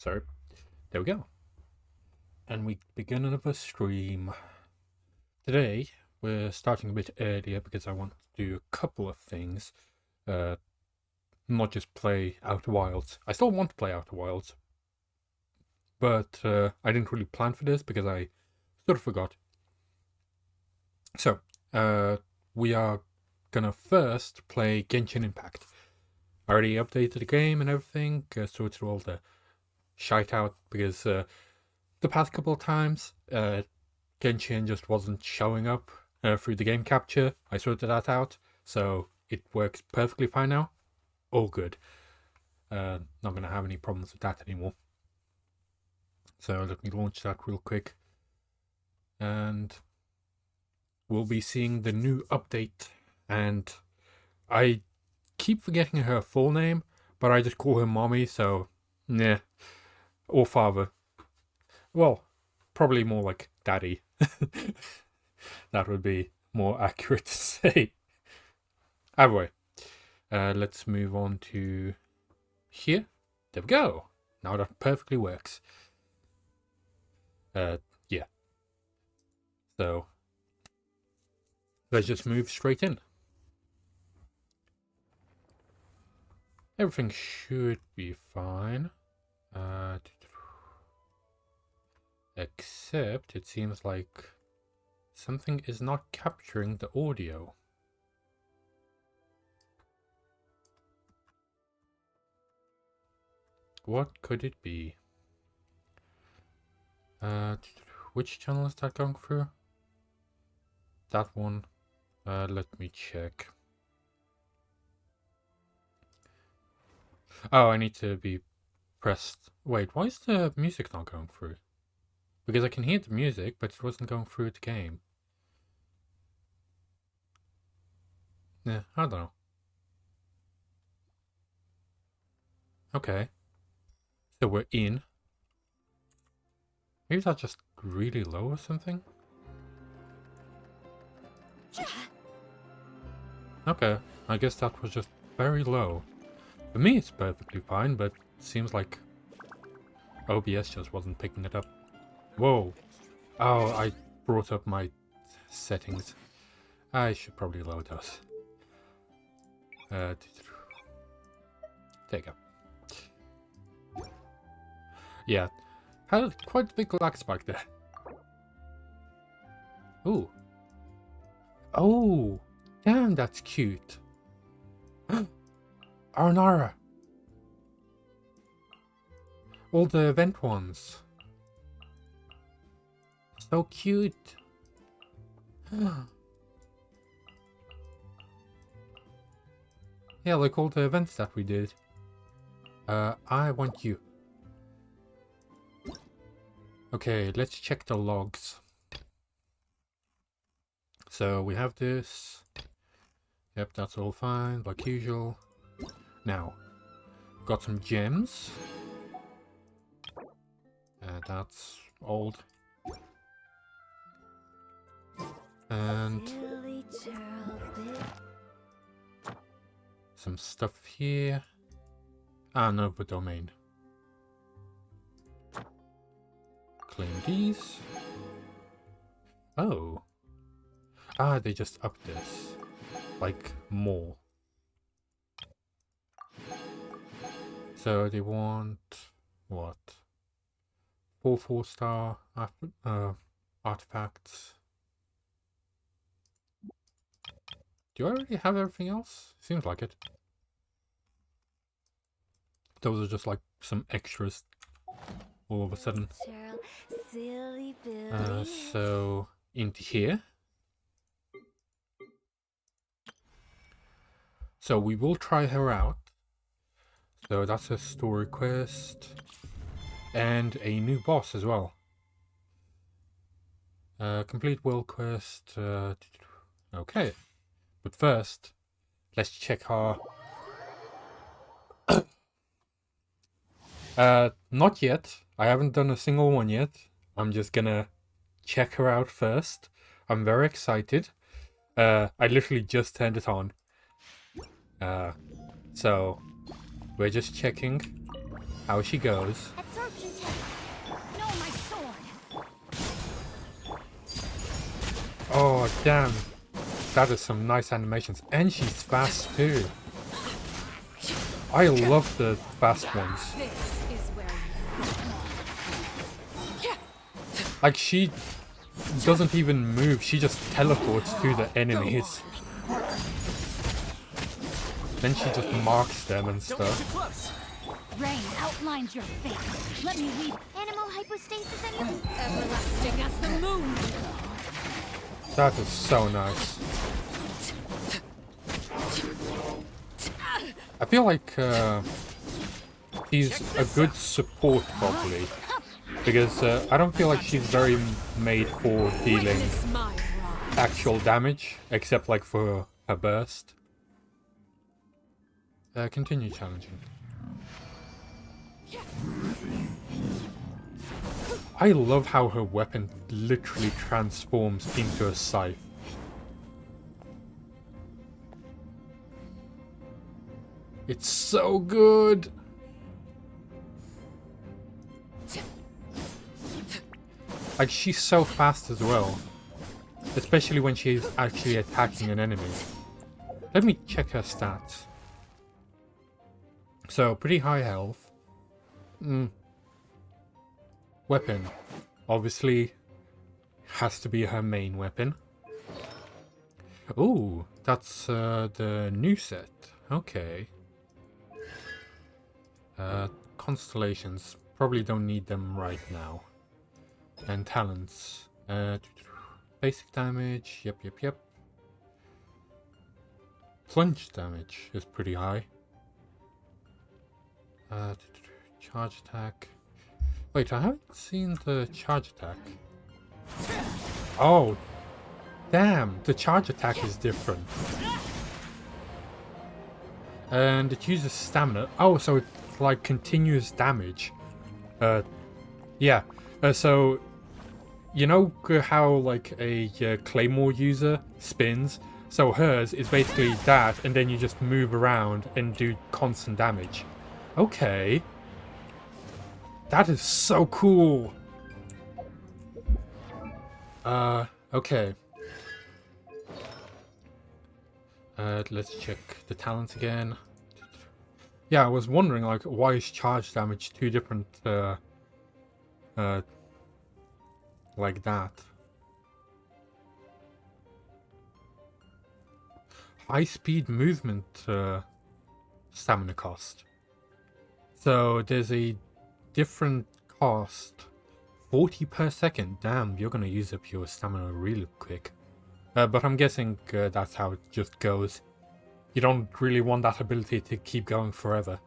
So, there we go. And we begin another stream. Today, we're starting a bit earlier because I want to do a couple of things. Not just play Outer Wilds. I still want to play Outer Wilds. But I didn't really plan for this because I sort of forgot. So, we are gonna first play Genshin Impact. I already updated the game and everything, sorted through all the shite out because the past couple of times Genshin just wasn't showing up through the game capture. I sorted that out, so it works perfectly fine now. All good. Not gonna have any problems with that anymore. So let me launch that real quick. And we'll be seeing the new update. And I keep forgetting her full name, but I just call her Mommy, so nah. Or father. Well, probably more like Daddy. That would be more accurate to say. Either way, let's move on to here. There we go. Now that perfectly works. Yeah. So let's just move straight in. Everything should be fine. Except it seems like something is not capturing the audio. What could it be? Which channel is that going through? That one. Let me check. Oh, I need to be pressed. Wait, why is the music not going through? Because I can hear the music, but it wasn't going through the game. Yeah, I don't know. Okay. So we're in. Maybe that's just really low or something? Okay, I guess that was just very low. For me it's perfectly fine, but it seems like OBS just wasn't picking it up. Whoa. Oh, I brought up my settings. I should probably load those. There you go. Yeah, had quite a big lag spike there. Ooh. Oh, damn, that's cute. Aranara. All the event ones. So cute. Yeah, like all the events that we did. I want you. Okay, let's check the logs. So we have this. Yep, that's all fine, like usual. Now, got some gems. That's old. And some stuff here. Ah, no, the domain. Claim these. Oh. Ah, they just upped this. Like, more. So they want... what? 4 4-star artifacts. Do I already have everything else? Seems like it. Those are just like some extras all of a sudden. So into here. So we will try her out. So that's a story quest. And a new boss as well. Complete world quest. Okay. But first, let's check our... not yet. I haven't done a single one yet. I'm just gonna check her out first. I'm very excited. I literally just turned it on. So we're just checking how she goes. Perception test. No, my sword. Oh, damn. That is some nice animations. And she's fast too. I love the fast ones. This is where Like, she doesn't even move. She just teleports to the enemies. Then she just marks them and stuff. rain outlines your fate. Let me weave animal hypostasis in you. Everlasting as the moon. That is so nice. I feel like she's a good support probably. Because I don't feel like she's very made for dealing actual damage, except like for her burst. Continue challenging. I love how her weapon literally transforms into a scythe. It's so good! Like, she's so fast as well. Especially when she's actually attacking an enemy. Let me check her stats. So, pretty high health. Weapon. Obviously, has to be her main weapon. Ooh, that's the new set. Okay. Constellations. Probably don't need them right now. And talents. Basic damage. Yep. Plunge damage is pretty high. Charge attack. Wait, I haven't seen the charge attack. Oh, damn! The charge attack is different. And it uses stamina. Oh, so it's like continuous damage. Yeah. So, you know how like a claymore user spins? So hers is basically that, and then you just move around and do constant damage. Okay. That is so cool. Okay. Let's check the talents again. Yeah, I was wondering, like, why is charge damage two different, like that? High speed movement, stamina cost. So there's a different cost. 40 per second. Damn, you're gonna use up your stamina really quick. But I'm guessing that's how it just goes. You don't really want that ability to keep going forever.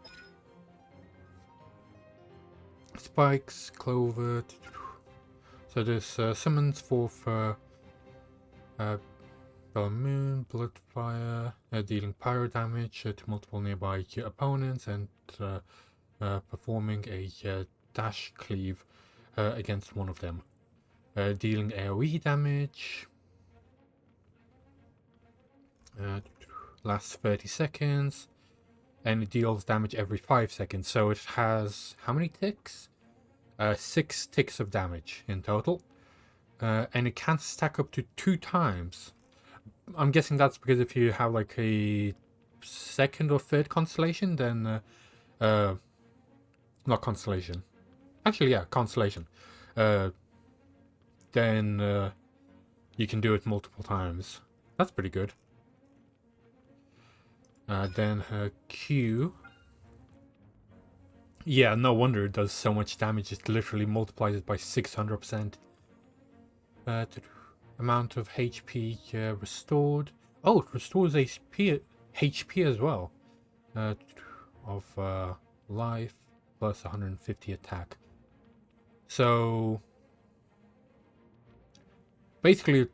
Spikes, Clover. So there's summons for Bell Moon, Blood Fire, dealing pyro damage to multiple nearby opponents and performing a dash cleave against one of them. Dealing AoE damage. Lasts 30 seconds. And it deals damage every 5 seconds. So it has how many ticks? 6 ticks of damage in total. And it can stack up to 2 times. I'm guessing that's because if you have like a second or third constellation, then not constellation. Actually, yeah, constellation. Then you can do it multiple times. That's pretty good. Then her Q. Yeah, no wonder it does so much damage. It literally multiplies it by 600%. Amount of HP restored. Oh, it restores HP as well. Of life plus 150 attack. So basically it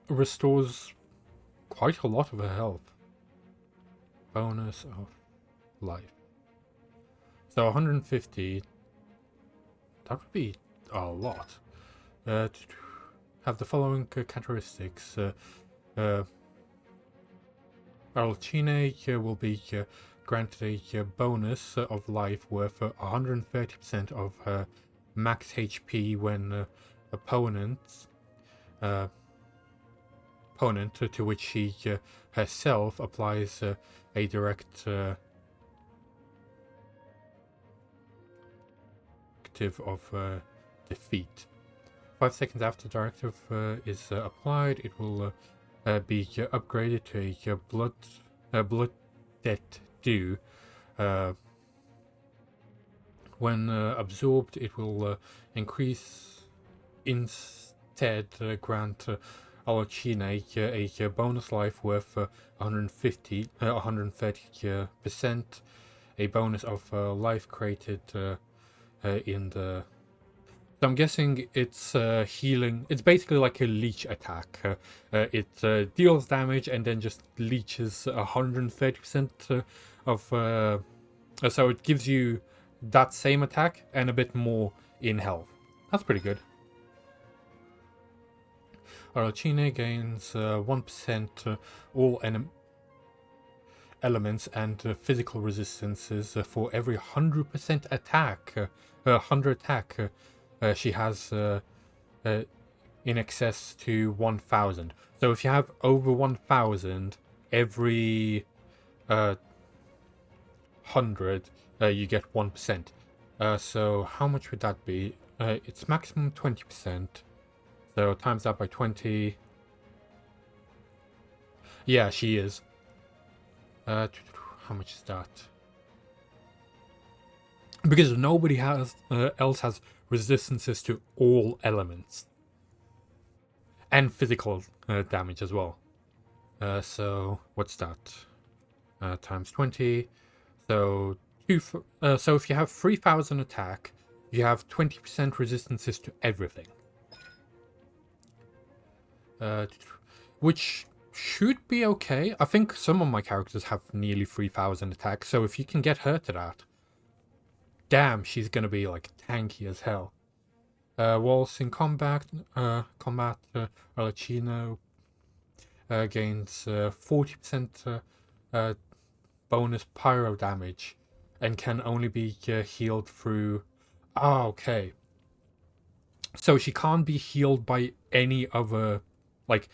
restores quite a lot of her health. Bonus of life. So 150. That would be a lot. Have the following characteristics. Arlecchine will be granted a bonus of life worth 130% of her max HP when opponent to which she herself applies a direct directive of defeat. 5 seconds after directive is applied, it will be upgraded to a blood debt due. When absorbed, it will increase instead grant Alochine a bonus life worth 130%, a bonus of life created in the. So I'm guessing it's healing. It's basically like a leech attack. It deals damage and then just leeches 130% of. So it gives you that same attack and a bit more in health. That's pretty good. Orochine gains 1% all elements and physical resistances for every 100% attack. 100 attack. She has in excess to 1,000. So if you have over 1,000, every 100 you get 1%. So how much would that be? It's maximum 20%. So times that by 20. Yeah, she is. How much is that? Because nobody else has resistances to all elements. And physical damage as well. So what's that? Times 20. So so if you have 3,000 attack, you have 20% resistances to everything. Which should be okay. I think some of my characters have nearly 3,000 attack, so if you can get her to that, damn, she's gonna be like tanky as hell. Whilst in combat, Arlecchino gains 40% bonus pyro damage and can only be healed through. Okay. So she can't be healed by any other. Like,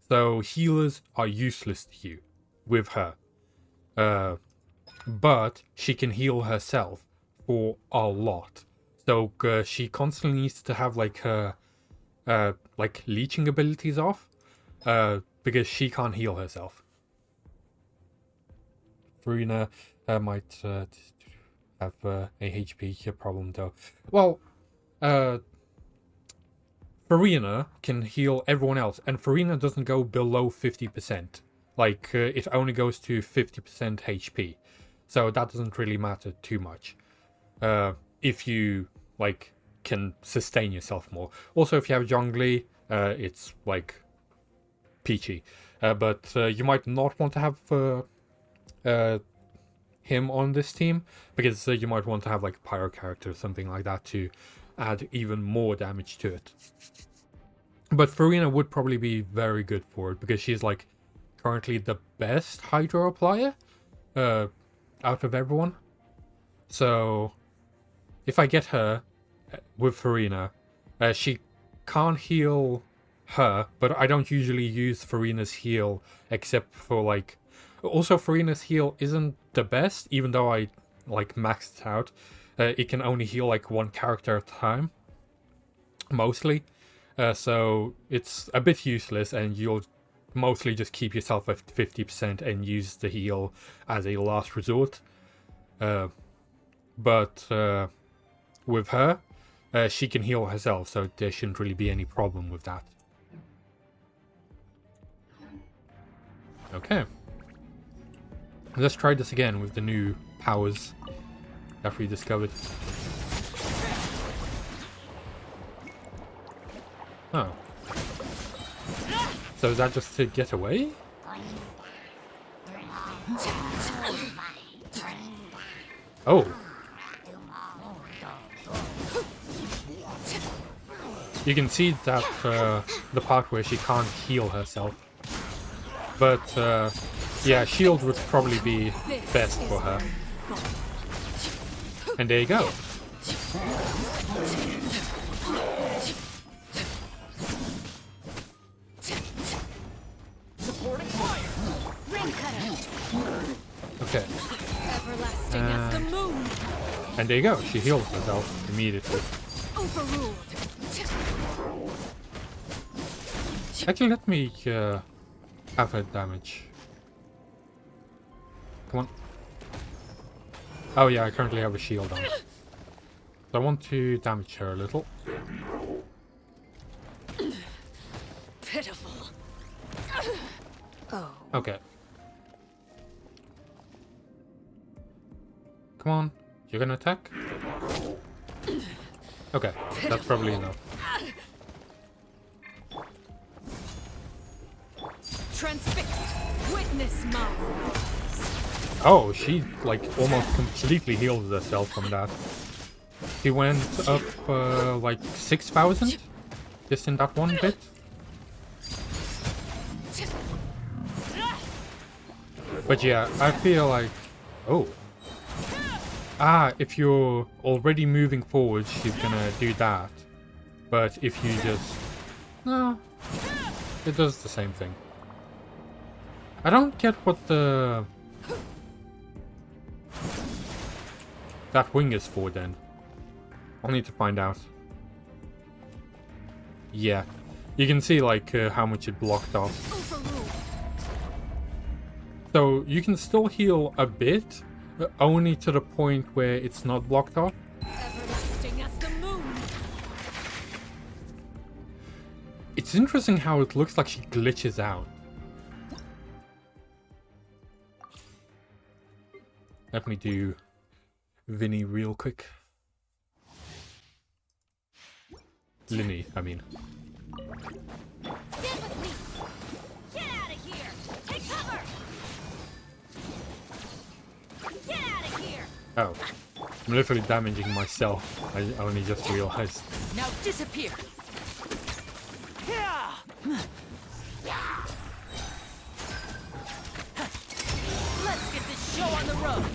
so healers are useless to you with her. But she can heal herself for a lot. So she constantly needs to have like her like leeching abilities off. Because she can't heal herself. Farina might have a HP problem though. Well, Farina can heal everyone else, and Farina doesn't go below 50%. Like, it only goes to 50% HP. So that doesn't really matter too much. If you, like, can sustain yourself more. Also, if you have Zhongli, it's, like, peachy. But you might not want to have him on this team, because you might want to have, like, a pyro character or something like that to add even more damage to it. But Farina would probably be very good for it, because she's, like, currently the best Hydro applier out of everyone. So if I get her with Farina, she can't heal her, but I don't usually use Farina's heal except for, like... Also, Farina's heal isn't the best, even though I, like, maxed it out. It can only heal, like, one character at a time, mostly. So it's a bit useless, and you'll mostly just keep yourself at 50% and use the heal as a last resort. But with her, she can heal herself, so there shouldn't really be any problem with that. Okay. Let's try this again with the new powers that we discovered. Oh. So is that just to get away? Oh. You can see that the part where she can't heal herself. But Yeah, shield would probably be best for her. And there you go. Supporting fire. Rain cutter. Okay. Everlasting as the moon. And there you go. She heals herself immediately. Overruled. Actually, let me have her damage. Come on. Oh yeah, I currently have a shield on. So I want to damage her a little. Pitiful. Oh. Okay. Come on. You're gonna attack? Okay, that's probably enough. Transfixed. Witness mine. Oh, she like almost completely healed herself from that. She went up like 6,000 just in that one bit. But yeah, I feel like... Oh. Ah, if you're already moving forward, she's gonna do that. But if you just... No. It does the same thing. I don't get what the... that wing is for then. I'll need to find out. Yeah. You can see like how much it blocked off. So you can still heal a bit, only to the point where it's not blocked off. Everlasting as the moon. It's interesting how it looks like she glitches out. Let me do Vinny real quick. Linny, I mean. Stand with me. Get out of here. Take cover. Get out of here. Oh. I'm literally damaging myself. I only just realized. Now disappear. Yeah. Let's get this show on the road.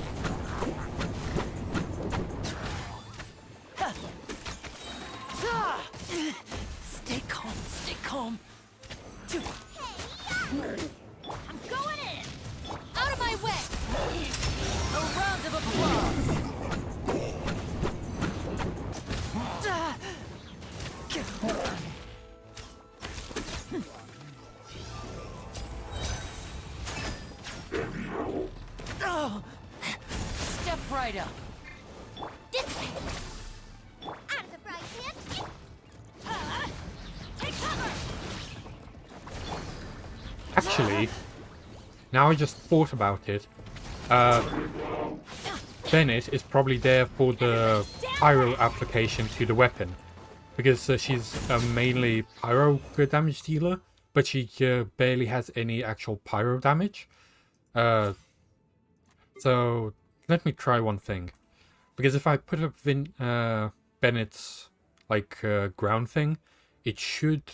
Stay calm, stay calm. I'm going in. Out of my way. A round of applause. Step right up. Dissipate. Out of the frying pan. Take cover. Actually, now I just thought about it. Bennett is probably there for the pyro application to the weapon. Because she's a mainly pyro damage dealer, but she barely has any actual pyro damage. So let me try one thing. Because if I put up Bennett's like ground thing, it should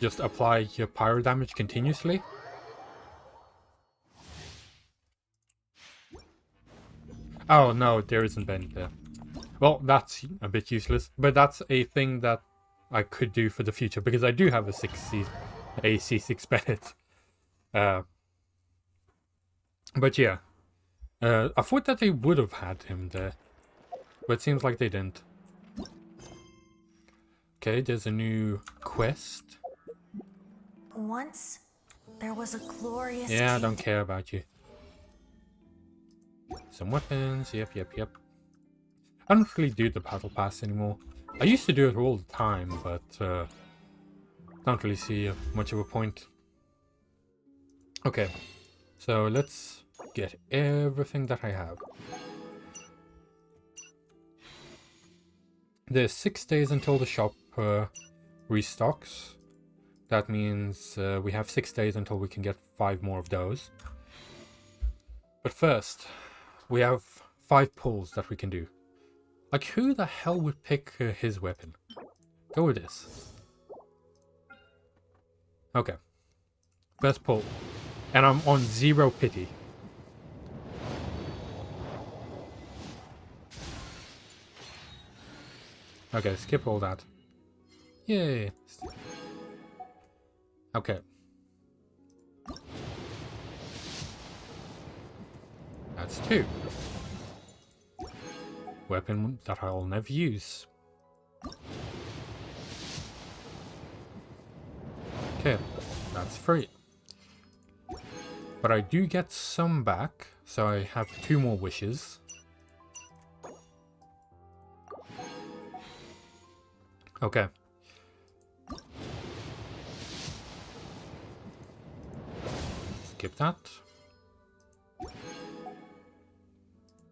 just apply your pyro damage continuously. Oh no, there isn't Bennett there. Well, that's a bit useless, but that's a thing that I could do for the future because I do have a C6 Bennett. But yeah, I thought that they would have had him there, but it seems like they didn't. Okay, there's a new quest. Once, there was a glorious Yeah, I king. don't care about you. Some weapons, yep. I don't really do the battle pass anymore. I used to do it all the time, but don't really see much of a point. Okay, so let's get everything that I have. There's 6 days until the shop restocks. That means we have 6 days until we can get 5 more of those. But first, we have 5 pulls that we can do. Like, who the hell would pick his weapon? Go with this. Okay. Best pull. And I'm on 0 pity. Okay, skip all that. Yay. Okay. That's 2. Weapon that I'll never use. Okay, that's 3. But I do get some back, so I have 2 more wishes. Okay. Skip that.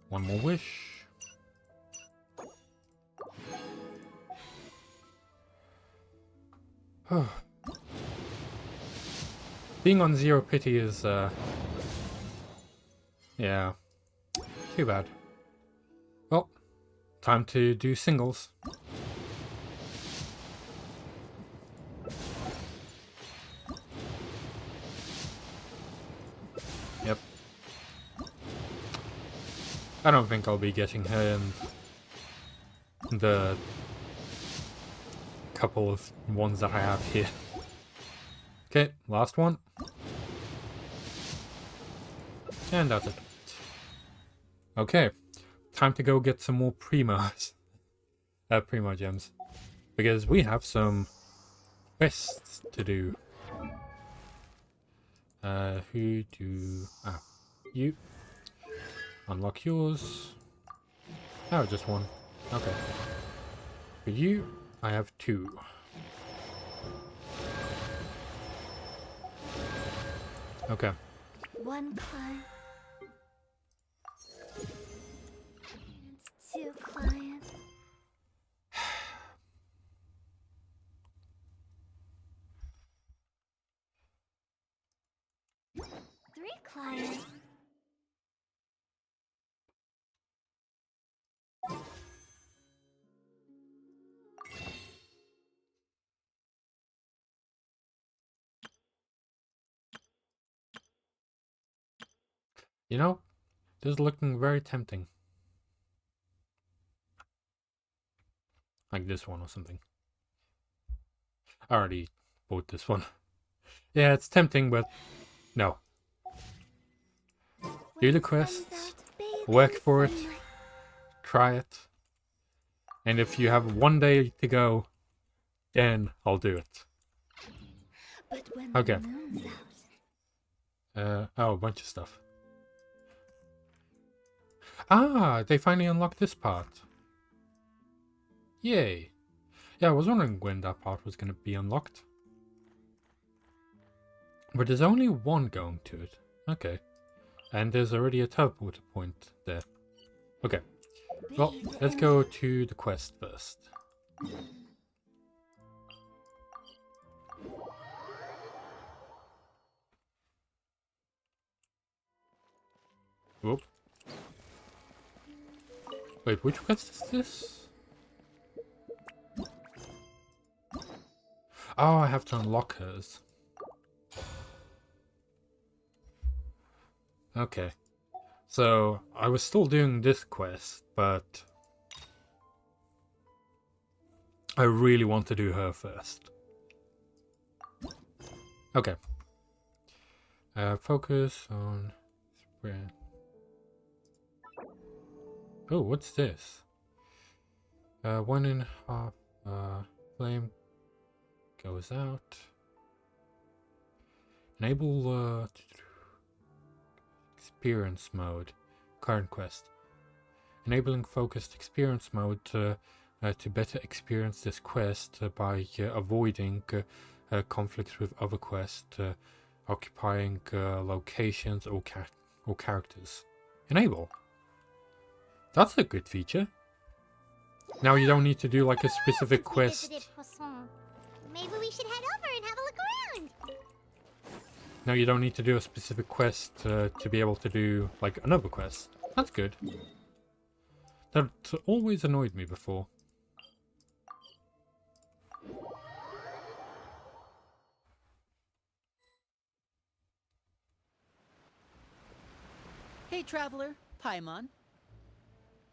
1 more wish. Being on 0 pity is, yeah, too bad. Well, time to do singles. Yep. I don't think I'll be getting her in the couple of ones that I have here. Okay, last one. And that's it. Okay, time to go get some more Primos. Primo gems. Because we have some quests to do. Who do... Ah, you. Unlock yours. Oh, just 1. Okay. For you, I have 2. Okay. 1 client. It's 2 clients. 3 clients. You know, this is looking very tempting. Like this one or something. I already bought this one. Yeah, it's tempting, but no. Do the quests, work for it, try it, and if you have 1 day to go, then I'll do it. But when Okay. the moon's out, Oh, a bunch of stuff. Ah, they finally unlocked this part. Yay. Yeah, I was wondering when that part was going to be unlocked. But there's only 1 going to it. Okay. And there's already a teleporter point there. Okay. Well, let's go to the quest first. Whoop. Wait, which quest is this? Oh, I have to unlock hers. Okay. So, I was still doing this quest, but I really want to do her first. Okay. Focus on spread. Oh, what's this? 1.5 flame goes out. Enable experience mode. Current quest. Enabling focused experience mode to better experience this quest by avoiding conflicts with other quests, occupying locations or characters. Enable. That's a good feature. Now you don't need to do like a specific quest. maybe we should head over and have a look around. Now you don't need to do a specific quest to be able to do like another quest. That's good. That always annoyed me before. Hey, traveler. Paimon.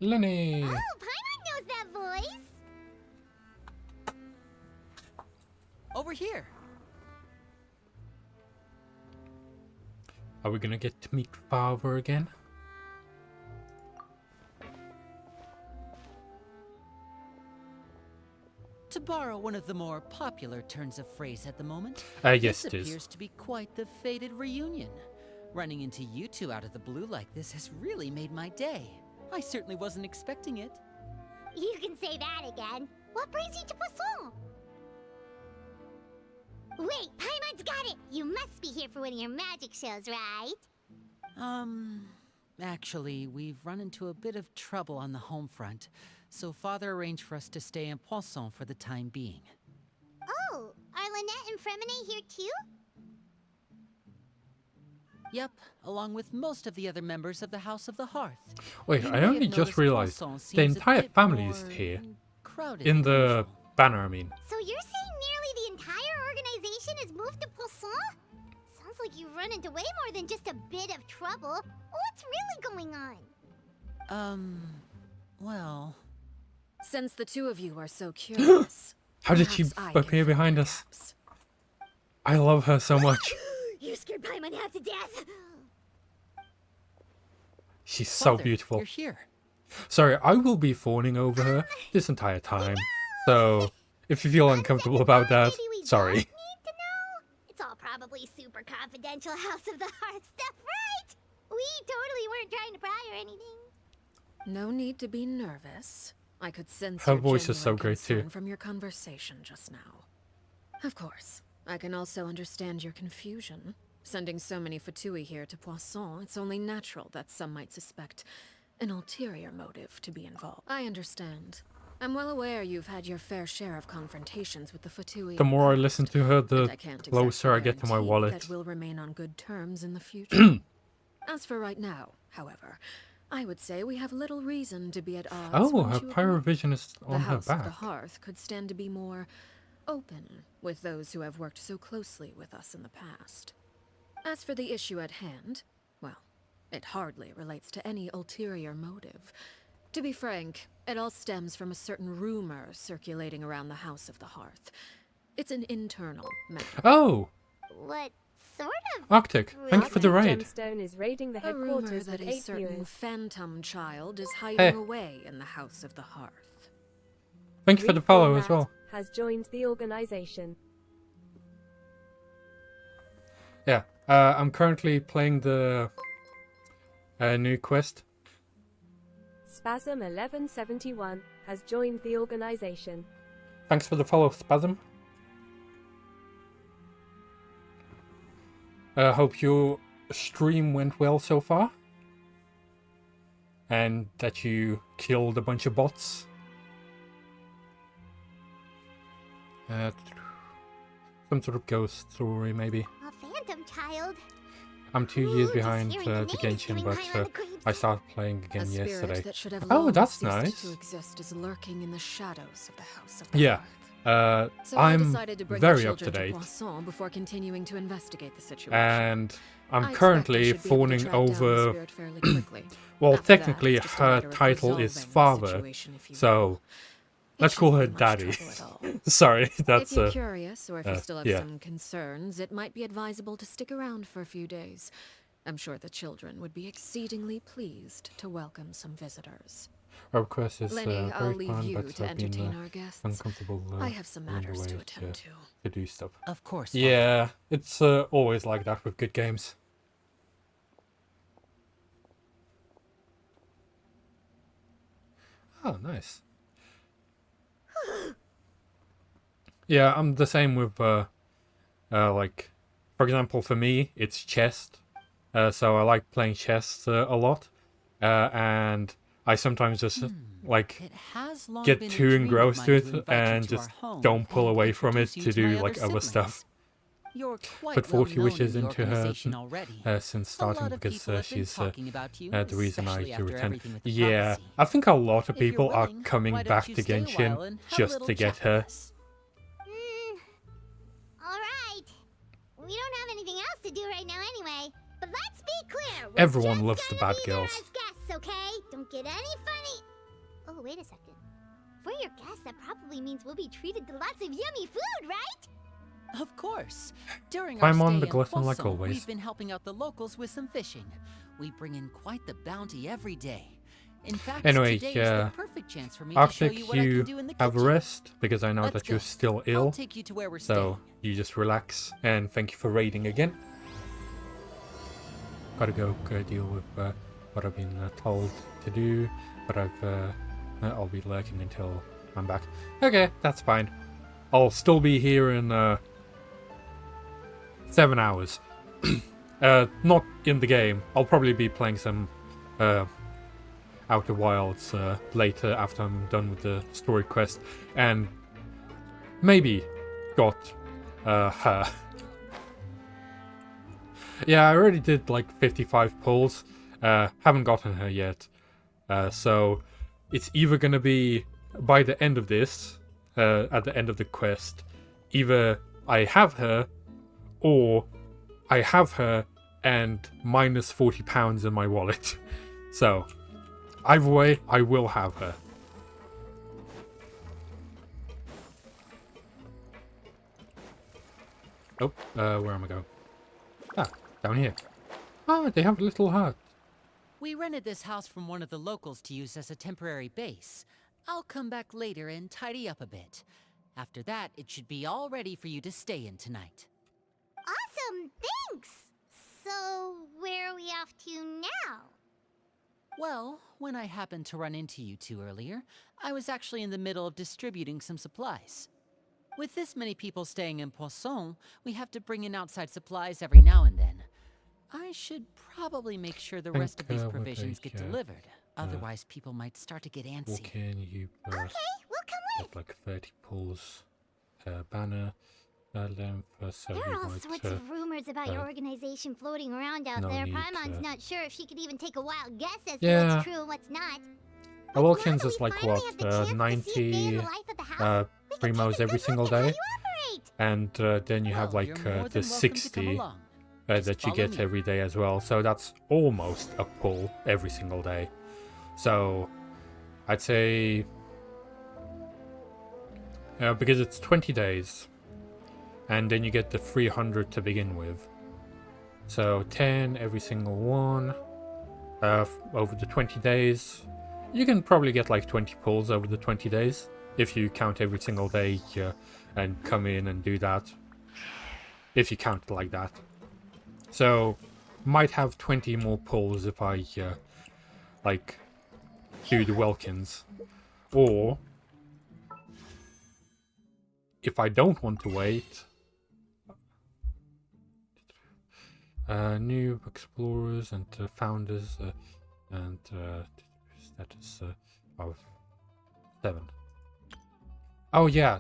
Lenny! Oh, Paimon knows that voice. Over here. Are we gonna get to meet Father again? To borrow one of the more popular turns of phrase at the moment, Yes, this it is. appears to be quite the fated reunion. Running into you two out of the blue like this has really made my day. I certainly wasn't expecting it. You can say that again. What brings you to Poisson? Wait, Paimon's got it. You must be here for one of your magic shows, right? Actually, we've run into a bit of trouble on the home front, so Father arranged for us to stay in Poisson for the time being. Oh, are Lynette and Fremine here too? Yep, along with most of the other members of the House of the Hearth. Wait, You I may have only just noticed realized Poisson the seems a entire bit family is more here. crowded In than the usual. banner, I mean. So you're saying nearly the entire organization has moved to Poisson? Sounds like you've run into way more than just a bit of trouble. What's really going on? Well, Since the two of you are so curious, How did she perhaps I can appear fill behind the us? gaps. I love her so much. You scared Paimon half to death. She's so Father, beautiful. You're here. Sorry, I will be fawning over her this entire time. So, if you feel uncomfortable about that, Maybe we sorry. don't need to know. It's all probably super confidential House of the Heart stuff, right? We totally weren't trying to pry or anything. No need to be nervous. I could sense Her your voice is so genuine great, too. concern from your conversation just now. Of course, I can also understand your confusion. Sending so many Fatui here to Poisson, it's only natural that some might suspect an ulterior motive to be involved. I understand. I'm well aware you've had your fair share of confrontations with the Fatui. The more I listen to her, the and I can't closer I exactly get to my guarantee wallet. that we'll remain on good terms in the future. As for right now, however, I would say we have little reason to be at odds. Oh, wouldn't her you agree? pyrovision is The on her House of the back. Hearth could stand to be more open with those who have worked so closely with us in the past. As for the issue at hand, well, it hardly relates to any ulterior motive. To be frank, it all stems from a certain rumor circulating around the House of the Hearth. It's an internal matter. Oh, What sort of? Arctic, thank you for the raid. Gemstone is raiding the A rumor headquarters that with a 8 certain viewers. phantom child is hiding Hey. away in the House of the Hearth. Thank you for the follow as well. Has joined the organization. Yeah, I'm currently playing the new quest. Spasm 1171 has joined the organization. Thanks for the follow, Spasm. Hope your stream went well so far. And that you killed a bunch of bots. Some sort of ghost story, maybe. A phantom child. I'm 2 years Ooh, just behind hearing the the name is Genshin, doing but high on the creeps. I started playing A again spirit yesterday. that should have Oh, long that's ceased nice. to exist is lurking in the shadows of the House of the Yeah, Hearth. So I I'm decided to bring very the up to children date, Poisson before continuing to investigate the situation. and I'm I expect I currently should be able to fawning track down the over. spirit fairly quickly. Well, After that, technically, it's just a her matter of title is resolving the father, situation, if you so will. It let's call her shouldn't be much daddy. trouble at all. Sorry, that's If you're curious, or if you still have yeah. some concerns, it might be advisable to stick around for a few days. I'm sure the children would be exceedingly pleased to welcome some visitors. Our request is Lenny, I'll very leave fun, you but to I've been entertain our guests. uncomfortable I have some along the matters to way attend to. to do stuff. Of course. Father. Yeah, it's always like that with good games. Oh, nice. Yeah, I'm the same with like, for example, for me, it's chess. So I like playing chess a lot, and I sometimes just like It has long get been a too dream of engrossed mine to it invite you and to our just home don't pull and away from it introduce you to my do like other siblings. stuff. You're quite Put well 40 known wishes in the into her organization already. since A lot starting of because people have been she's talking about you, the reason I especially do after attend. everything with the Yeah, prophecy. I think a lot of If you're people are willing, coming why don't back you to stay a Genshin while and have a just little to get chat her. with us? All right. We don't have anything else to do right now anyway. But let's be clear. We're Everyone just loves the gonna bad be there girls. as guests, okay? Don't get any funny. Oh, wait a second. For your guests, that probably means we'll be treated to lots of yummy food, right? Of course. During I'm our on stay the in glutton like Poisson, always. we've been helping out the locals with some fishing. We bring in quite the bounty every day. In fact, Anyway, today is the perfect chance for me to show Arctic, you what I can you do in the have a kitchen. rest because I know Let's that you're go. still I'll ill. take you to where we're So staying. you just relax, and thank you for raiding again. Gotta go deal with what I've been told to do, but I'll be lurking until I'm back. Okay, that's fine. I'll still be here in 7 hours. Not in the game. I'll probably be playing some Outer Wilds later after I'm done with the story quest, and maybe got her. Yeah, I already did like 55 pulls. Haven't gotten her yet. So it's either gonna be by the end of this, at the end of the quest, either I have her, or I have her and minus 40 pounds in my wallet. So either way, I will have her. Oh, where am I going? Ah, down here. Ah, they have a little hut. We rented this house from one of the locals to use as a temporary base. I'll come back later and tidy up a bit. After that, it should be all ready for you to stay in tonight. Awesome, thanks! So, where are we off to now? Well, when I happened to run into you two earlier, I was actually in the middle of distributing some supplies. With this many people staying in Poisson, we have to bring in outside supplies every now and then. I should probably make sure the rest of these what provisions I, get delivered. Otherwise, people might start to get antsy. Walk in, you Okay, we'll come with. get like 30 pulls per banner. Length, so There you are all might, sorts of rumors about your organization floating around out no there. need, Paimon's not sure if she could even take a wild guess as to Yeah. what's true and what's not. Wilkins Now is that we like finally what, have the chance to see a day in 90 the life of the house, we can primos take a every good single look at how day, you operate. and then you have Well, like you're more the than welcome to come 60 along. that Just you follow get me. every day as well. So that's almost a pull every single day. So I'd say because it's 20 days, and then you get the 300 to begin with. So 10 every single one over the 20 days. You can probably get like 20 pulls over the 20 days if you count every single day and come in and do that. If you count it like that. So might have 20 more pulls if I like do the Welkins. Or if I don't want to wait, new explorers and founders and status of 7. Oh yeah,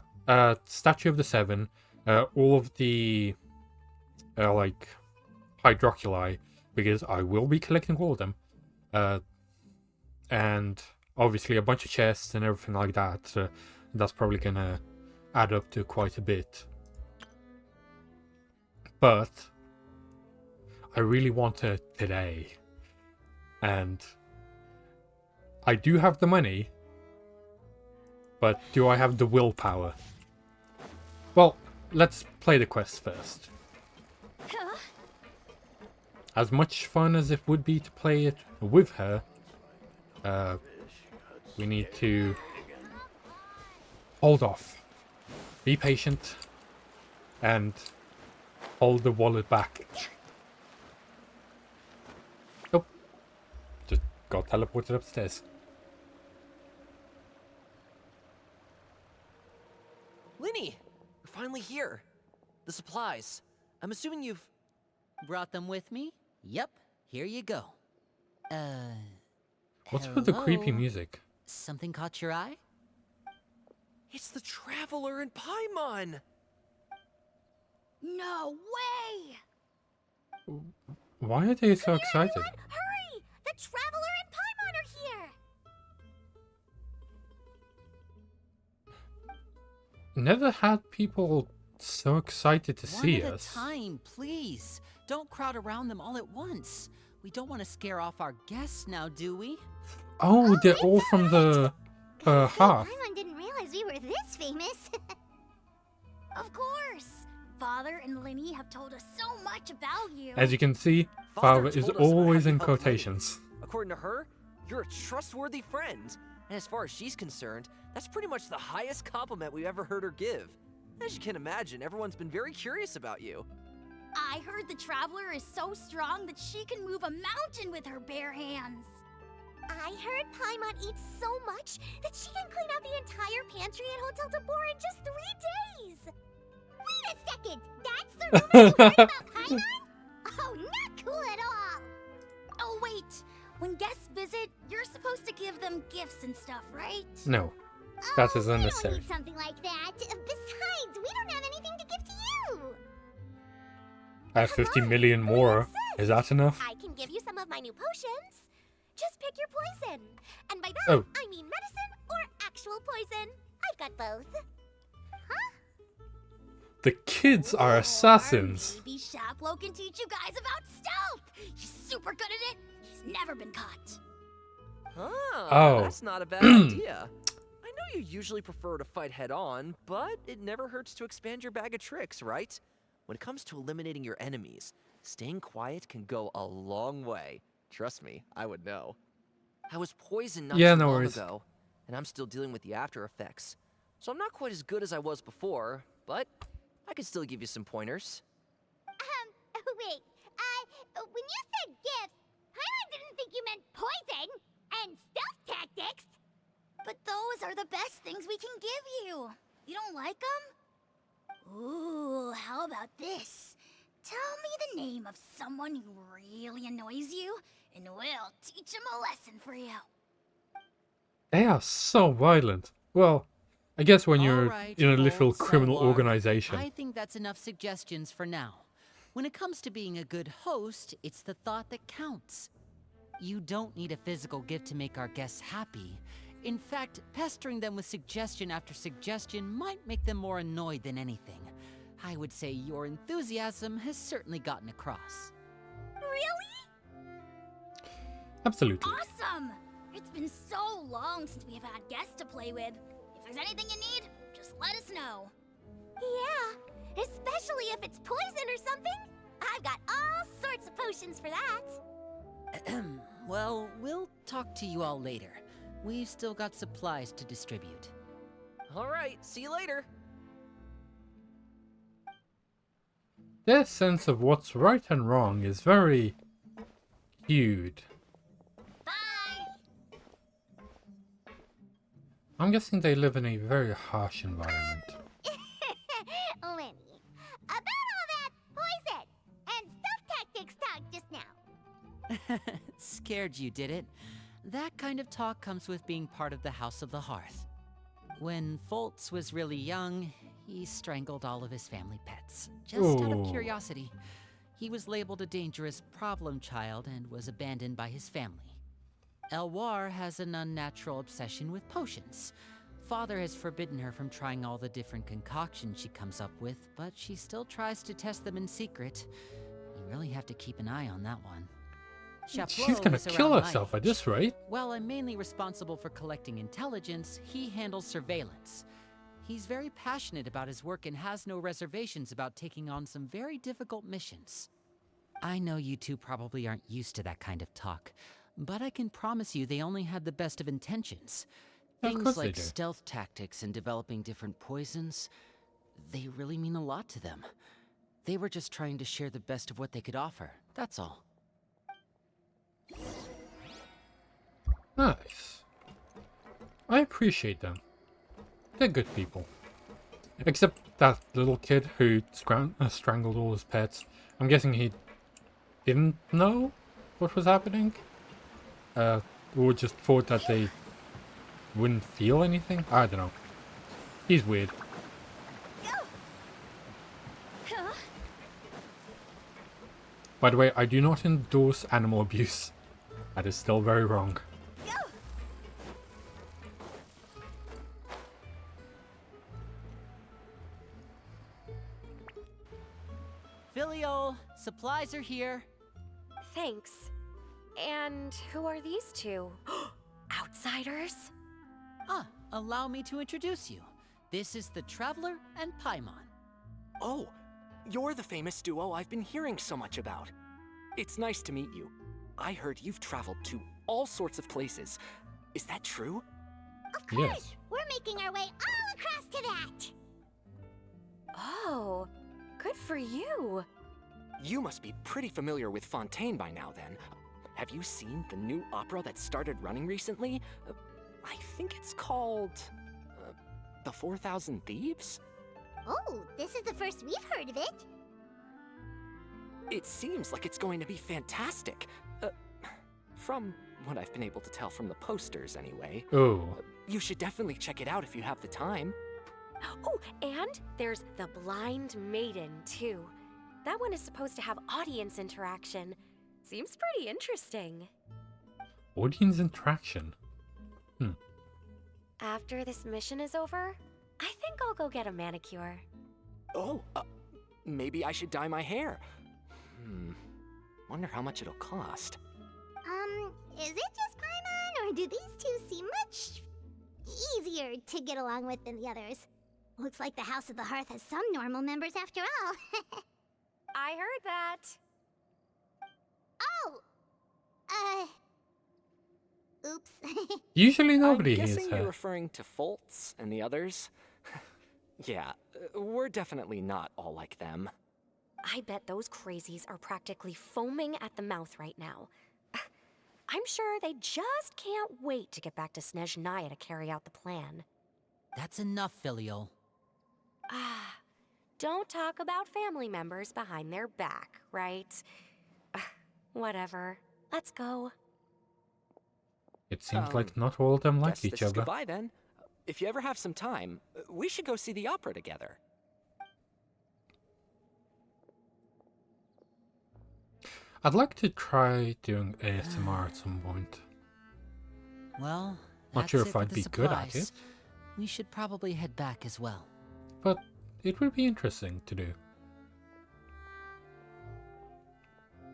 Statue of the 7. All of the like hydroculi, because I will be collecting all of them, and obviously a bunch of chests and everything like that. That's probably gonna add up to quite a bit. But I really want it today, and I do have the money, but do I have the willpower? Well, let's play the quest first. As much fun as it would be to play it with her, we need to hold off, be patient, and hold the wallet back. Nope. Just got teleported upstairs. Linny! We're finally here. The supplies. I'm assuming you've... Brought them with me? Yep, here you go. What's with the creepy hello? music? Something caught your eye? It's the Traveler in Paimon! No way! Why are they so excited? Hurry! The Traveler and Paimon are here! Never had people so excited to One see at us. a time, please. Don't crowd around them all at once. We don't want to scare off our guests now, do we? Oh, they're all from the Hearth. Paimon didn't realize we were this famous. Of course! Father and Linny have told us so much about you. As you can see, Father Father is told us about always how you in helped Lady. quotations. According to her, you're a trustworthy friend. And as far as she's concerned, that's pretty much the highest compliment we've ever heard her give. As you can imagine, everyone's been very curious about you. I heard the Traveler is so strong that she can move a mountain with her bare hands. I heard Paimon eats so much that she can clean out the entire pantry at Hotel Tabor in just 3 days. Wait a second! That's the rumor you heard about Paimon? Oh, not cool at all! Oh, wait. When guests visit, you're supposed to give them gifts and stuff, right? No, that is We unnecessary. don't need something like that. Besides, we don't have anything to give to you. I have 50 million more. Is that enough? I can give you some of my new potions. Just pick your poison. And by that, Oh. I mean medicine or actual poison. I've got both. The kids are assassins. Or maybe Shaplo can teach you guys about stealth. He's super good at it. He's never been caught. Oh, that's not a bad idea. I know you usually prefer to fight head on, but it never hurts to expand your bag of tricks, right? When it comes to eliminating your enemies, staying quiet can go a long way. Trust me, I would know. I was poisoned not Yeah, too no long worries. ago, and I'm still dealing with the after effects. So I'm not quite as good as I was before, but I can still give you some pointers. Wait. When you said gifts, Paimon didn't think you meant poison and stealth tactics. But those are the best things we can give you. You don't like them? Ooh, how about this? Tell me the name of someone who really annoys you, and we'll teach him a lesson for you. They are so violent. Well, I guess when you're Alright, in a little folks, criminal Elwar, organization. I think that's enough suggestions for now. When it comes to being a good host, it's the thought that counts. You don't need a physical gift to make our guests happy. In fact, pestering them with suggestion after suggestion might make them more annoyed than anything. I would say your enthusiasm has certainly gotten across. Really? Absolutely. Awesome! It's been so long since we've had guests to play with. If there's anything you need, just let us know. Yeah, especially if it's poison or something. I've got all sorts of potions for that. Well, we'll talk to you all later. We've still got supplies to distribute. All right, see you later. Their sense of what's right and wrong is very skewed. Bye! I'm guessing they live in a very harsh environment. Lenny, about all that poison and stealth tactics talk just now. Scared you, did it? That kind of talk comes with being part of the House of the Hearth. When Foltz was really young, he strangled all of his family pets, just out of Ooh. curiosity. He was labeled a dangerous problem child and was abandoned by his family. Elwar has an unnatural obsession with potions. Father has forbidden her from trying all the different concoctions she comes up with, but she still tries to test them in secret. You really have to keep an eye on that one. She's Chapeau gonna is kill around my herself at age. this rate. While I'm mainly responsible for collecting intelligence, he handles surveillance. He's very passionate about his work and has no reservations about taking on some very difficult missions. I know you two probably aren't used to that kind of talk, but I can promise you they only had the best of intentions. Of course Things they like do. stealth tactics and developing different poisons, they really mean a lot to them. They were just trying to share the best of what they could offer, that's all. Nice. I appreciate them. They're good people. Except that little kid who strangled all his pets. I'm guessing he didn't know what was happening? Or just thought that they wouldn't feel anything? I don't know. He's weird. By the way, I do not endorse animal abuse. That is still very wrong. Filial, supplies are here. Thanks. And who are these two? Outsiders? Ah, allow me to introduce you. This is the Traveler and Paimon. Oh, you're the famous duo I've been hearing so much about. It's nice to meet you. I heard you've traveled to all sorts of places. Is that true? Of course, Yes. we're making our way all across to that. Oh, good for you. You must be pretty familiar with Fontaine by now then. Have you seen the new opera that started running recently? I think it's called... The 4,000 Thieves? Oh, this is the first we've heard of it. It seems like it's going to be fantastic. From what I've been able to tell from the posters, anyway. Oh. You should definitely check it out if you have the time. Oh, and there's The Blind Maiden, too. That one is supposed to have audience interaction. Seems pretty interesting. Audience interaction. After this mission is over, I think I'll go get a manicure. Oh, maybe I should dye my hair. Wonder how much it'll cost. Is it just Paimon, or do these two seem much easier to get along with than the others? Looks like the House of the Hearth has some normal members after all. I heard that. Oops. Usually nobody I'm hears guessing you're her. referring to Foltz and the others. Yeah, we're definitely not all like them. I bet those crazies are practically foaming at the mouth right now. I'm sure they just can't wait to get back to Snezhnaya to carry out the plan. That's enough, Filial. Don't talk about family members behind their back, right? Whatever. Let's go. It seems like not all of them like Guess each this is other. goodbye then. If you ever have some time, we should go see the opera together. I'd like to try doing ASMR at some point. Well, Not that's sure it if for I'd the be good at supplies. it, We should probably head back as well. but it would be interesting to do.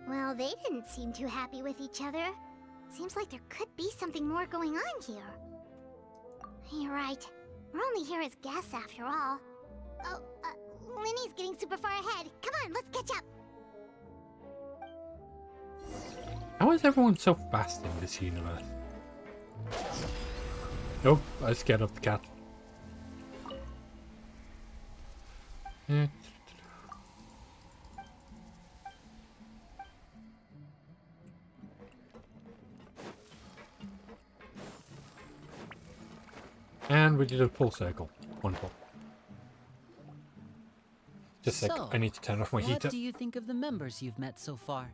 Well, they didn't seem too happy with each other. Seems like there could be something more going on here. You're right. We're only here as guests after all. Oh, Linny's getting super far ahead. Come on, let's catch up. How is everyone so fast in this universe? Nope, I was scared of the cat. Yeah. And we did a full circle. Wonderful. Just a sec, So, I need to turn off my what heater. do you think of the members you've met so far?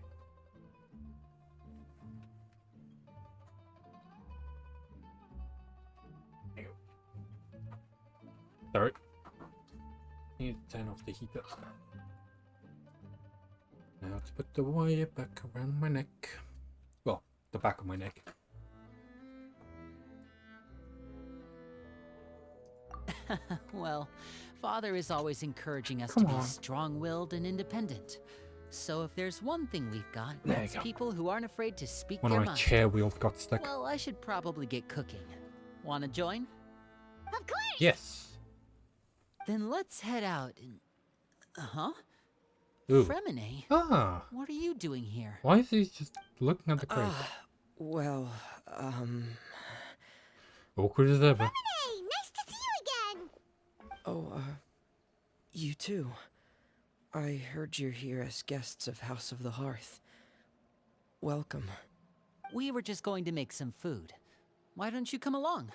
Sorry. Need to turn off the heater. Now to put the wire back around my neck. Well, the back of my neck. Well, Father is always encouraging us Come to on. be strong-willed and independent. So if there's one thing we've got, There you it's go. people who aren't afraid to speak One their of my mind. chair wheels got stuck. Well, I should probably get cooking. Wanna join? Of course! Yes! Then let's head out and... Uh-huh. Ooh. Fremine, Ah! what are you doing here? Why is he just looking at the crate? Well, Awkward as ever. Hey, nice to see you again! Oh, you too. I heard you're here as guests of House of the Hearth. Welcome. We were just going to make some food. Why don't you come along?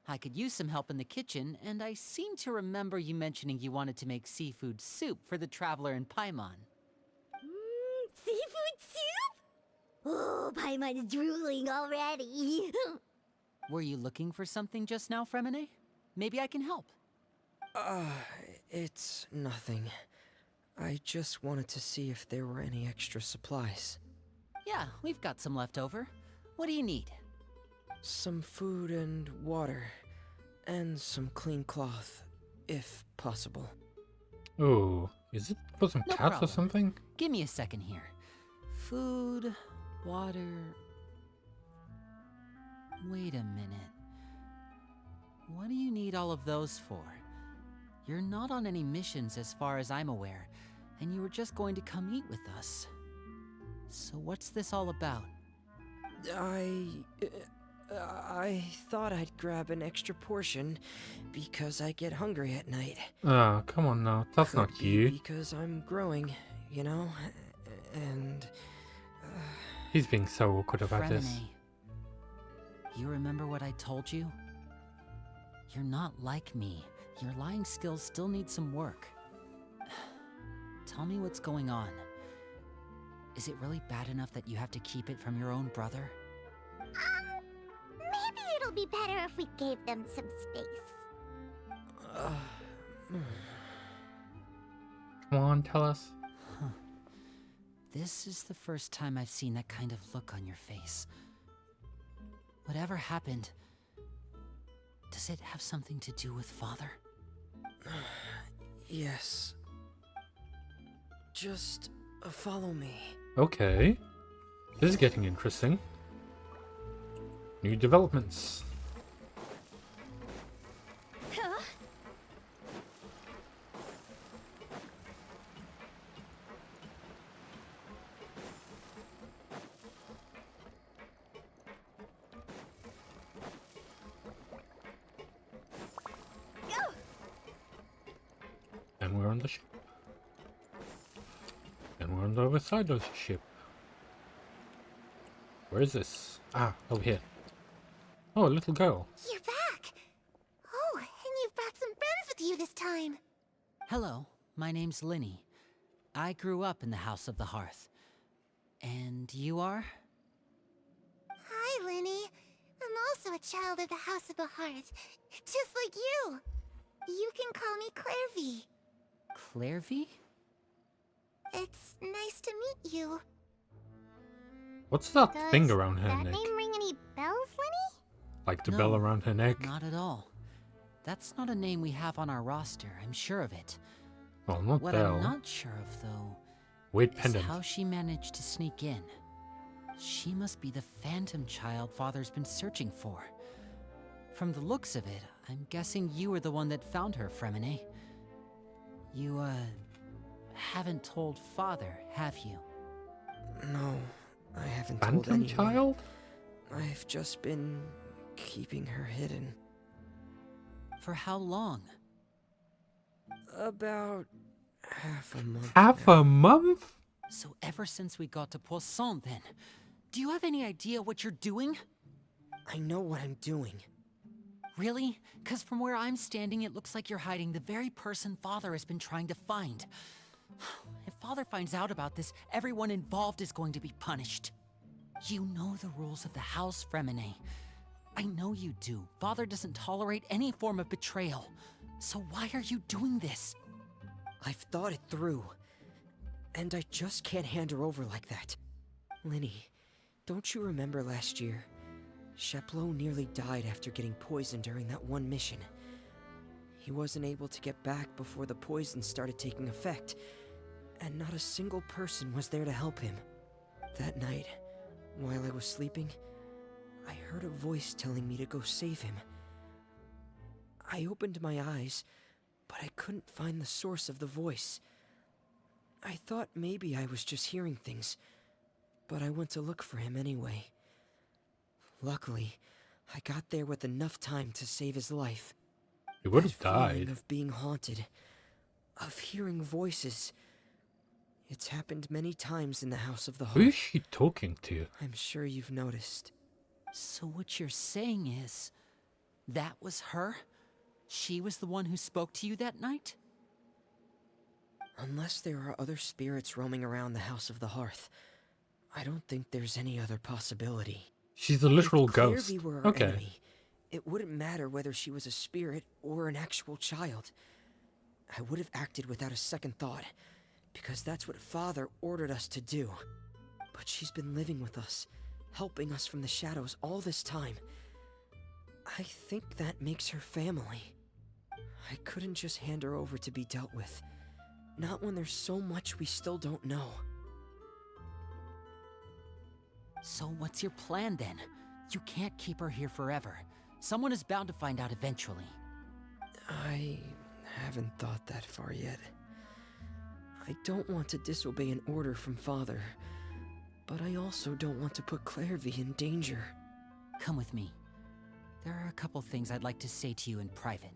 I could use some help in the kitchen, and I seem to remember you mentioning you wanted to make seafood soup for the Traveler in Paimon. Seafood soup? Oh, Paimon's drooling already. Were you looking for something just now, Fremine? Maybe I can help. It's nothing. I just wanted to see if there were any extra supplies. Yeah, we've got some left over. What do you need? Some food and water. And some clean cloth, if possible. Ooh, Is it for some No cats or problem. something? Give me a second here. Food, water. Wait a minute. What do you need all of those for? You're not on any missions as far as I'm aware, and you were just going to come eat with us. So what's this all about? I thought I'd grab an extra portion because I get hungry at night. Ah, come on now. That's Could not be you. Because I'm growing, you know? And... He's being so awkward about this. Fremine, you remember what I told you? You're not like me. Your lying skills still need some work. Tell me what's going on. Is it really bad enough that you have to keep it from your own brother? Maybe it'll be better if we gave them some space. Come on, tell us. This is the first time I've seen that kind of look on your face. Whatever happened, does it have something to do with Father? Yes. Just follow me. Okay. This is getting interesting. New developments. Huh? Go! And we're on the ship. And we're on the other side of the ship. Where is this? Ah, over here. Oh, a little girl. You're back! Oh, and you've brought some friends with you this time. Hello, my name's Linny. I grew up in the House of the Hearth. And you are? Hi, Linny. I'm also a child of the House of the Hearth, just like you. You can call me Clairvy. Clairvy? It's nice to meet you. What's that Does thing around her that neck? name ring any bells, Linny? Like the No, bell around her neck? Not at all. That's not a name we have on our roster, I'm sure of it. Well, not What bell. I'm not sure of, though, Weird is pendant. how she managed to sneak in. She must be the phantom child Father's been searching for. From the looks of it, I'm guessing you were the one that found her, Fremine. You, haven't told Father, have you? No, I haven't told Phantom anyone. child? I've just been keeping her hidden. For how long? About half a month. Half now. a month? So ever since we got to Poisson, then. Do you have any idea what you're doing? I know what I'm doing. Really? Because from where I'm standing, it looks like you're hiding the very person Father has been trying to find. If Father finds out about this, everyone involved is going to be punished. You know the rules of the house, Fremine. I know you do. Father doesn't tolerate any form of betrayal. So why are you doing this? I've thought it through. And I just can't hand her over like that. Linny, don't you remember last year? Chapleau nearly died after getting poisoned during that one mission. He wasn't able to get back before the poison started taking effect, and not a single person was there to help him. That night, while I was sleeping, I heard a voice telling me to go save him. I opened my eyes, but I couldn't find the source of the voice. I thought maybe I was just hearing things, but I went to look for him anyway. Luckily, I got there with enough time to save his life. He would have That feeling died. of being haunted, of hearing voices. It's happened many times in the House of the Who is Hearth. she talking to? I'm sure you've noticed. So what you're saying is, that was her? She was the one who spoke to you that night? Unless there are other spirits roaming around the House of the Hearth, I don't think there's any other possibility. She's a literal If ghost. Clairvy were our Okay. enemy, it wouldn't matter whether she was a spirit or an actual child. I would have acted without a second thought, because that's what Father ordered us to do. But she's been living with us, helping us from the shadows all this time. I think that makes her family. I couldn't just hand her over to be dealt with. Not when there's so much we still don't know. So what's your plan then? You can't keep her here forever. Someone is bound to find out eventually. I haven't thought that far yet. I don't want to disobey an order from Father, but I also don't want to put Clairvy in danger. Come with me. There are a couple things I'd like to say to you in private.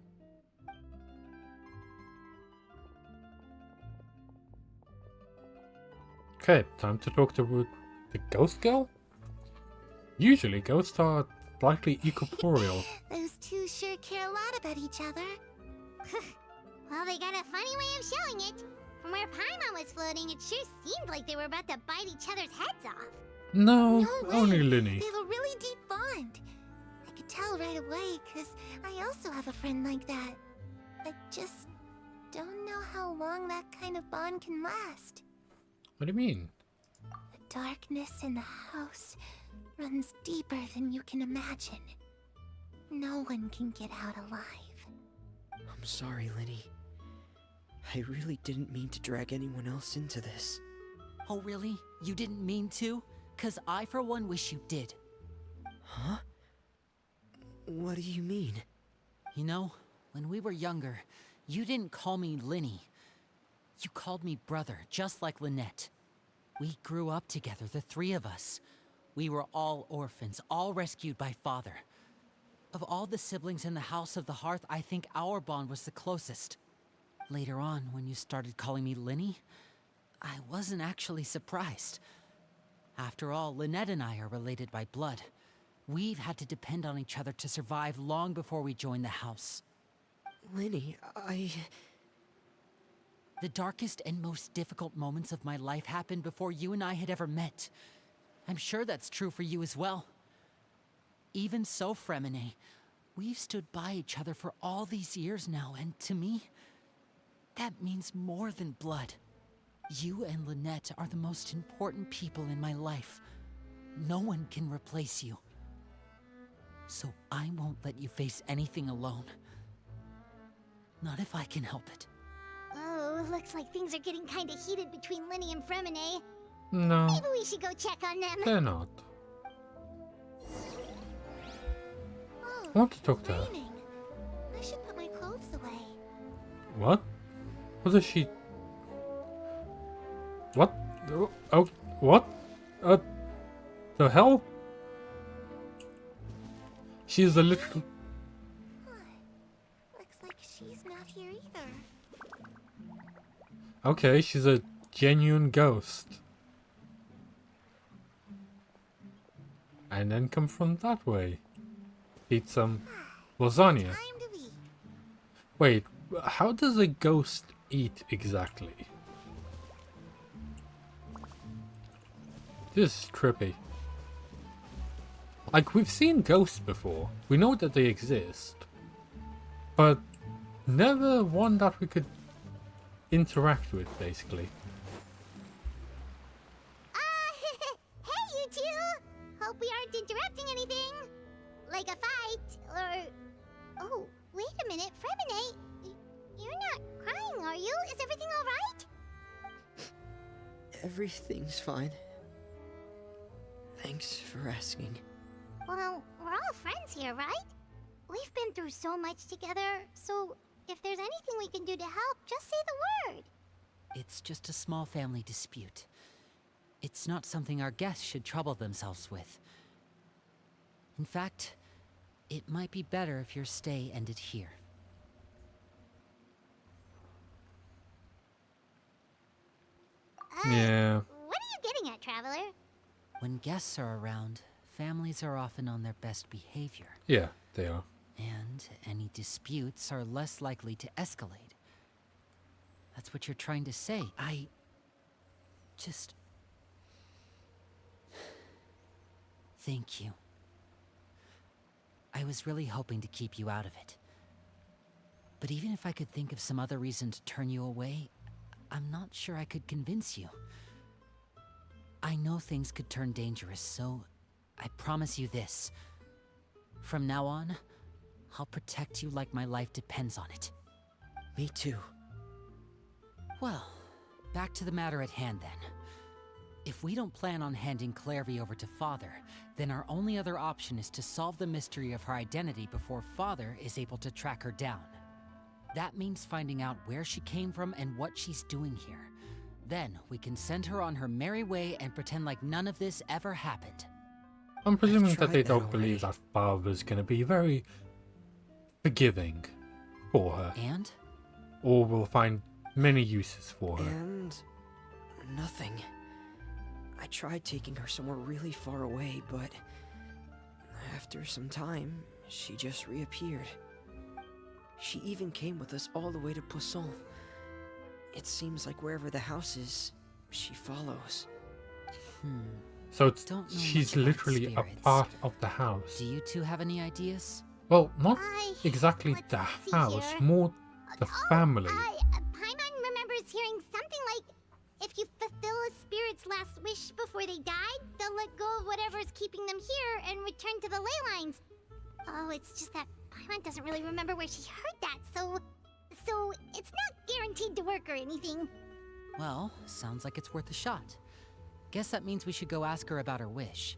Okay, time to talk to the ghost girl? Usually ghosts are slightly incorporeal. Those two sure care a lot about each other. Well, they got a funny way of showing it. From where Paimon was floating, it sure seemed like they were about to bite each other's heads off. No, No way. only Linny. They have a really deep bond. I could tell right away, because I also have a friend like that. I just don't know how long that kind of bond can last. What do you mean? The darkness in the house runs deeper than you can imagine. No one can get out alive. I'm sorry, Linny. I really didn't mean to drag anyone else into this. Oh really? You didn't mean to? 'Cause I for one wish you did. Huh? What do you mean? You know, when we were younger, you didn't call me Linny. You called me brother, just like Lynette. We grew up together, the three of us. We were all orphans, all rescued by Father. Of all the siblings in the House of the Hearth, I think our bond was the closest. Later on, when you started calling me Linny, I wasn't actually surprised. After all, Lynette and I are related by blood. We've had to depend on each other to survive long before we joined the house. Linny, The darkest and most difficult moments of my life happened before you and I had ever met. I'm sure that's true for you as well. Even so, Freminet, we've stood by each other for all these years now, and to me, that means more than blood. You and Lynette are the most important people in my life. No one can replace you. So I won't let you face anything alone. Not if I can help it. Oh, looks like things are getting kinda heated between Linny and Freminet. No, Maybe we should go check on them. they're not. Oh, I want to talk to her. raining. I should put my clothes away. What? What is she? What? Oh, what? The hell? She's a little... Looks like she's not here either. Okay, she's a genuine ghost. And then come from that way. Eat some lasagna. Time to eat. Wait, how does a ghost eat exactly? This is trippy. Like, we've seen ghosts before. We know that they exist. But never one that we could interact with, basically. Hey, you two! Hope we aren't interrupting anything. Like a fight, or... Oh, wait a minute, Freminet. You're not crying, are you? Is everything alright? Everything's fine. Thanks for asking. Well, we're all friends here, right? We've been through so much together, so if there's anything we can do to help, just say the word. It's just a small family dispute. It's not something our guests should trouble themselves with. In fact, it might be better if your stay ended here. Yeah. What are you getting at, Traveler? When guests are around, families are often on their best behavior. Yeah, they are. And any disputes are less likely to escalate. That's what you're trying to say. I... just... Thank you. I was really hoping to keep you out of it. But even if I could think of some other reason to turn you away, I'm not sure I could convince you. I know things could turn dangerous, so I promise you this. From now on, I'll protect you like my life depends on it. Me too. Well, back to the matter at hand then. If we don't plan on handing Clairvy over to Father, then our only other option is to solve the mystery of her identity before Father is able to track her down. That means finding out where she came from and what she's doing here. Then we can send her on her merry way and pretend like none of this ever happened. I'm presuming that tried they that don't believe that Father's gonna be very forgiving for her. And? Or will find many uses for her. And nothing. I tried taking her somewhere really far away, but after some time, she just reappeared. She even came with us all the way to Poisson. It seems like wherever the house is, she follows. So Don't know she's much about literally a spirits. part of the house. Do you two have any ideas? Well, not I- exactly let's the see house, here. more the family. Paimon remembers hearing something like, if you fulfill a spirit's last wish before they died, they'll let go of whatever is keeping them here and return to the ley lines. Oh, it's just that Paimon doesn't really remember where she heard that, so it's not guaranteed to work or anything. Well, sounds like it's worth a shot. Guess that means we should go ask her about her wish.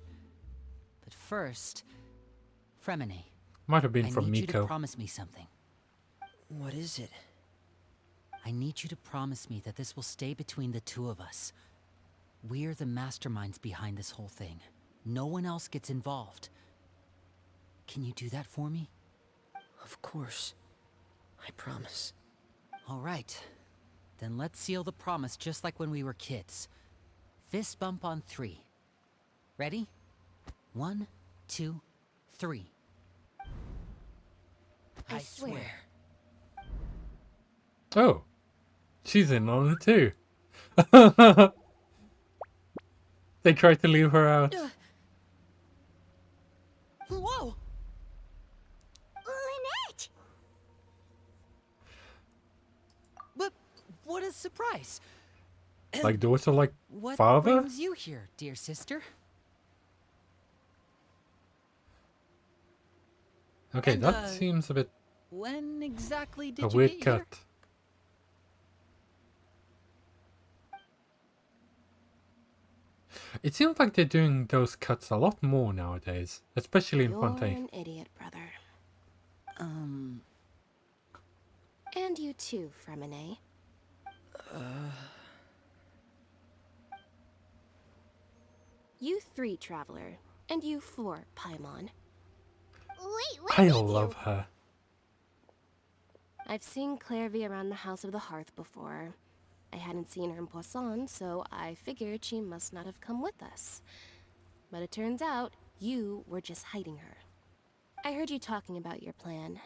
But first, Fremine, Might have been I from need you to Miko. promise me something. What is it? I need you to promise me that this will stay between the two of us. We're the masterminds behind this whole thing. No one else gets involved. Can you do that for me? Of course. I promise. All right. Then let's seal the promise just like when we were kids. Fist bump on 3. Ready? 1, 2, 3. I swear. Oh, she's in on it too. They tried to leave her out. Whoa! Lynette! But what a surprise! Like daughter, like What father? brings you here, dear sister? Okay, And, that seems a bit When exactly did a you weird get here? cut. It seems like they're doing those cuts a lot more nowadays, especially in You're Fontaine. an idiot, brother. And you too, Fremine. You 3, Traveler. And you 4, Paimon. Wait, what I did love you? her. I've seen Clairvy around the House of the Hearth before. I hadn't seen her in Poisson, so I figured she must not have come with us. But it turns out you were just hiding her. I heard you talking about your plan.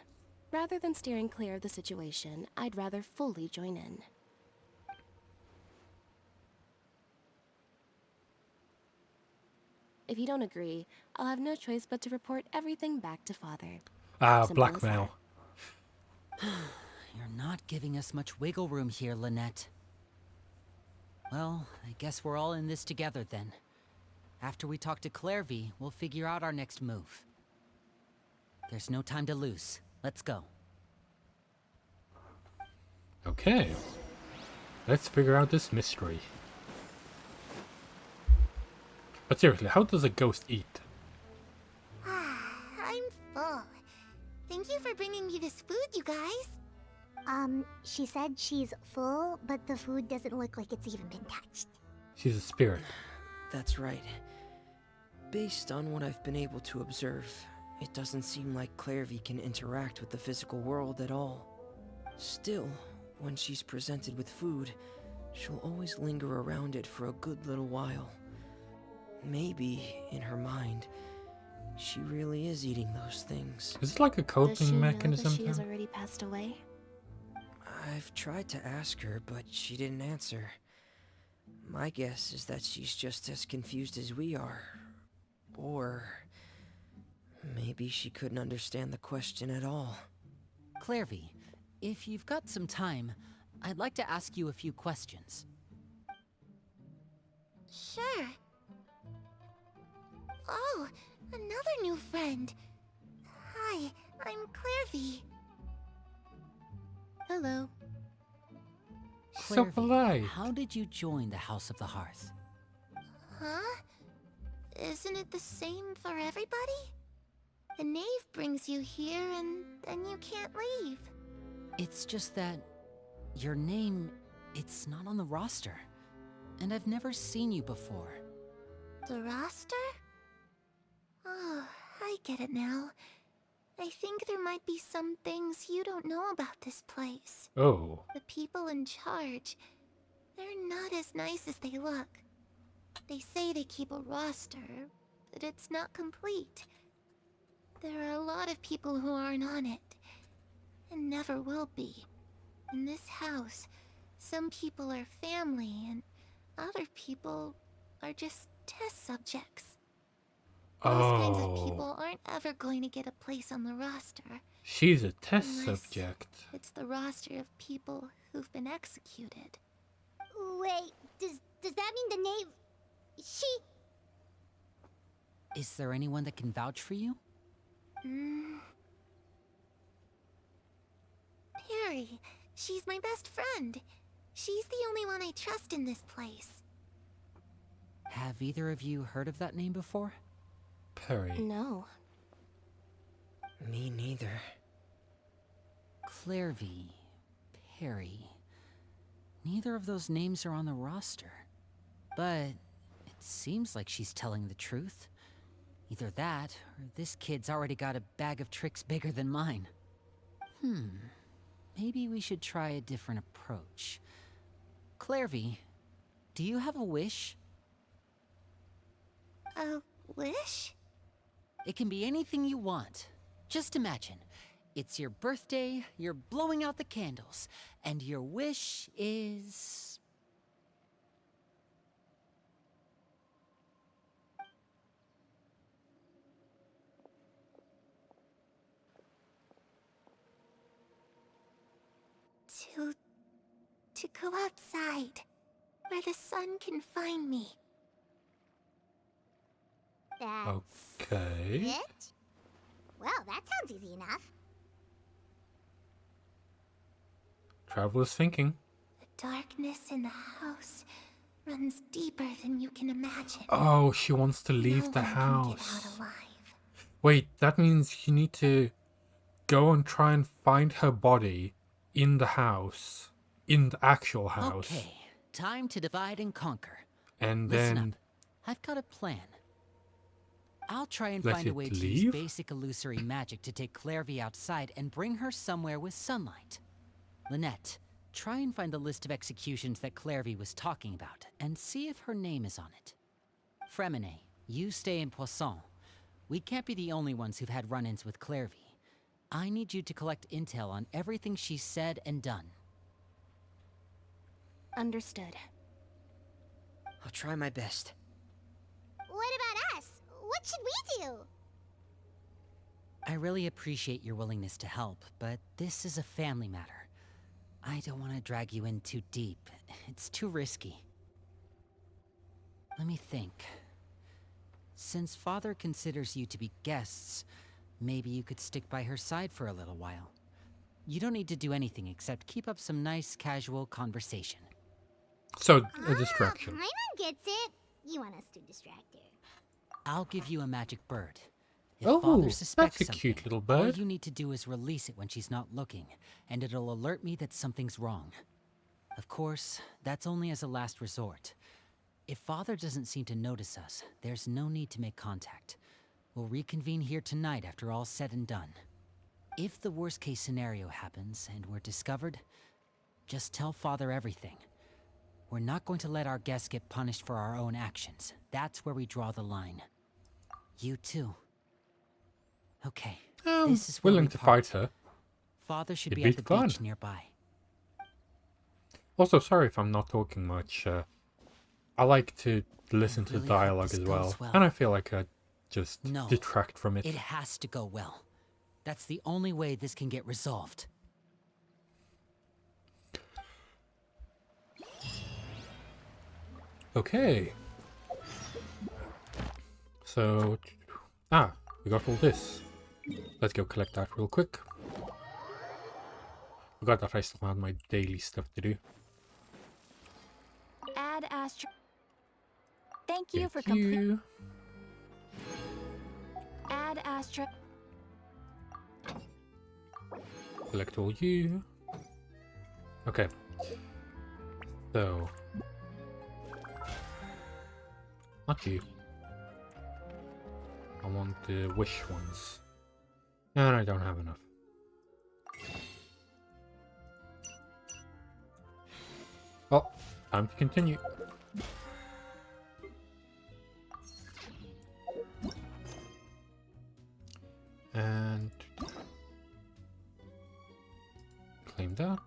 Rather than steering clear of the situation, I'd rather fully join in. If you don't agree, I'll have no choice but to report everything back to Father. Ah, Simple as blackmail. You're not giving us much wiggle room here, Lynette. Well, I guess we're all in this together then. After we talk to Clairvy, we'll figure out our next move. There's no time to lose. Let's go. Okay. Let's figure out this mystery. But seriously, how does a ghost eat? I'm full. Thank you for bringing me this food, you guys. She said she's full, but the food doesn't look like it's even been touched. She's a spirit. That's right. Based on what I've been able to observe, it doesn't seem like Clairvy can interact with the physical world at all. Still, when she's presented with food, she'll always linger around it for a good little while. Maybe, in her mind, she really is eating those things. Is it like a Does she coping know mechanism? that she has thing? already passed away? I've tried to ask her, but she didn't answer. My guess is that she's just as confused as we are. Or maybe she couldn't understand the question at all. Clairvy, if you've got some time, I'd like to ask you a few questions. Sure. Oh, another new friend. Hi, I'm Clairvy. Hello. So Clairvy, polite. how did you join the House of the Hearth? Huh? Isn't it the same for everybody? The knave brings you here and then you can't leave. It's just that your name, it's not on the roster. And I've never seen you before. The roster? Oh, I get it now. I think there might be some things you don't know about this place. Oh. The people in charge, they're not as nice as they look. They say they keep a roster, but it's not complete. There are a lot of people who aren't on it, and never will be. In this house, some people are family, and other people are just test subjects. Those kinds of people aren't ever going to get a place on the roster. She's a test unless subject. It's the roster of people who've been executed. Wait, does that mean the knave... She... Is there anyone that can vouch for you? Perry, she's my best friend. She's the only one I trust in this place. Have either of you heard of that name before? Perry. No. Me neither. Clairvy, Perry. Neither of those names are on the roster. But it seems like she's telling the truth. Either that, or this kid's already got a bag of tricks bigger than mine. Maybe we should try a different approach. Clairvy, do you have a wish? A wish? It can be anything you want. Just imagine. It's your birthday, you're blowing out the candles, and your wish is... To go outside, where the sun can find me. That's Okay. it? Well, that sounds easy enough. Traveler's thinking. The darkness in the house runs deeper than you can imagine. Oh, she wants to leave No the one can house. get out alive. Wait, that means you need to go and try and find her body in the house. In the actual house. Okay, time to divide and conquer. And Listen then... up. I've got a plan. I'll try and Let find a it way to use leave? basic illusory magic to take Clairvy outside and bring her somewhere with sunlight. Lynette, try and find the list of executions that Clairvy was talking about, and see if her name is on it. Fremine, you stay in Poisson. We can't be the only ones who've had run-ins with Clairvy. I need you to collect intel on everything she's said and done. Understood. I'll try my best. What about us? What should we do? I really appreciate your willingness to help, but this is a family matter. I don't want to drag you in too deep. It's too risky. Let me think. Since Father considers you to be guests, maybe you could stick by her side for a little while. You don't need to do anything except keep up some nice, casual conversation. So, a distraction. Paimon gets it. You want us to distract her. I'll give you a magic bird. If Oh, Father that's suspects a something, cute little all bird. you need to do is release it when she's not looking, and it'll alert me that something's wrong. Of course, that's only as a last resort. If Father doesn't seem to notice us, there's no need to make contact. We'll reconvene here tonight after all's said and done. If the worst case scenario happens and we're discovered, just tell Father everything. We're not going to let our guests get punished for our own actions. That's where we draw the line. You too. Okay, this is where willing we to part. fight her. Father should It'd be be at the fun. beach nearby. Also, sorry if I'm not talking much. I like to listen to really hope dialogue this as well. goes well. And I feel like I just No, detract from it. It has to go well. That's the only way this can get resolved. Okay. So... we got all this. Let's go collect that real quick. Forgot that I still had my daily stuff to do. ashtray. Thank you for Thank you. Add ashtray. Select all you. Okay. So. Not you. I want the wish ones. And I don't have enough. Oh, time to continue. And claim that.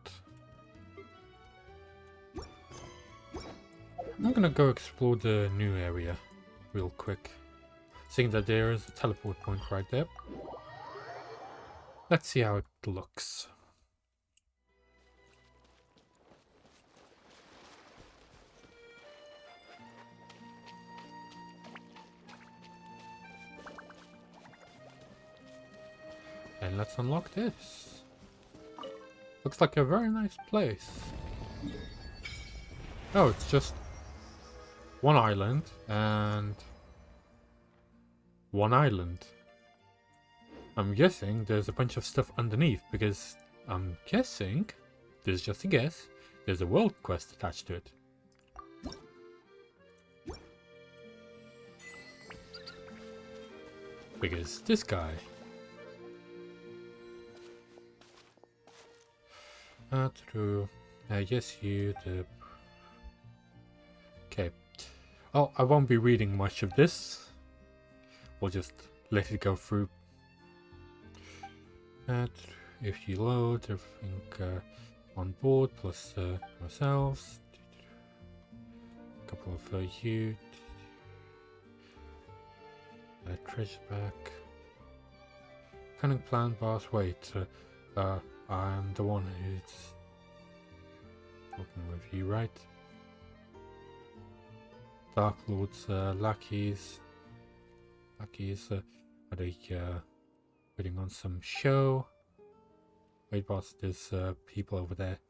I'm gonna go explore the new area real quick. Seeing that there is a teleport point right there. Let's see how it looks. And let's unlock this. Looks like a very nice place. Oh, it's just one island and one island. I'm guessing there's a bunch of stuff underneath because I'm guessing, this is just a guess, there's a world quest attached to it. Because this guy. True. Yes, you. Okay. Oh, I won't be reading much of this. We'll just let it go through. If you load everything on board, plus ourselves. A couple of you. Treasure back. Cunning plan, boss. Wait. I'm the one who's talking with you, right? Dark Lord's lackeys. Are they putting on some show? Wait, boss, there's people over there.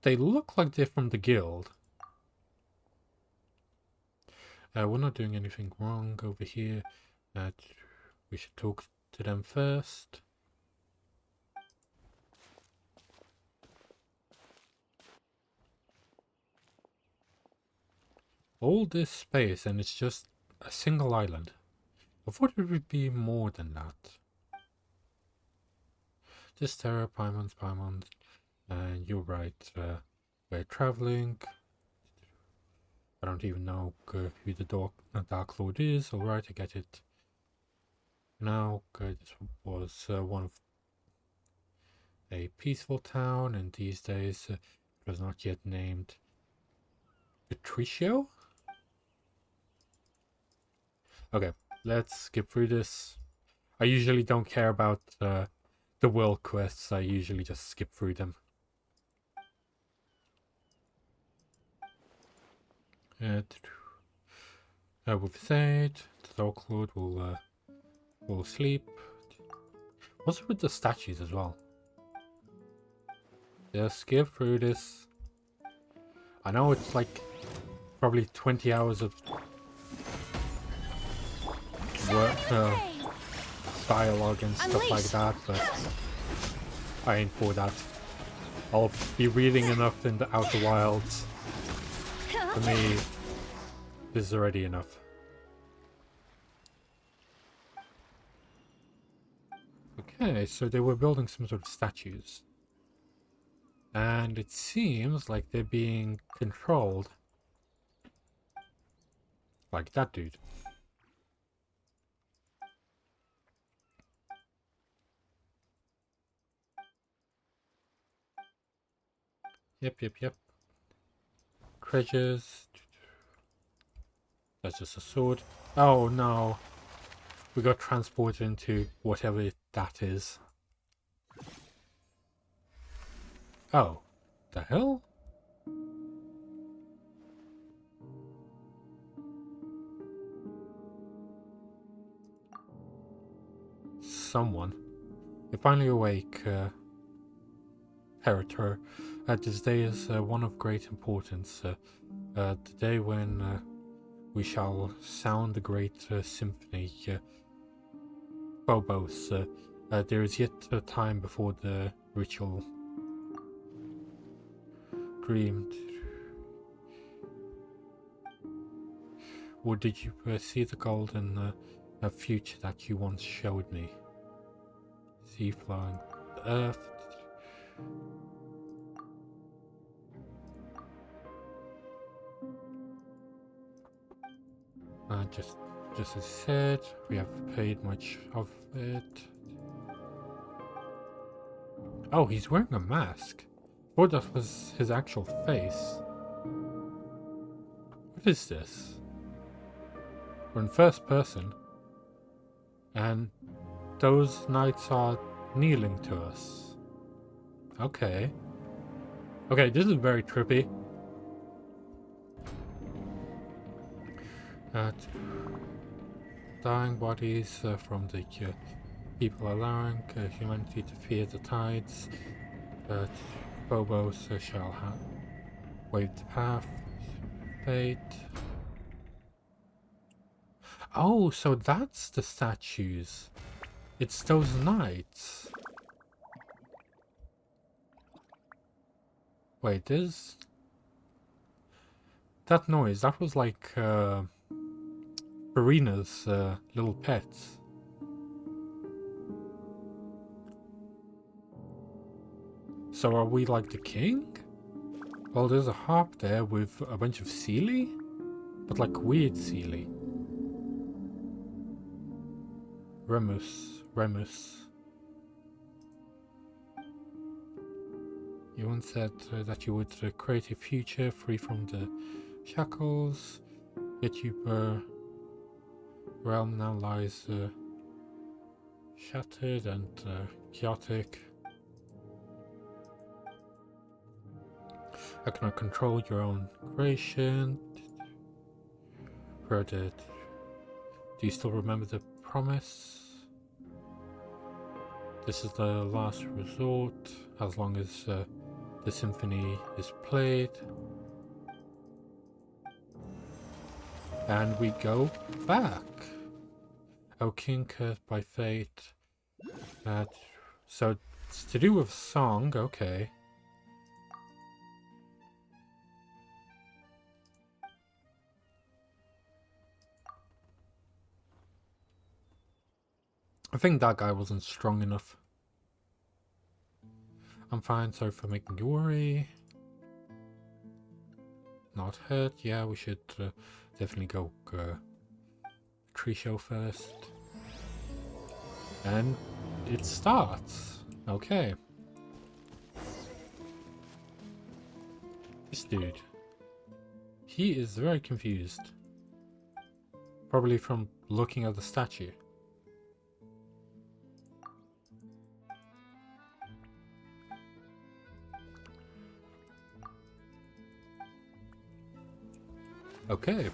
They look like they're from the guild. We're not doing anything wrong over here. We should talk to them first. All this space and it's just a single island. I thought it would be more than that. Just Terra, Paimon, and you're right, we're traveling. I don't even know who the Dark Lord is. Alright, I get it. Now, this was one of a peaceful town, and these days it was not yet named Patricio? Okay, let's skip through this. I usually don't care about the world quests, I usually just skip through them. With said, the Dark Lord will sleep. What's with the statues as well? Just skip through this. I know it's like probably 20 hours of work, dialogue and stuff like that, but I ain't for that. I'll be reading enough in the Outer Wilds. For me, this is already enough. Okay, so they were building some sort of statues. And it seems like they're being controlled. Like that dude. Yep. Treasures. That's just a sword. Oh no. We got transported into whatever that is. Oh. The hell? Someone. You're finally awake. Heritor. This day is one of great importance. The day when we shall sound the great symphony. Phobos. There is yet a time before the ritual. Dreamed. Or did you see the golden future that you once showed me? Sea flowing, the earth. Just as I said, we have paid much of it. Oh, he's wearing a mask. I thought that was his actual face. What is this? We're in first person. And those knights are kneeling to us. Okay. Okay, this is very trippy. Dying bodies from the people allowing humanity to fear the tides. Phobos shall wave the path. Fate. Oh, so that's the statues. It's those knights. Wait, that noise, that was like Farina's little pets. So are we like the king? Well, there's a harp there with a bunch of Seelie, but like weird Seelie. Remus. You once said that you would create a future free from the shackles, yet your realm now lies shattered and chaotic. I cannot control your own creation. Do you still remember the promise? This is the last resort, as long as the symphony is played. And we go back. O king cursed by fate. So it's to do with song, okay. I think that guy wasn't strong enough. I'm fine, sorry for making you worry. Not hurt. Yeah, we should definitely go tree show first. And it starts. Okay. This dude. He is very confused. Probably from looking at the statue. Okay.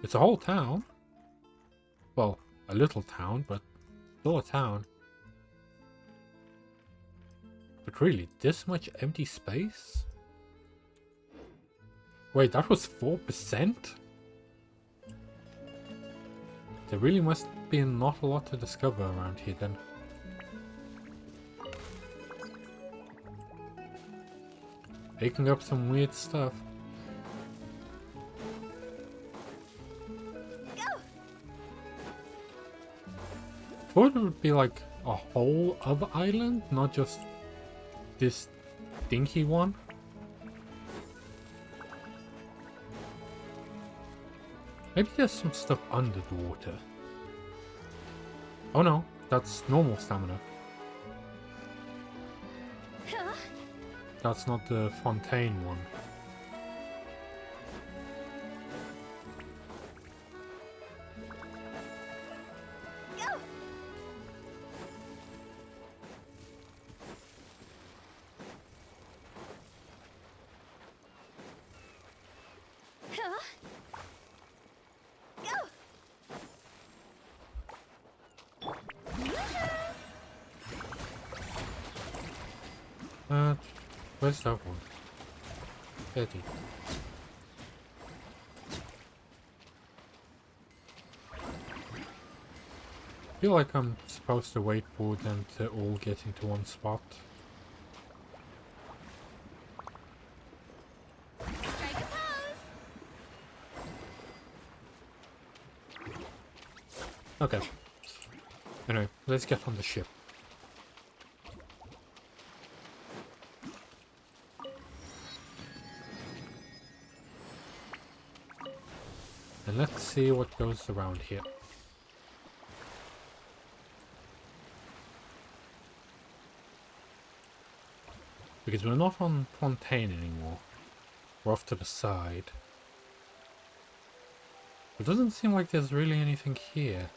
It's a whole town. Well, a little town, but still a town. But really, this much empty space? Wait, that was 4%? There really must be not a lot to discover around here then. Making up some weird stuff. Thought it would be like a whole other island, not just this dinky one. Maybe there's some stuff under the water. Oh no, that's normal stamina. That's not the Fontaine one. Where's that one? 30. I feel like I'm supposed to wait for them to all get into one spot. Strike a pose. Okay. Anyway, let's get on the ship. And let's see what goes around here. Because we're not on Fontaine anymore. We're off to the side. It doesn't seem like there's really anything here.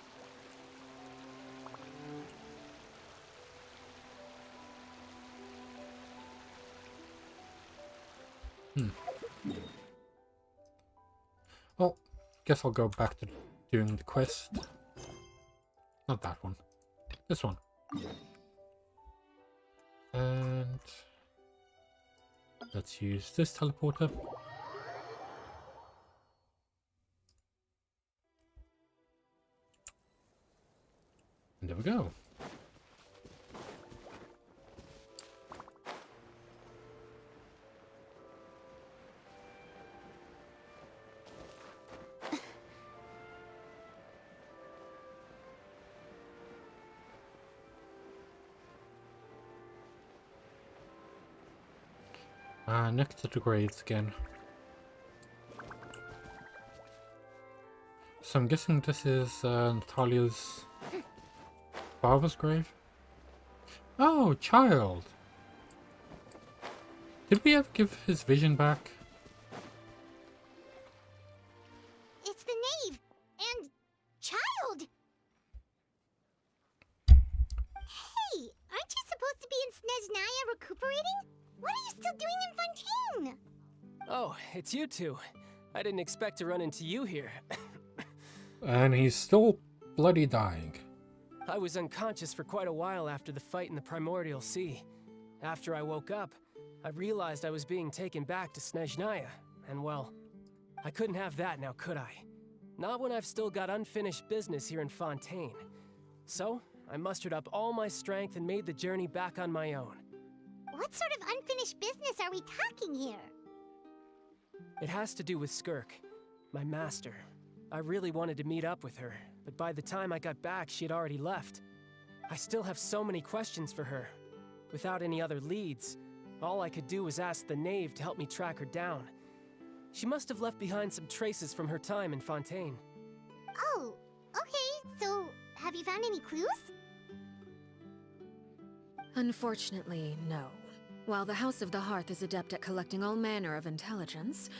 Well, guess I'll go back to doing the quest. Not that one. This one. And let's use this teleporter. And there we go. Next to the graves again. So I'm guessing this is Natalia's father's grave? Oh, child! Did we ever give his vision back? It's the knave and child. Hey, aren't you supposed to be in Snezhnaya recuperating? What are you still doing in Fontaine? Oh, it's you two. I didn't expect to run into you here. And he's still bloody dying. I was unconscious for quite a while after the fight in the Primordial Sea. After I woke up, I realized I was being taken back to Snezhnaya, and well, I couldn't have that now, could I? Not when I've still got unfinished business here in Fontaine. So, I mustered up all my strength and made the journey back on my own. What sort of unfinished business are we talking here? It has to do with Skirk, my master. I really wanted to meet up with her, but by the time I got back, she had already left. I still have so many questions for her. Without any other leads, all I could do was ask the knave to help me track her down. She must have left behind some traces from her time in Fontaine. Oh, okay, so have you found any clues? Unfortunately, no. While the House of the Hearth is adept at collecting all manner of intelligence,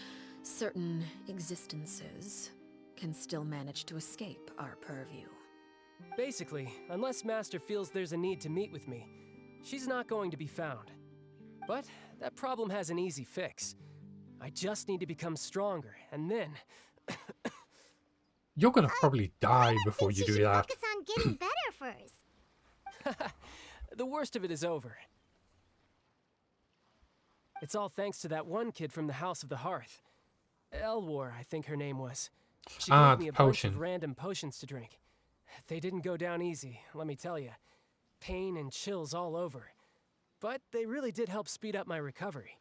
certain existences can still manage to escape our purview. Basically, unless Master feels there's a need to meet with me, she's not going to be found. But that problem has an easy fix. I just need to become stronger, and then... You're gonna probably die before you do that. Focus on getting better first. The worst of it is over. It's all thanks to that one kid from the House of the Hearth. Elwar, I think her name was. She gave me a bunch of random potions to drink. They didn't go down easy, let me tell you. Pain and chills all over. But they really did help speed up my recovery.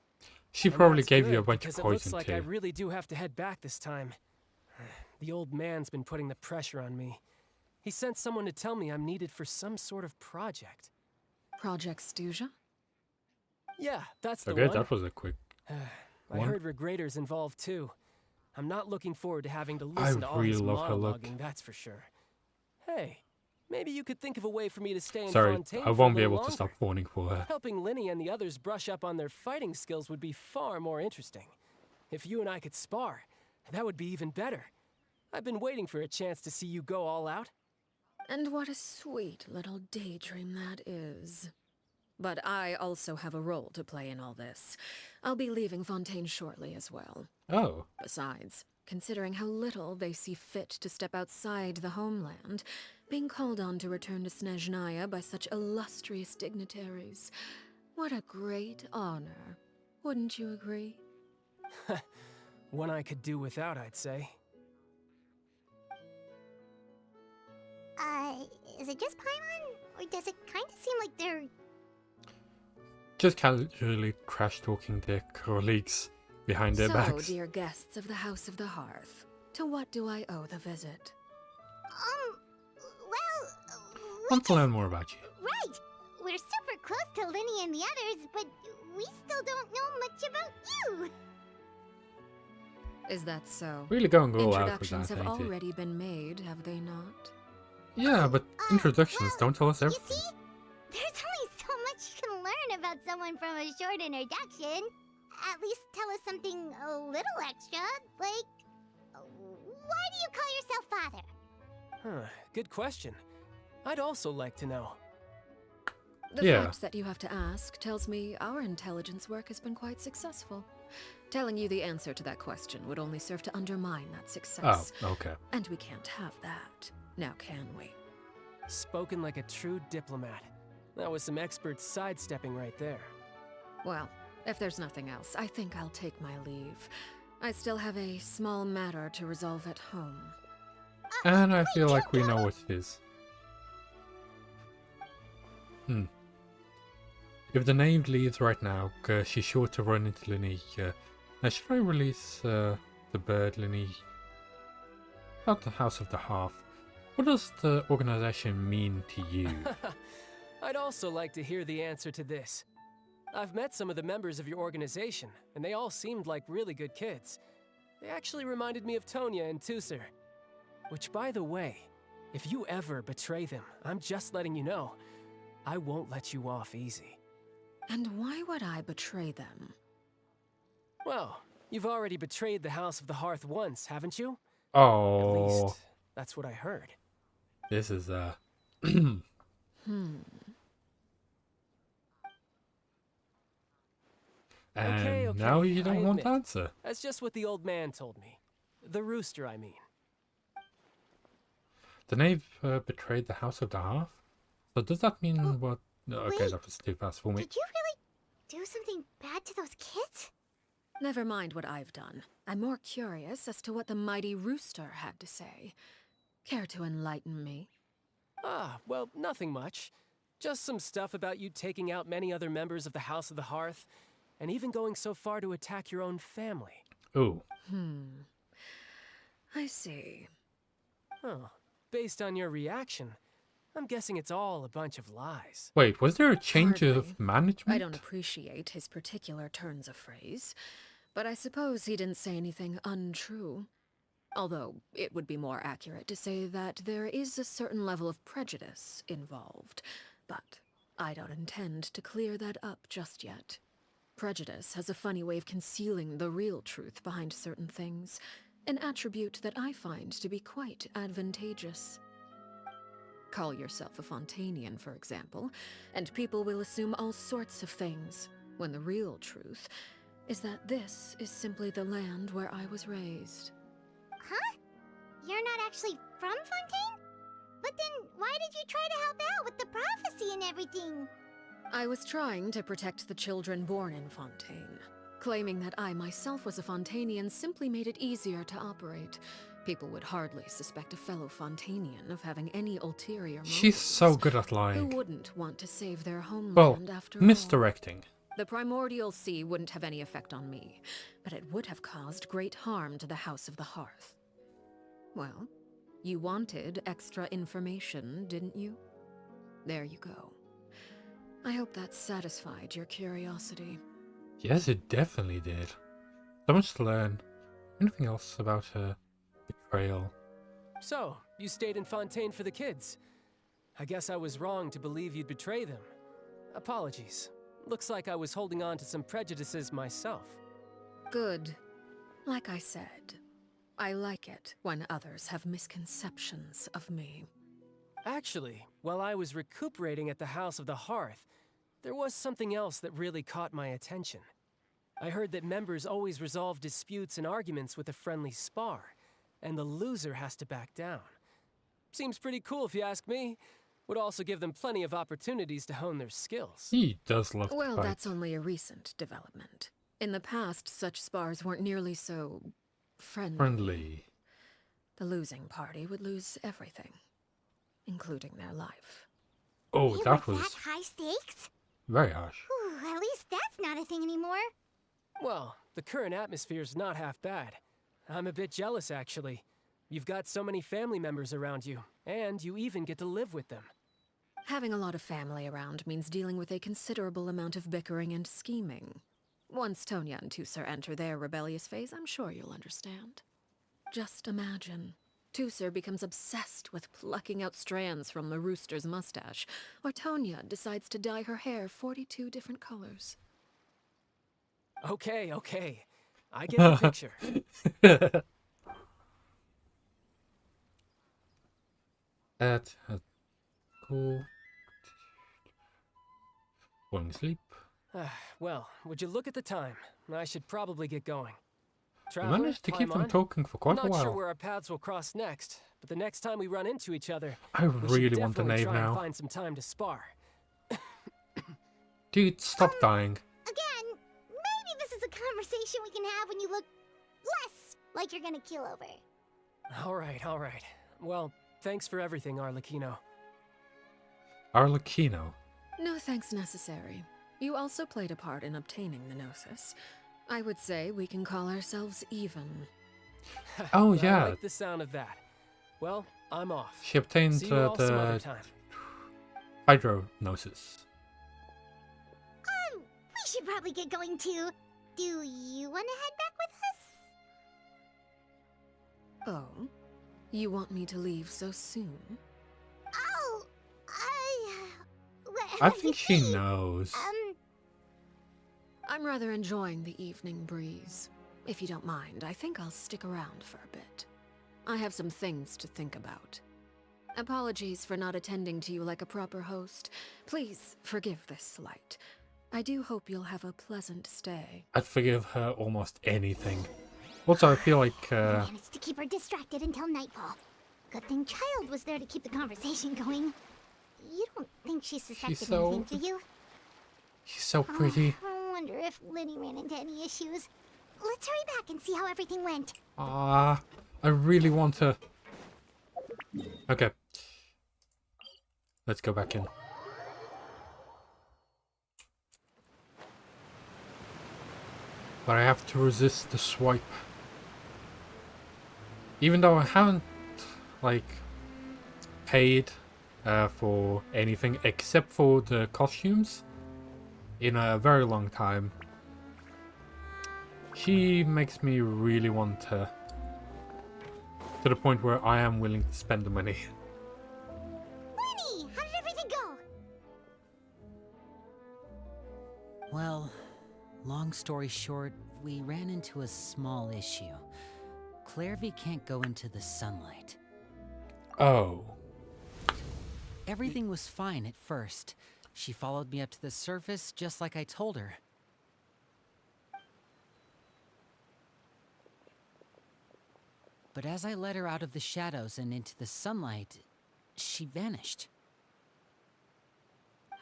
She probably gave you a bunch of poison too. It looks like I really do have to head back this time. The old man's been putting the pressure on me. He sent someone to tell me I'm needed for some sort of project. Project Stuja? Yeah, that's the one. Okay, that was a quick I heard Regrador's involved too. I'm not looking forward to having to listen to all his monologuing, that's for sure. Hey, maybe you could think of a way for me to stay in Fontaine. I won't be able to stop warning for her. Helping Lyney and the others brush up on their fighting skills would be far more interesting. If you and I could spar, that would be even better. I've been waiting for a chance to see you go all out. And what a sweet little daydream that is. But I also have a role to play in all this. I'll be leaving Fontaine shortly as well. Oh. Besides, considering how little they see fit to step outside the homeland, being called on to return to Snezhnaya by such illustrious dignitaries, What a great honor. Wouldn't you agree? One I could do without, I'd say. Is it just Paimon? Or does it kind of seem like they're... Just casually trash-talking their colleagues behind their backs. So, dear guests of the House of the Hearth, to what do I owe the visit? Well... Want to learn more about you. Right! We're super close to Linny and the others, but we still don't know much about you! Is that so? Really going all out with Introductions that, have ain't it? already been made, have they not? Yeah, but introductions don't tell us everything. You see? There's only so much you can learn about someone from a short introduction. At least tell us something a little extra, like... Why do you call yourself father? Huh, good question. I'd also like to know. The Yeah. fact that you have to ask tells me our intelligence work has been quite successful. Telling you the answer to that question would only serve to undermine that success. Oh, okay. And we can't have that. Now can we? Spoken like a true diplomat. That was some expert sidestepping right there. Well, if there's nothing else, I think I'll take my leave. I still have a small matter to resolve at home. And I feel like we know what it is. If the knave leaves right now, she's sure to run into Linny. Now should I release the bird, Linny? About the House of the Hearth. What does the organization mean to you? I'd also like to hear the answer to this. I've met some of the members of your organization, and they all seemed like really good kids. They actually reminded me of Tonya and Tusser. Which, by the way, if you ever betray them, I'm just letting you know, I won't let you off easy. And why would I betray them? Well, you've already betrayed the House of the Hearth once, haven't you? Oh, At least, that's what I heard. this is And Okay, now you don't I want to admit. answer. That's just what the old man told me. The rooster, I mean. The knave betrayed the House of the Hearth? So does that mean what? No, okay, wait. that was too fast for me. Did you really do something bad to those kids? Never mind what I've done. I'm more curious as to what the mighty rooster had to say. Care to enlighten me? Ah, well, nothing much. Just some stuff about you taking out many other members of the House of the Hearth, and even going so far to attack your own family. Ooh. I see. Oh, based on your reaction, I'm guessing it's all a bunch of lies. Wait, was there a change Hardly. of management? I don't appreciate his particular turns of phrase, but I suppose he didn't say anything untrue. Although, it would be more accurate to say that there is a certain level of prejudice involved, but I don't intend to clear that up just yet. Prejudice has a funny way of concealing the real truth behind certain things, an attribute that I find to be quite advantageous. Call yourself a Fontainian, for example, and people will assume all sorts of things, when the real truth is that this is simply the land where I was raised. Huh? You're not actually from Fontaine? But then why did you try to help out with the prophecy and everything? I was trying to protect the children born in Fontaine. Claiming that I myself was a Fontainian simply made it easier to operate. People would hardly suspect a fellow Fontainian of having any ulterior motives. She's so good at Who lying. wouldn't want to save their homeland Well, after all? misdirecting. The primordial sea wouldn't have any effect on me, but it would have caused great harm to the House of the Hearth. Well, you wanted extra information, didn't you? There you go. I hope that satisfied your curiosity. Yes, it definitely did. So much to learn. Anything else about her betrayal? So, you stayed in Fontaine for the kids. I guess I was wrong to believe you'd betray them. Apologies. Looks like I was holding on to some prejudices myself. Good. Like I said, I like it when others have misconceptions of me. Actually, while I was recuperating at the House of the Hearth, there was something else that really caught my attention. I heard that members always resolve disputes and arguments with a friendly spar, and the loser has to back down. Seems pretty cool if you ask me. Would also give them plenty of opportunities to hone their skills. He does love Well, to fight. that's only a recent development. In the past, such spars weren't nearly so friendly. The losing party would lose everything, including their life. Oh, They that were was that high stakes? very harsh. Whew, at least that's not a thing anymore. Well, the current atmosphere's not half bad. I'm a bit jealous, actually. You've got so many family members around you, and you even get to live with them. Having a lot of family around means dealing with a considerable amount of bickering and scheming. Once Tonya and Tusser enter their rebellious phase, I'm sure you'll understand. Just imagine. Tusser becomes obsessed with plucking out strands from the rooster's mustache, or Tonya decides to dye her hair 42 different colors. Okay, okay. I get the picture. That's cool. Falling asleep. Well, would you look at the time? I should probably get going. We Traveler, managed to keep climb them on. talking for quite a Not sure while. where our paths will cross next, but the next time we run into each other, I we should really want the definitely name try now. and find some time to spar. Dude, stop dying. Again, maybe this is a conversation we can have when you look less like you're gonna keel over. All right. Well, thanks for everything, Arlecchino. Arlecchino. No thanks necessary. You also played a part in obtaining the Gnosis. I would say we can call ourselves even. Oh, I yeah. like the sound of that. Well, I'm off. She obtained See you all some other the time. hydrognosis. We should probably get going too. Do you want to head back with us? Oh? You want me to leave so soon? Oh, I think she knows. I'm rather enjoying the evening breeze. If you don't mind, I think I'll stick around for a bit. I have some things to think about. Apologies for not attending to you like a proper host. Please forgive this slight. I do hope you'll have a pleasant stay. I'd forgive her almost anything. Also, I feel like managed to keep her distracted until nightfall. Good thing Child was there to keep the conversation going. You don't think she suspected so- anything, do you? she's so pretty. I wonder if Liddy ran into any issues. Let's hurry back and see how everything went. Ah, I really want to. Okay. Let's go back in. But I have to resist the swipe. Even though I haven't, like, paid for anything except for the costumes in a very long time. She makes me really want to the point where I am willing to spend the money. Lenny, how did everything go? Well, long story short, we ran into a small issue. Clairvy can't go into the sunlight. Oh. Everything was fine at first. She followed me up to the surface just like I told her. But as I led her out of the shadows and into the sunlight, she vanished.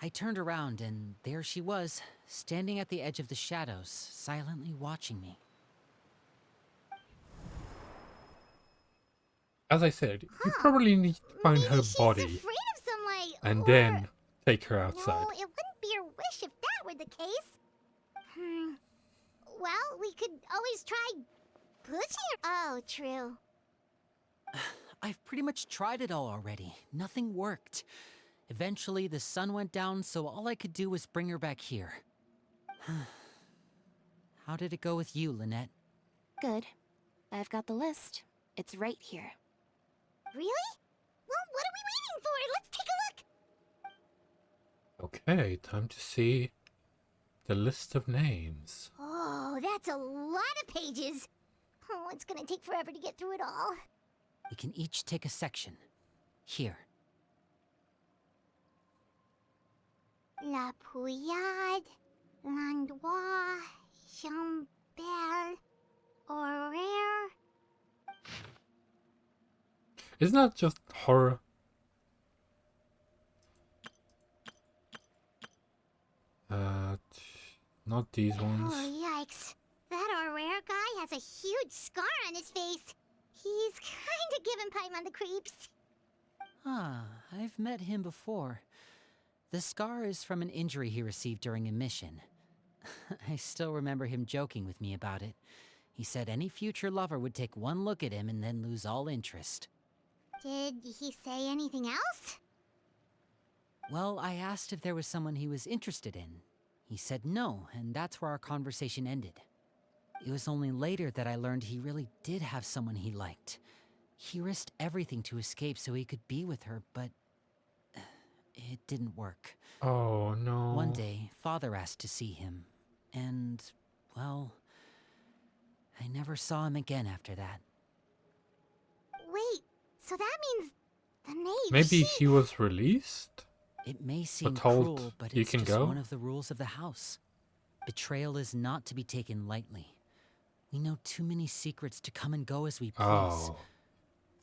I turned around and there she was, standing at the edge of the shadows, silently watching me. As I said, you probably need to find her body Afraid of sunlight. and or- then take her outside. No, it wouldn't be your wish if that were the case. Well, we could always try pushing her. Oh, true. I've pretty much tried it all already. Nothing worked. Eventually, the sun went down, so all I could do was bring her back here. How did it go with you, Lynette? Good. I've got the list. It's right here. Really? Well, what are we waiting for? Let's take a look. Okay, time to see the list of names. Oh, that's a lot of pages. Oh, it's gonna take forever to get through it all. We can each take a section. Here. La Pouillade, Landois, Chambert, Horaire. Isn't that just horror? not these ones. Oh, yikes. That Aurora guy has a huge scar on his face. He's kinda giving Paimon the creeps. Ah, I've met him before. The scar is from an injury he received during a mission. I still remember him joking with me about it. He said any future lover would take one look at him and then lose all interest. Did he say anything else? Well, I asked if there was someone he was interested in. He said no, and that's where our conversation ended. It was only later that I learned he really did have someone he liked. He risked everything to escape so he could be with her, but it didn't work. Oh no. One day, Father asked to see him, and, well, I never saw him again after that. Wait, so that means the knave. Maybe he was released? It may seem told cruel, but you it's can just go? one of the rules of the house. Betrayal is not to be taken lightly. We know too many secrets to come and go as we please. Oh.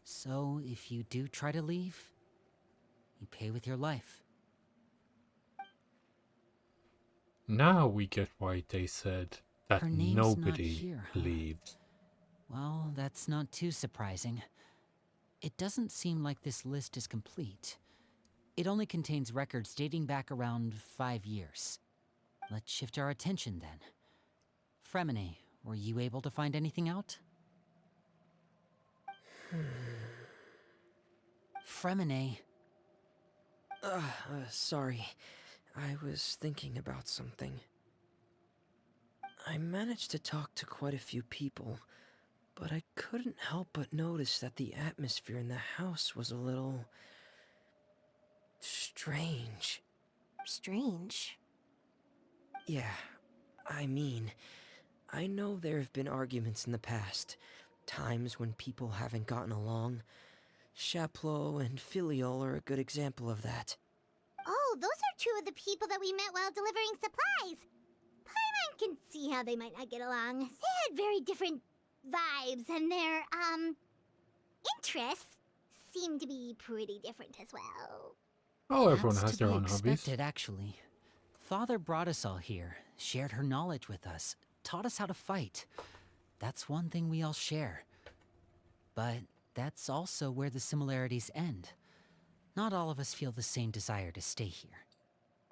So, if you do try to leave, you pay with your life. Now we get why they said that Her name's not nobody here, huh? leaves. Well, that's not too surprising. It doesn't seem like this list is complete. It only contains records dating back around 5 years. Let's shift our attention then. Fremine, were you able to find anything out? Fremine. Sorry. I was thinking about something. I managed to talk to quite a few people, but I couldn't help but notice that the atmosphere in the house was a little strange. Strange? Yeah, I mean, I know there have been arguments in the past, times when people haven't gotten along. Chaplot and Filiol are a good example of that. Oh, those are two of the people that we met while delivering supplies. Paimon can see how they might not get along. They had very different vibes, and their, interests seem to be pretty different as well. Oh, everyone That's has to their be own hobbies. expected, actually. Father brought us all here, shared her knowledge with us, taught us how to fight. That's one thing we all share. But that's also where the similarities end. Not all of us feel the same desire to stay here.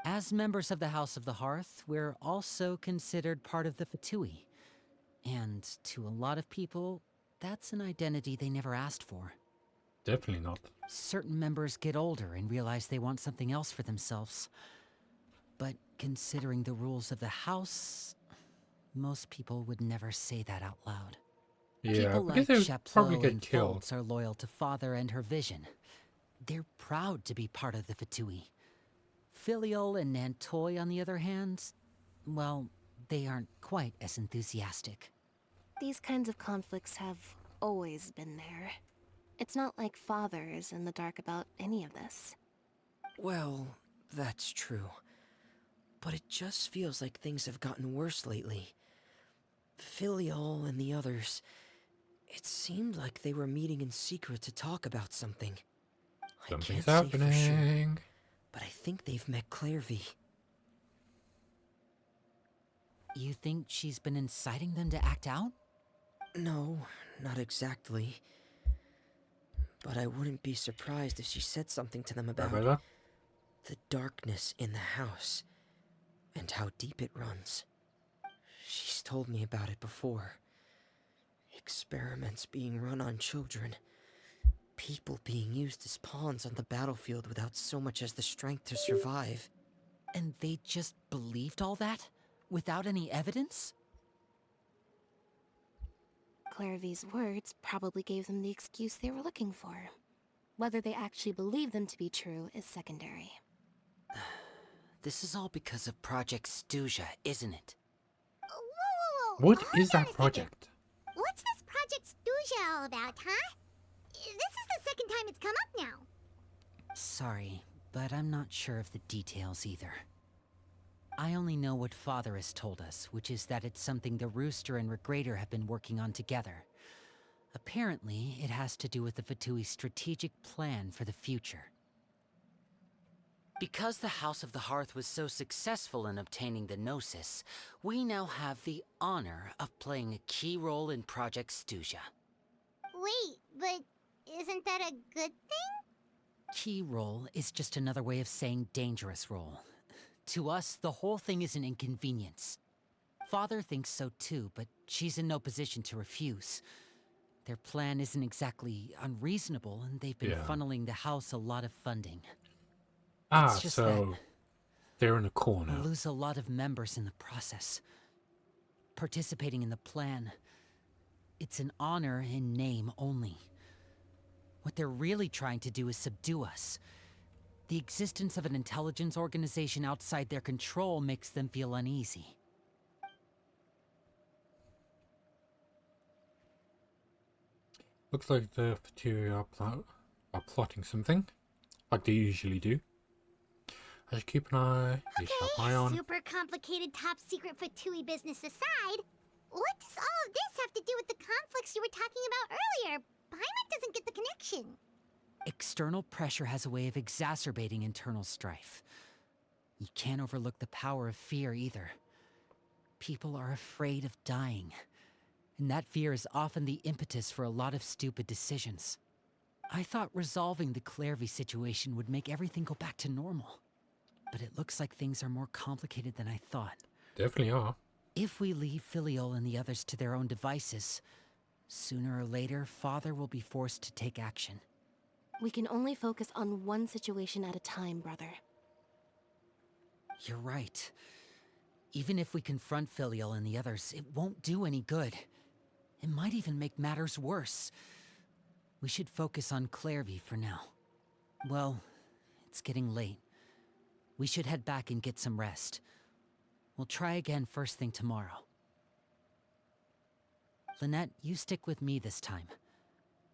As members of the House of the Hearth, we're also considered part of the Fatui. And to a lot of people, that's an identity they never asked for. Definitely not. Certain members get older and realize they want something else for themselves. But considering the rules of the house, most people would never say that out loud. Yeah, People because like they probably Chaplot get and killed. Fultz are loyal to Father and her vision. They're proud to be part of the Fatui. Filiol and Nantoy, on the other hand, well, they aren't quite as enthusiastic. These kinds of conflicts have always been there. It's not like Father is in the dark about any of this. Well, that's true. But it just feels like things have gotten worse lately. Filiol and the others, it seemed like they were meeting in secret to talk about something. Something's I can't say for sure, happening. but I think they've met Clairvy. You think she's been inciting them to act out? No, not exactly. But I wouldn't be surprised if she said something to them about Barbella? the darkness in the house and how deep it runs. She's told me about it before. Experiments being run on children. People being used as pawns on the battlefield without so much as the strength to survive. And they just believed all that? Without any evidence? Clairvy's words probably gave them the excuse they were looking for. Whether they actually believe them to be true is secondary. This is all because of Project Stuja, isn't it? Whoa. What Hold is on a that second. project? What's this Project Stuja all about, huh? This is the second time it's come up now. Sorry, but I'm not sure of the details either. I only know what Father has told us, which is that it's something the Rooster and Regrader have been working on together. Apparently, it has to do with the Fatui's strategic plan for the future. Because the House of the Hearth was so successful in obtaining the Gnosis, we now have the honor of playing a key role in Project Stuja. Wait, but isn't that a good thing? Key role is just another way of saying dangerous role. To us, the whole thing is an inconvenience. Father thinks so too, but she's in no position to refuse. Their plan isn't exactly unreasonable, and they've been funneling the house a lot of funding. Ah, It's just so they're in a corner. we'll lose a lot of members in the process. Participating in the plan, it's an honor in name only. What they're really trying to do is subdue us. The existence of an intelligence organization outside their control makes them feel uneasy. Looks like the Fatui are plotting something, like they usually do. I should keep an eye on. Super complicated top secret Fatui business aside, what does all of this have to do with the conflicts you were talking about earlier? Paimon doesn't get the connection. External pressure has a way of exacerbating internal strife. You can't overlook the power of fear either. People are afraid of dying, and that fear is often the impetus for a lot of stupid decisions. I thought resolving the Clairvy situation would make everything go back to normal. But it looks like things are more complicated than I thought. Definitely are. If we leave Filiol and the others to their own devices, sooner or later, Father will be forced to take action. We can only focus on one situation at a time, brother. You're right. Even if we confront Filiol and the others, it won't do any good. It might even make matters worse. We should focus on Clairvy for now. Well, it's getting late. We should head back and get some rest. We'll try again first thing tomorrow. Lynette, you stick with me this time.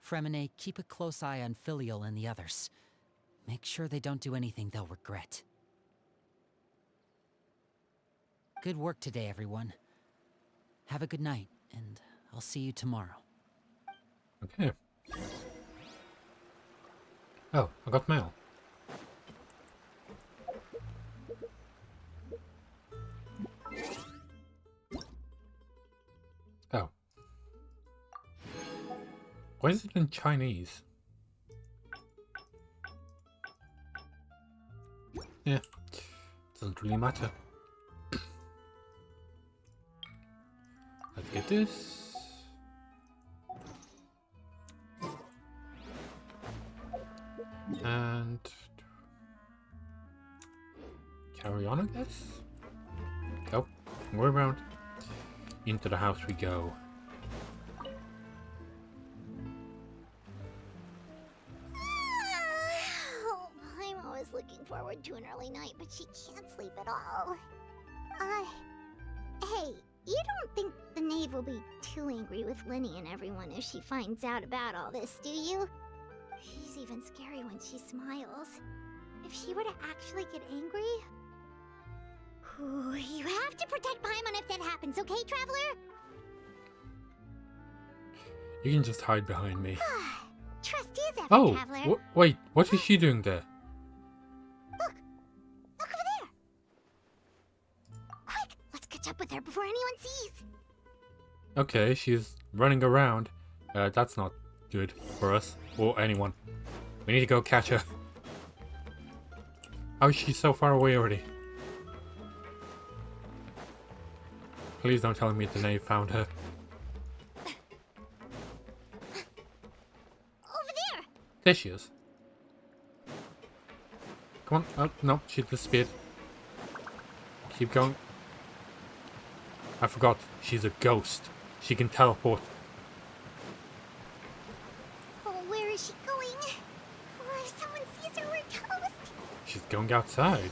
Fremine, keep a close eye on Filiol and the others. Make sure they don't do anything they'll regret. Good work today, everyone. Have a good night, and I'll see you tomorrow. Okay. Oh, I got mail. Oh. Why is it in Chinese? Yeah, doesn't really matter. Let's get this. And carry on, I guess? Oh, go around. Into the house we go. Oh, I'm always looking forward to an early night, but she can't sleep at all. Hey, you don't think the Knave will be too angry with Lenny and everyone if she finds out about all this, do you? She's even scary when she smiles. If she were to actually get angry... Ooh, you have to protect Paimon if that happens, okay, Traveler? You can just hide behind me. Trust is effort, Oh, Traveler. wait, what is she doing there? Look over there. Quick, let's catch up with her before anyone sees. Okay, she's running around. That's not good for us or anyone. We need to go catch her. How is she so far away already? Please don't tell me the Knave found her. Over there. There she is. Come on. Oh, no, she disappeared. Keep going. I forgot. She's a ghost. She can teleport. Oh, where is she going? Oh, if someone sees her, we're toast. She's going outside.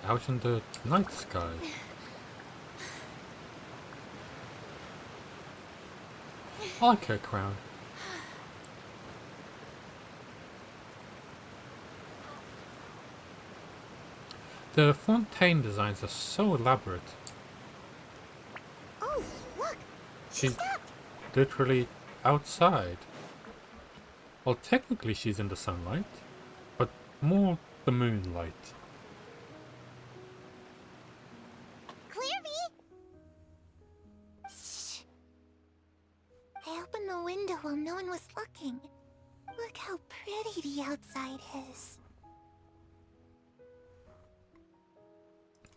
Out in the night sky. I like her crown. The fontaine designs are so elaborate. Oh, look. She's literally outside. Well, technically she's in the sunlight, but more the moonlight. Clairvy! Shh. I opened the window while no one was looking. Look how pretty the outside is.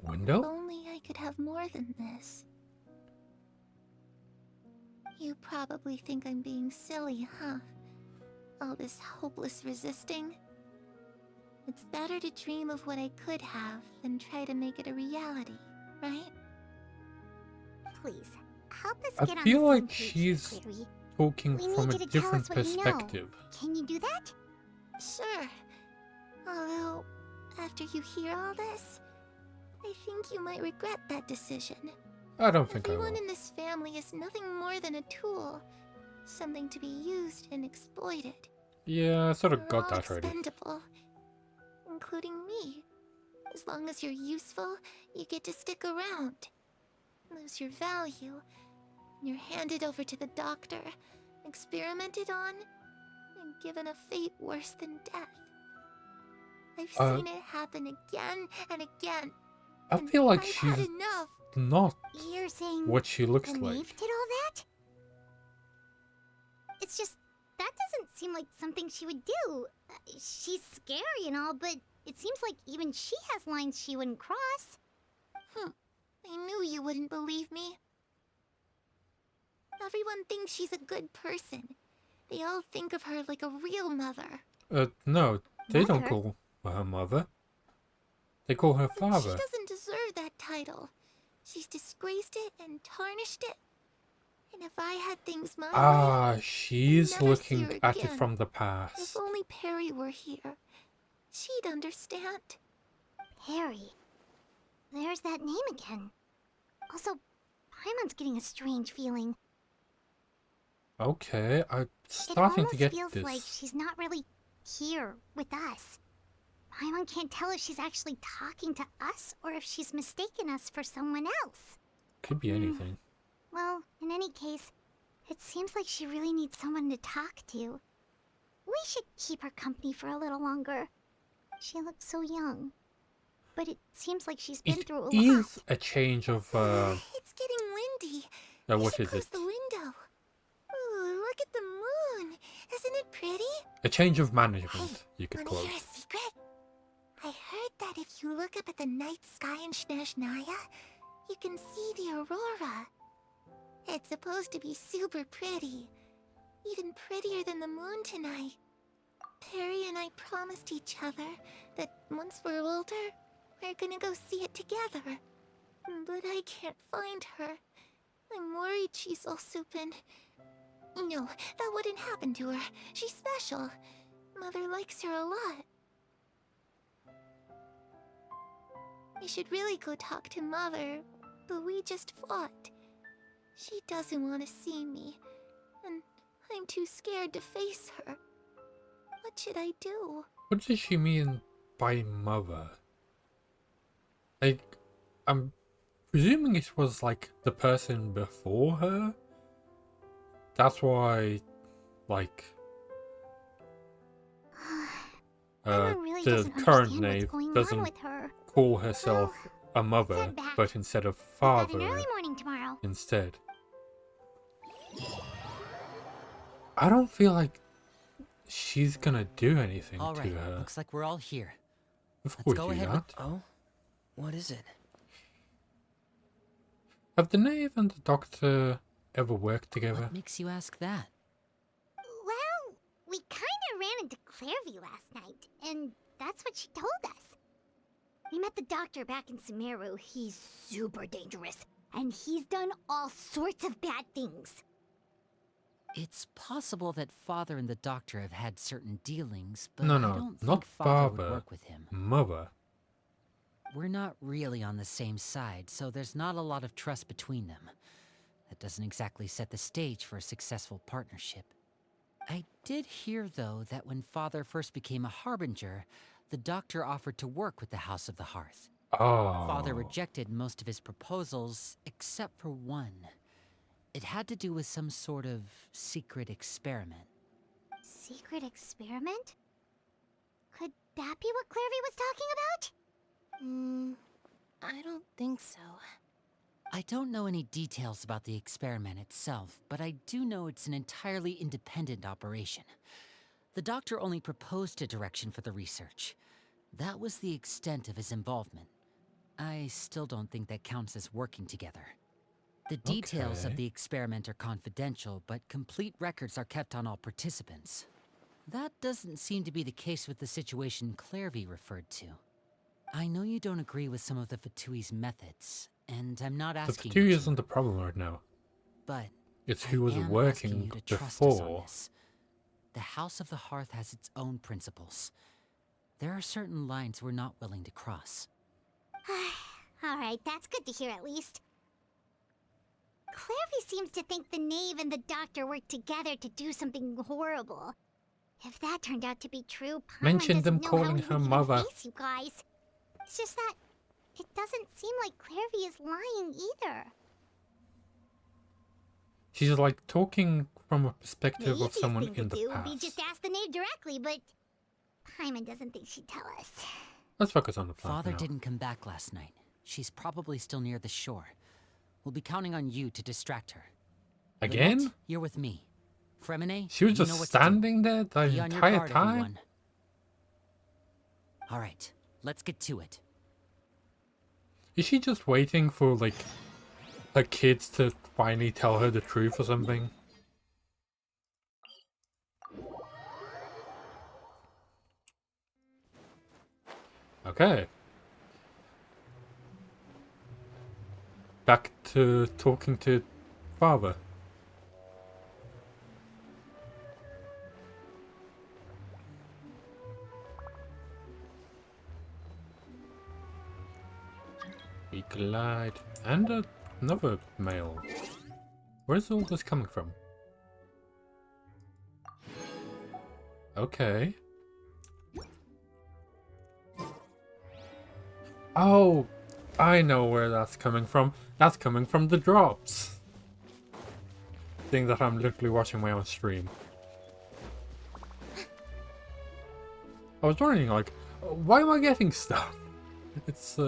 Window? If only I could have more than this. You probably think I'm being silly, huh? All this hopeless resisting. It's better to dream of what I could have than try to make it a reality, right? Please, help us I get on feel the like same page, she's Clairvy. talking We from need a you to tell different us what you know. perspective. Can you do that? Sure. Although, after you hear all this, I think you might regret that decision. I don't think I Everyone will. in this family is nothing more than a tool. Something to be used and exploited. Yeah, I sort of You're got all that already. expendable, including me. As long as you're useful, you get to stick around. Lose your value. You're handed over to the doctor, experimented on, and given a fate worse than death. I've seen it happen again and again. I feel like I've had she's enough. not You're saying what she looks the like. knave did all that? It's just, that doesn't seem like something she would do. She's scary and all, but it seems like even she has lines she wouldn't cross. I knew you wouldn't believe me. Everyone thinks she's a good person. They all think of her like a real mother. No, they don't Mother? call her mother. They call her But father. she doesn't deserve that title. She's disgraced it and tarnished it. And if I had things my way, Ah, she's never see looking her at it again. from the If past. only Perry were here, she'd understand. Perry. There's that name again. Also, Paimon's getting a strange feeling. Okay, I'm It starting almost to get feels this. like she's not really here with us. Paimon can't tell if she's actually talking to us or if she's mistaken us for someone else. Could be anything. Well, in any case, it seems like she really needs someone to talk to. We should keep her company for a little longer. She looks so young. But it seems like she's been It through a lot. is a change of It's getting windy. what is Close it? the window. Ooh, look at the moon. Isn't it pretty? A change of management, you could Wanna call hear it. a secret? I heard that if you look up at the night sky in Snezhnaya, you can see the aurora. It's supposed to be super pretty. Even prettier than the moon tonight. Perry and I promised each other that once we're older, we're gonna go see it together. But I can't find her. I'm worried she's also been... No, that wouldn't happen to her. She's special. Mother likes her a lot. I should really go talk to Mother, but we just fought. She doesn't want to see me, and I'm too scared to face her. What should I do? What does she mean by mother? Like, I'm presuming it was like the person before her? That's why, like, Paimon really the doesn't current understand what's knave going on doesn't with her. call herself a mother, setback. but instead of We've got an father early morning tomorrow. instead. I don't feel like she's gonna do anything All to right, her. looks like we're all here. Before go we do ahead that, Oh? What is it? have the knave and the doctor ever worked together? What makes you ask that? Well, we kinda ran into Clairvy last night, and that's what she told us. We met the doctor back in Sumeru. He's super dangerous, and he's done all sorts of bad things. It's possible that Father and the Doctor have had certain dealings, but No, I no, don't not think Father would father. work with him. Mother. We're not really on the same side, so there's not a lot of trust between them. That doesn't exactly set the stage for a successful partnership. I did hear, though, that when Father first became a Harbinger, the Doctor offered to work with the House of the Hearth. Oh. Father rejected most of his proposals, except for one. It had to do with some sort of secret experiment. secret experiment? Could that be what Clairvy was talking about? I don't think so. I don't know any details about the experiment itself, but I do know it's an entirely independent operation. The doctor only proposed a direction for the research. That was the extent of his involvement. I still don't think that counts as working together. The details of the experiment are confidential, but complete records are kept on all participants. That doesn't seem to be the case with the situation Clairvy referred to. I know you don't agree with some of the Fatui's methods, and I'm not The asking Fatui you isn't the problem right now. but It's who I was am asking working you to trust us on before. this. The House of the Hearth has its own principles. There are certain lines we're not willing to cross. Alright, that's good to hear at least. Clairvy seems to think the knave and the doctor worked together to do something horrible. If that turned out to be true, Paimon Mention them doesn't know how calling he her would even mother. face you guys. It's just that it doesn't seem like Clairvy is lying either. She's like talking from a The perspective of easiest someone thing to in the do would be past. just ask the knave directly, but Paimon doesn't think she'd tell us. Let's focus on the plan Father for now. didn't come back last night. She's probably still near the shore. We'll be counting on you to distract her. Again? Lynette, you're with me. Fremine, She was you just know what to do. standing there the Be on your entire guard, time? everyone. All right, let's get to it. Is she just waiting for, like, her kids to finally tell her the truth or something? Okay. Back to talking to father. We glide. And another male. Where's all this coming from? Okay. Oh, I know where that's coming from. That's coming from the drops. Thing that I'm literally watching my own stream. I was wondering, like, why am I getting stuff? It's,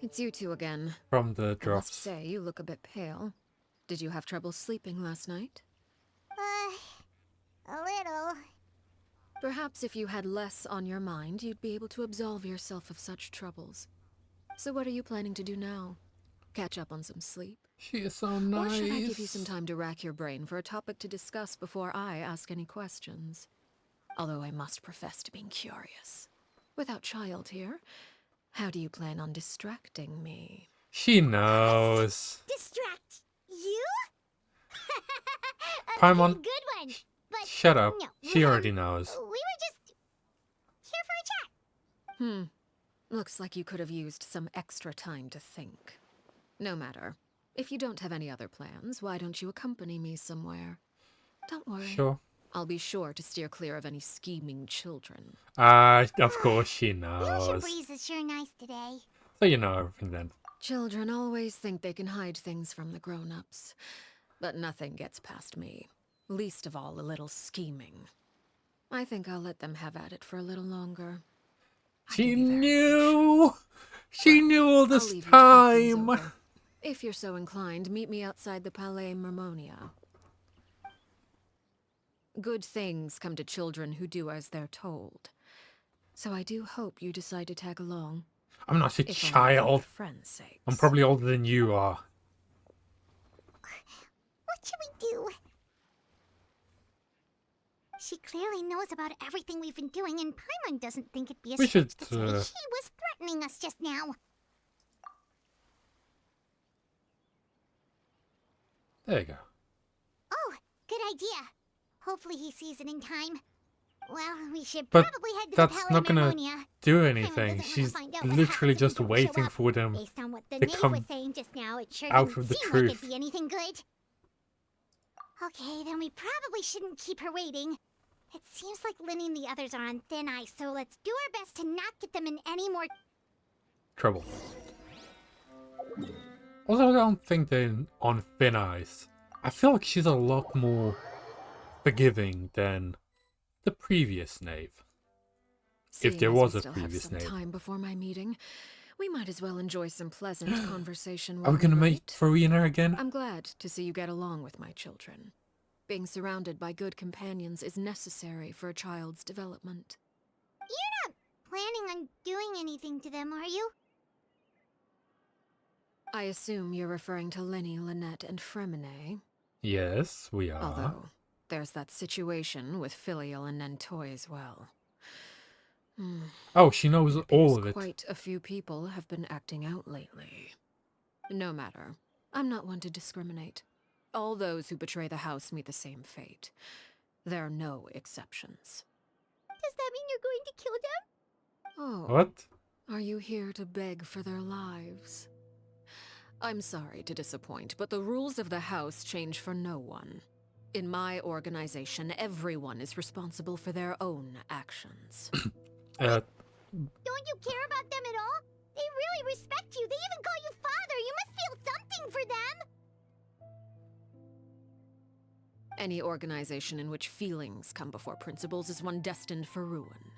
It's you two again. from the I must drops. say, you look a bit pale. Did you have trouble sleeping last night? A little. Perhaps if you had less on your mind, you'd be able to absolve yourself of such troubles. So what are you planning to do now? Catch up on some sleep? She is so nice. Or should I give you some time to rack your brain for a topic to discuss before I ask any questions? Although I must profess to being curious. Without child here, how do you plan on distracting me? She knows. Distract you? A Paimon, pretty good one. But shut up. no, She already knows. we were just here for a chat. Looks like you could have used some extra time to think. No matter. If you don't have any other plans, why don't you accompany me somewhere? Don't worry. Sure. I'll be sure to steer clear of any scheming children. Of course she The ocean knows. breeze is sure nice today. So you know everything then. Children always think they can hide things from the grown-ups. But nothing gets past me. Least of all a little scheming. I think I'll let them have at it for a little longer. She knew! She knew all I'll this leave you to think things time! over. If you're so inclined, meet me outside the Palais Mermonia. Good things come to children who do as they're told. So I do hope you decide to tag along. I'm not a If only for child. your friends' sake. I'm probably older than you are. What should we do? She clearly knows about everything we've been doing, and Paimon doesn't think it'd be a We stretch should, to say she was threatening us just now. There you go. Oh, good idea. Hopefully he sees it in time. Well, we should But probably head to that's the Palais not gonna Mermonia. do Paimon anything. doesn't She's wanna find out what literally happens if just we don't show waiting up. for them Based on what the to knave come was saying just now, it sure out didn't of the seem like truth. it'd be anything good. Okay, then we probably shouldn't keep her waiting. It seems like Linny and the others are on thin ice, so let's do our best to not get them in any more trouble. Also, I don't think they're on thin ice. I feel like she's a lot more forgiving than the previous knave. Seeing If there as was we a still have previous some knave. time before my meeting, we might as well enjoy some pleasant conversation Are while we gonna we meet wait. Farina again? I'm glad to see you get along with my children. Being surrounded by good companions is necessary for a child's development. You're not planning on doing anything to them, are you? I assume you're referring to Lenny, Lynette, and Fremine. Yes, we are. Although, there's that situation with Filial and Nentoy as well. Oh, she knows all of it. Quite a few people have been acting out lately. No matter. I'm not one to discriminate. All those who betray the house meet the same fate. There are no exceptions. Does that mean you're going to kill them? Oh. What? Are you here to beg for their lives? I'm sorry to disappoint, but the rules of the house change for no one. In my organization, everyone is responsible for their own actions. Uh, Don't you care about them at all? They really respect you. They even call you father. You must feel something for them. Any organization in which feelings come before principles is one destined for ruin.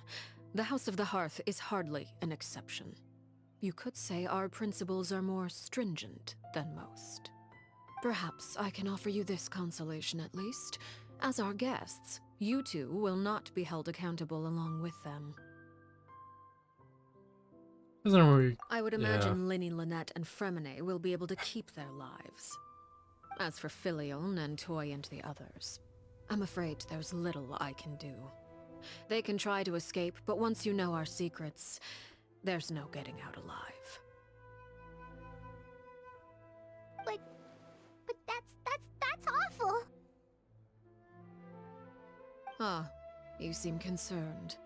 The House of the Hearth is hardly an exception. You could say our principles are more stringent than most. Perhaps I can offer you this consolation at least. As our guests, you two will not be held accountable along with them. doesn't really. I would imagine Linny, Lynette, and Fremine will be able to keep their lives. As for Filial, Nentoy, and the others, I'm afraid there's little I can do. They can try to escape, but once you know our secrets, there's no getting out alive. But that's awful. Ah, you seem concerned.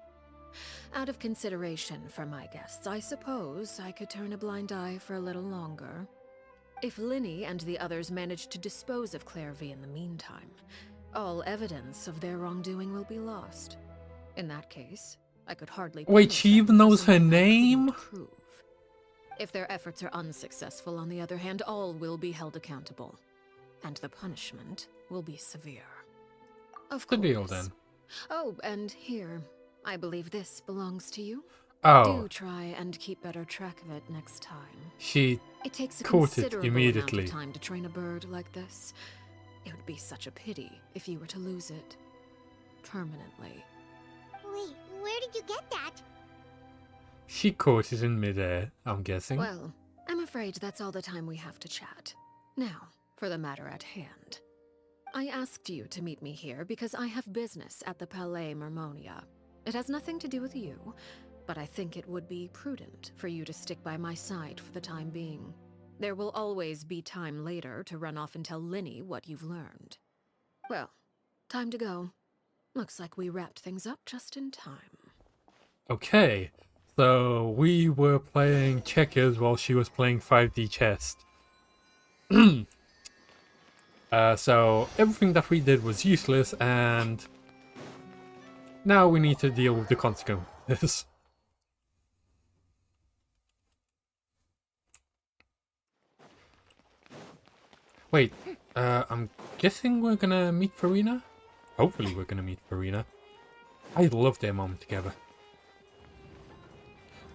Out of consideration for my guests, I suppose I could turn a blind eye for a little longer. If Linny and the others manage to dispose of Claire V in the meantime, all evidence of their wrongdoing will be lost. In that case, I could hardly Wait, punish she them even for knows her something I couldn't name? prove. If their efforts are unsuccessful, on the other hand, all will be held accountable. And the punishment will be severe. Of The course. deal then. Oh, and here, I believe this belongs to you. Oh, Do try and keep better track of it next time. she It takes a caught it considerable immediately. amount of time to train a bird like this. It would be such a pity if you were to lose it permanently. Wait, where did you get that? She caught it in midair, I'm guessing. Well, I'm afraid that's all the time we have to chat. Now, for the matter at hand. I asked you to meet me here because I have business at the Palais Mermonia. It has nothing to do with you, but I think it would be prudent for you to stick by my side for the time being. There will always be time later to run off and tell Linny what you've learned. Well, time to go. Looks like we wrapped things up just in time. Okay, so we were playing checkers while she was playing 5D chess. So everything that we did was useless, and now we need to deal with the consequences. Wait, I'm guessing we're gonna meet Farina? Hopefully we're gonna meet Farina. I love their moment together.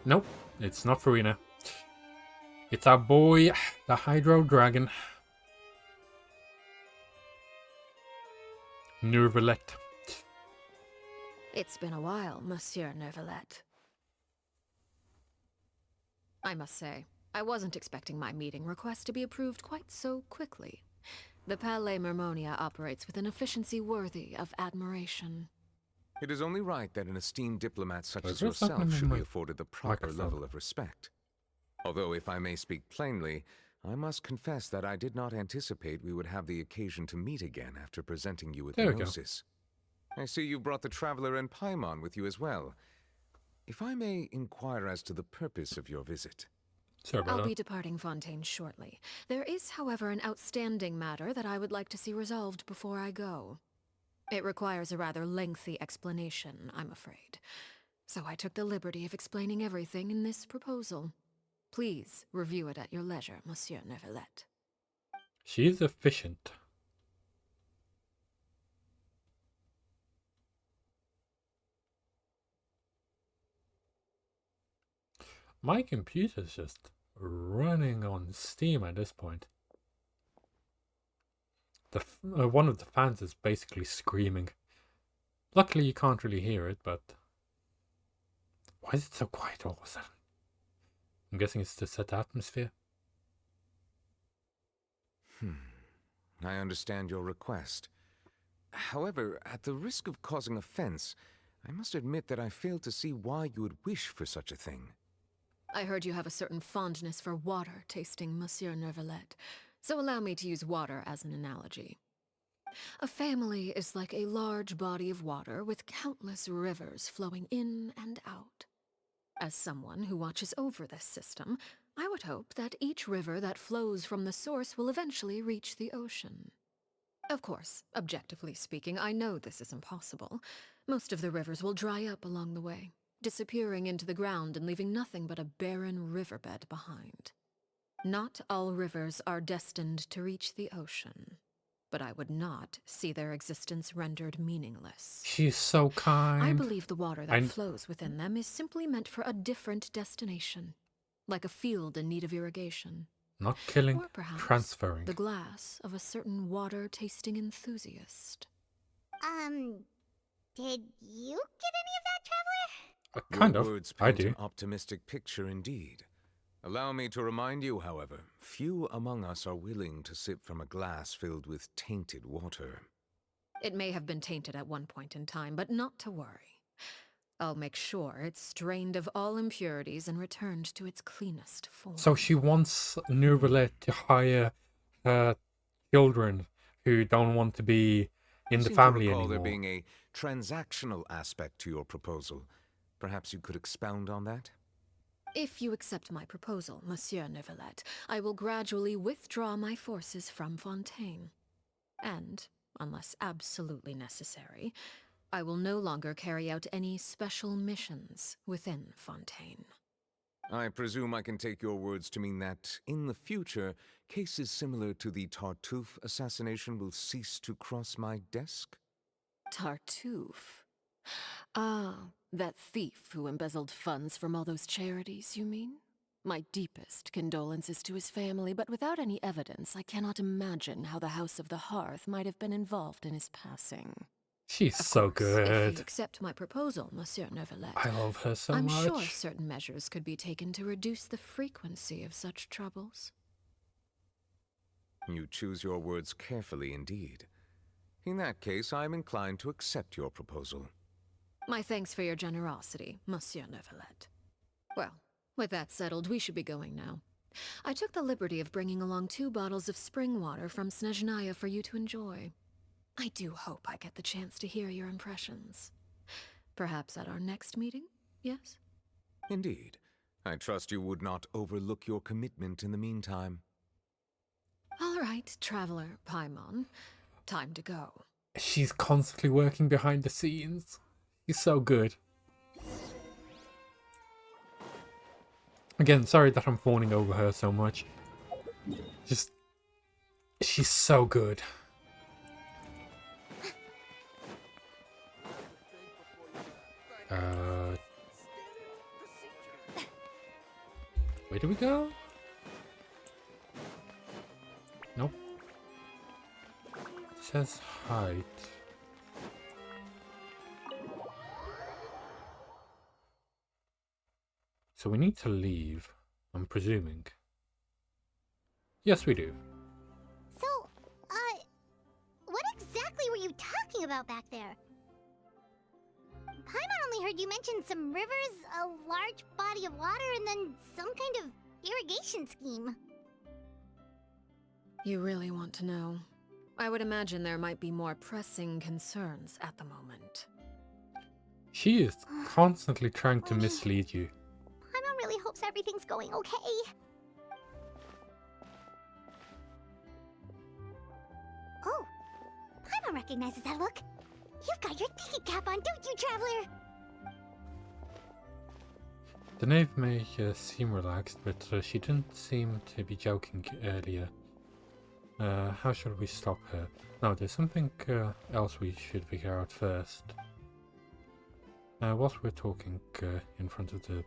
Nope, it's not Farina. It's our boy, the Hydro Dragon. Neuvillette. It's been a while, Monsieur Neuvillette. I must say, I wasn't expecting my meeting request to be approved quite so quickly. The Palais Mermonia operates with an efficiency worthy of admiration. It is only right that an esteemed diplomat such Is as there something yourself in should my be afforded the proper microphone? level of respect. Although, if I may speak plainly, I must confess that I did not anticipate we would have the occasion to meet again after presenting you with There the we go. Gnosis. I see you brought the Traveler and Paimon with you as well. If I may inquire as to the purpose of your visit. Sorry about I'll that. be departing Fontaine shortly. There is, however, an outstanding matter that I would like to see resolved before I go. It requires a rather lengthy explanation, I'm afraid. So I took the liberty of explaining everything in this proposal. Please review it at your leisure, Monsieur Neuvillette. She is efficient. My computer's just running on Steam at this point. One of the fans is basically screaming. Luckily, you can't really hear it, but why is it so quiet all of a sudden? I'm guessing it's to set the atmosphere. I understand your request. However, at the risk of causing offense, I must admit that I fail to see why you would wish for such a thing. I heard you have a certain fondness for water tasting, Monsieur Neuvillette, so allow me to use water as an analogy. A family is like a large body of water with countless rivers flowing in and out. As someone who watches over this system, I would hope that each river that flows from the source will eventually reach the ocean. Of course, objectively speaking, I know this is impossible. Most of the rivers will dry up along the way, disappearing into the ground and leaving nothing but a barren riverbed behind. Not all rivers are destined to reach the ocean, but I would not see their existence rendered meaningless. She's so kind. I believe the water that flows within them is simply meant for a different destination, like a field in need of irrigation. Not killing, or perhaps transferring. The glass of a certain water-tasting enthusiast. Did you get any of that, Traveler? Kind Your of. words I paint do. an optimistic picture indeed. Allow me to remind you, however, few among us are willing to sip from a glass filled with tainted water. It may have been tainted at one point in time, but not to worry. I'll make sure it's drained of all impurities and returned to its cleanest form. So she wants Neuvillette to hire her children who don't want to be in the Seem family to recall anymore. there being a transactional aspect to your proposal. Perhaps you could expound on that? If you accept my proposal, Monsieur Neuvillette, I will gradually withdraw my forces from Fontaine. And, unless absolutely necessary, I will no longer carry out any special missions within Fontaine. I presume I can take your words to mean that, in the future, cases similar to the Tartuffe assassination will cease to cross my desk? Tartuffe? Ah, that thief who embezzled funds from all those charities, you mean? My deepest condolences to his family, but without any evidence, I cannot imagine how the House of the Hearth might have been involved in his passing. She's Of so course, If good. you accept my proposal, Monsieur Neuvillette, I love her so I'm much. sure certain measures could be taken to reduce the frequency of such troubles. You choose your words carefully indeed. In that case, I am inclined to accept your proposal. My thanks for your generosity, Monsieur Neuvillette. Well, with that settled, we should be going now. I took the liberty of bringing along 2 bottles of spring water from Snezhnaya for you to enjoy. I do hope I get the chance to hear your impressions. Perhaps at our next meeting, yes? Indeed. I trust you would not overlook your commitment in the meantime. All right, Traveler Paimon. Time to go. She's constantly working behind the scenes. She's so good. Again, sorry that I'm fawning over her so much. Just, she's so good. Where do we go? Nope. It says height. So we need to leave, I'm presuming. Yes, we do. So, what exactly were you talking about back there? Paimon only heard you mention some rivers, a large body of water, and then some kind of irrigation scheme. You really want to know? I would imagine there might be more pressing concerns at the moment. She is constantly trying to mislead you. Paimon really hopes everything's going okay. Oh, Paimon recognizes that look. You've got your thinking cap on, don't you, Traveler? The knave may seem relaxed, but she didn't seem to be joking earlier. How should we stop her? No, there's something else we should figure out first. Whilst we're talking in front of the...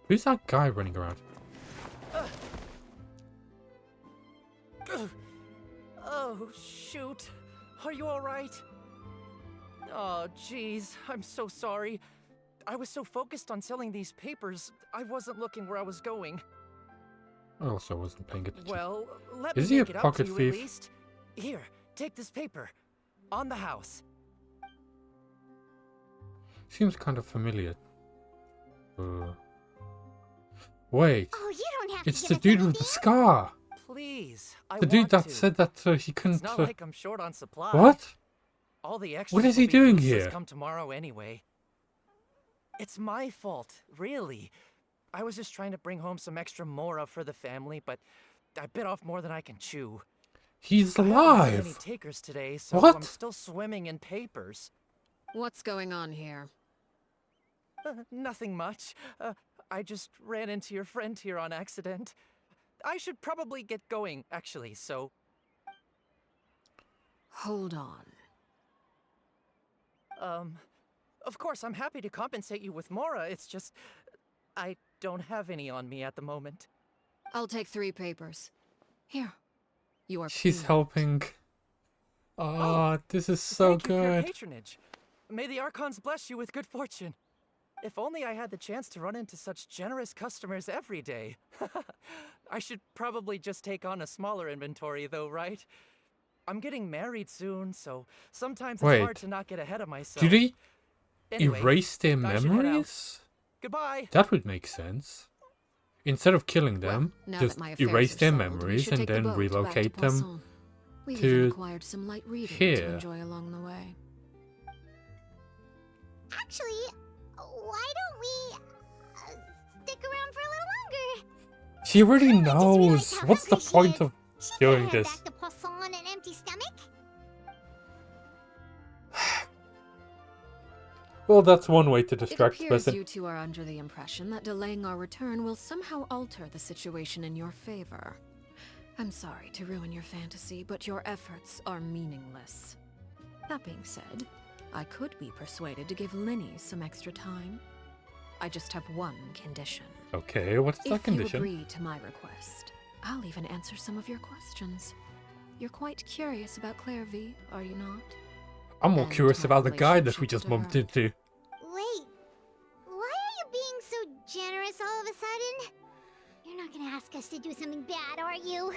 Who's that guy running around? Oh, shoot. Are you alright? Oh, jeez. I'm so sorry. I was so focused on selling these papers, I wasn't looking where I was going. I also wasn't paying attention. Well, let Is me he a make it up pocket to you thief? at least. Here, take this paper. On the house. Seems kind of familiar. Wait. Oh, you don't have It's to the give us dude an with the idea. scar. Please, I The dude want that to. said that he couldn't. It's not like I'm short on supplies. What? All the extras What is he will be doing useless here? Come tomorrow anyway. It's my fault, really. I was just trying to bring home some extra mora for the family, but I bit off more than I can chew. He's I haven't had any alive. takers today, so What? I'm still swimming in papers. What's going on here? Nothing much. I just ran into your friend here on accident. I should probably get going, actually, so... Hold on. Of course, I'm happy to compensate you with mora, it's just... I don't have any on me at the moment. I'll take 3 papers. Here. Your She's payment. helping. Oh, this is so Thank you for your good. patronage. May the Archons bless you with good fortune. If only I had the chance to run into such generous customers every day. I should probably just take on a smaller inventory though, right? I'm getting married soon, so sometimes it's hard Wait. to not get ahead of myself. Did he Anyway, erase their I should head out. memories? Goodbye. That would make sense. Instead of killing them, Now just that my affairs erase are their settled, we memories should and take the then boat back to relocate them Poisson. We even to acquired some light reading here. to enjoy along the way. Actually, why don't we stick around for a little longer? She already I just knows. realized how What's the hungry she point is. of She doing can't head this? back to Poisson on an empty stomach. Well, that's one way to It distract the appears person. you two are under the impression that delaying our return will somehow alter the situation in your favor. I'm sorry to ruin your fantasy, but your efforts are meaningless. That being said, I could be persuaded to give Linny some extra time. I just have one condition. Okay, what's that If you condition? agree to my request, I'll even answer some of your questions. You're quite curious about Clairvy, are you not? I'm more And curious my about the guy that we relationship just to bumped her. into. Wait, why are you being so generous all of a sudden? You're not gonna ask us to do something bad, are you?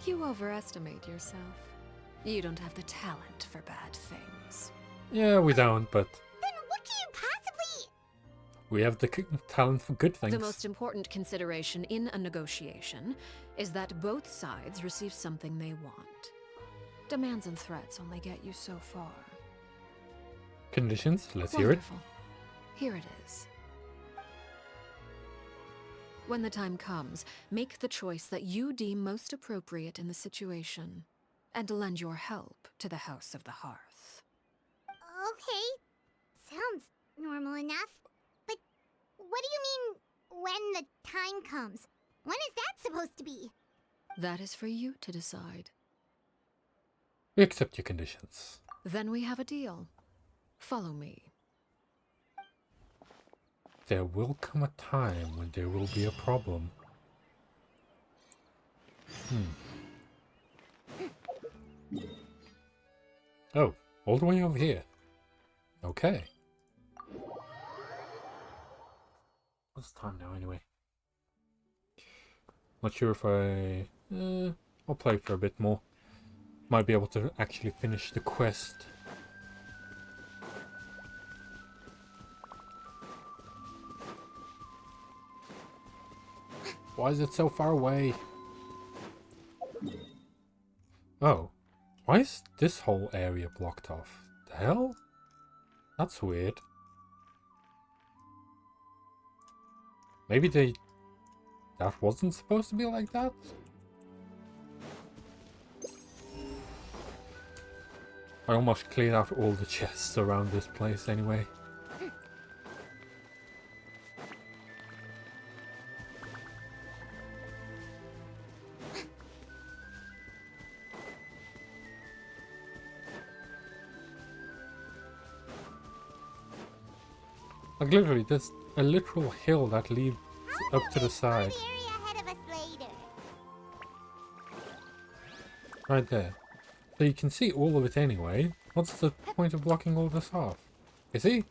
You overestimate yourself. You don't have the talent for bad things. Yeah, we don't, but Then what can you possibly... we have the talent for good things. The most important consideration in a negotiation is that both sides receive something they want. Demands and threats only get you so far. Conditions? Let's hear it. Wonderful. Here it is. When the time comes, make the choice that you deem most appropriate in the situation, and lend your help to the House of the Hearth. Okay, sounds normal enough. But what do you mean, when the time comes? When is that supposed to be? That is for you to decide. We accept your conditions. Then we have a deal. Follow me. There will come a time when there will be a problem. Oh, all the way over here. Okay. What's the time now, anyway? Not sure if I'll play for a bit more. Might be able to actually finish the quest. Why is it so far away? Oh. Why is this whole area blocked off? The hell? That's weird. Maybe that wasn't supposed to be like that? I almost cleared out all the chests around this place anyway. Like literally, there's a literal hill that leads up to the side. The area ahead of us later. Right there. So you can see all of it anyway. What's the point of blocking all this off? You see?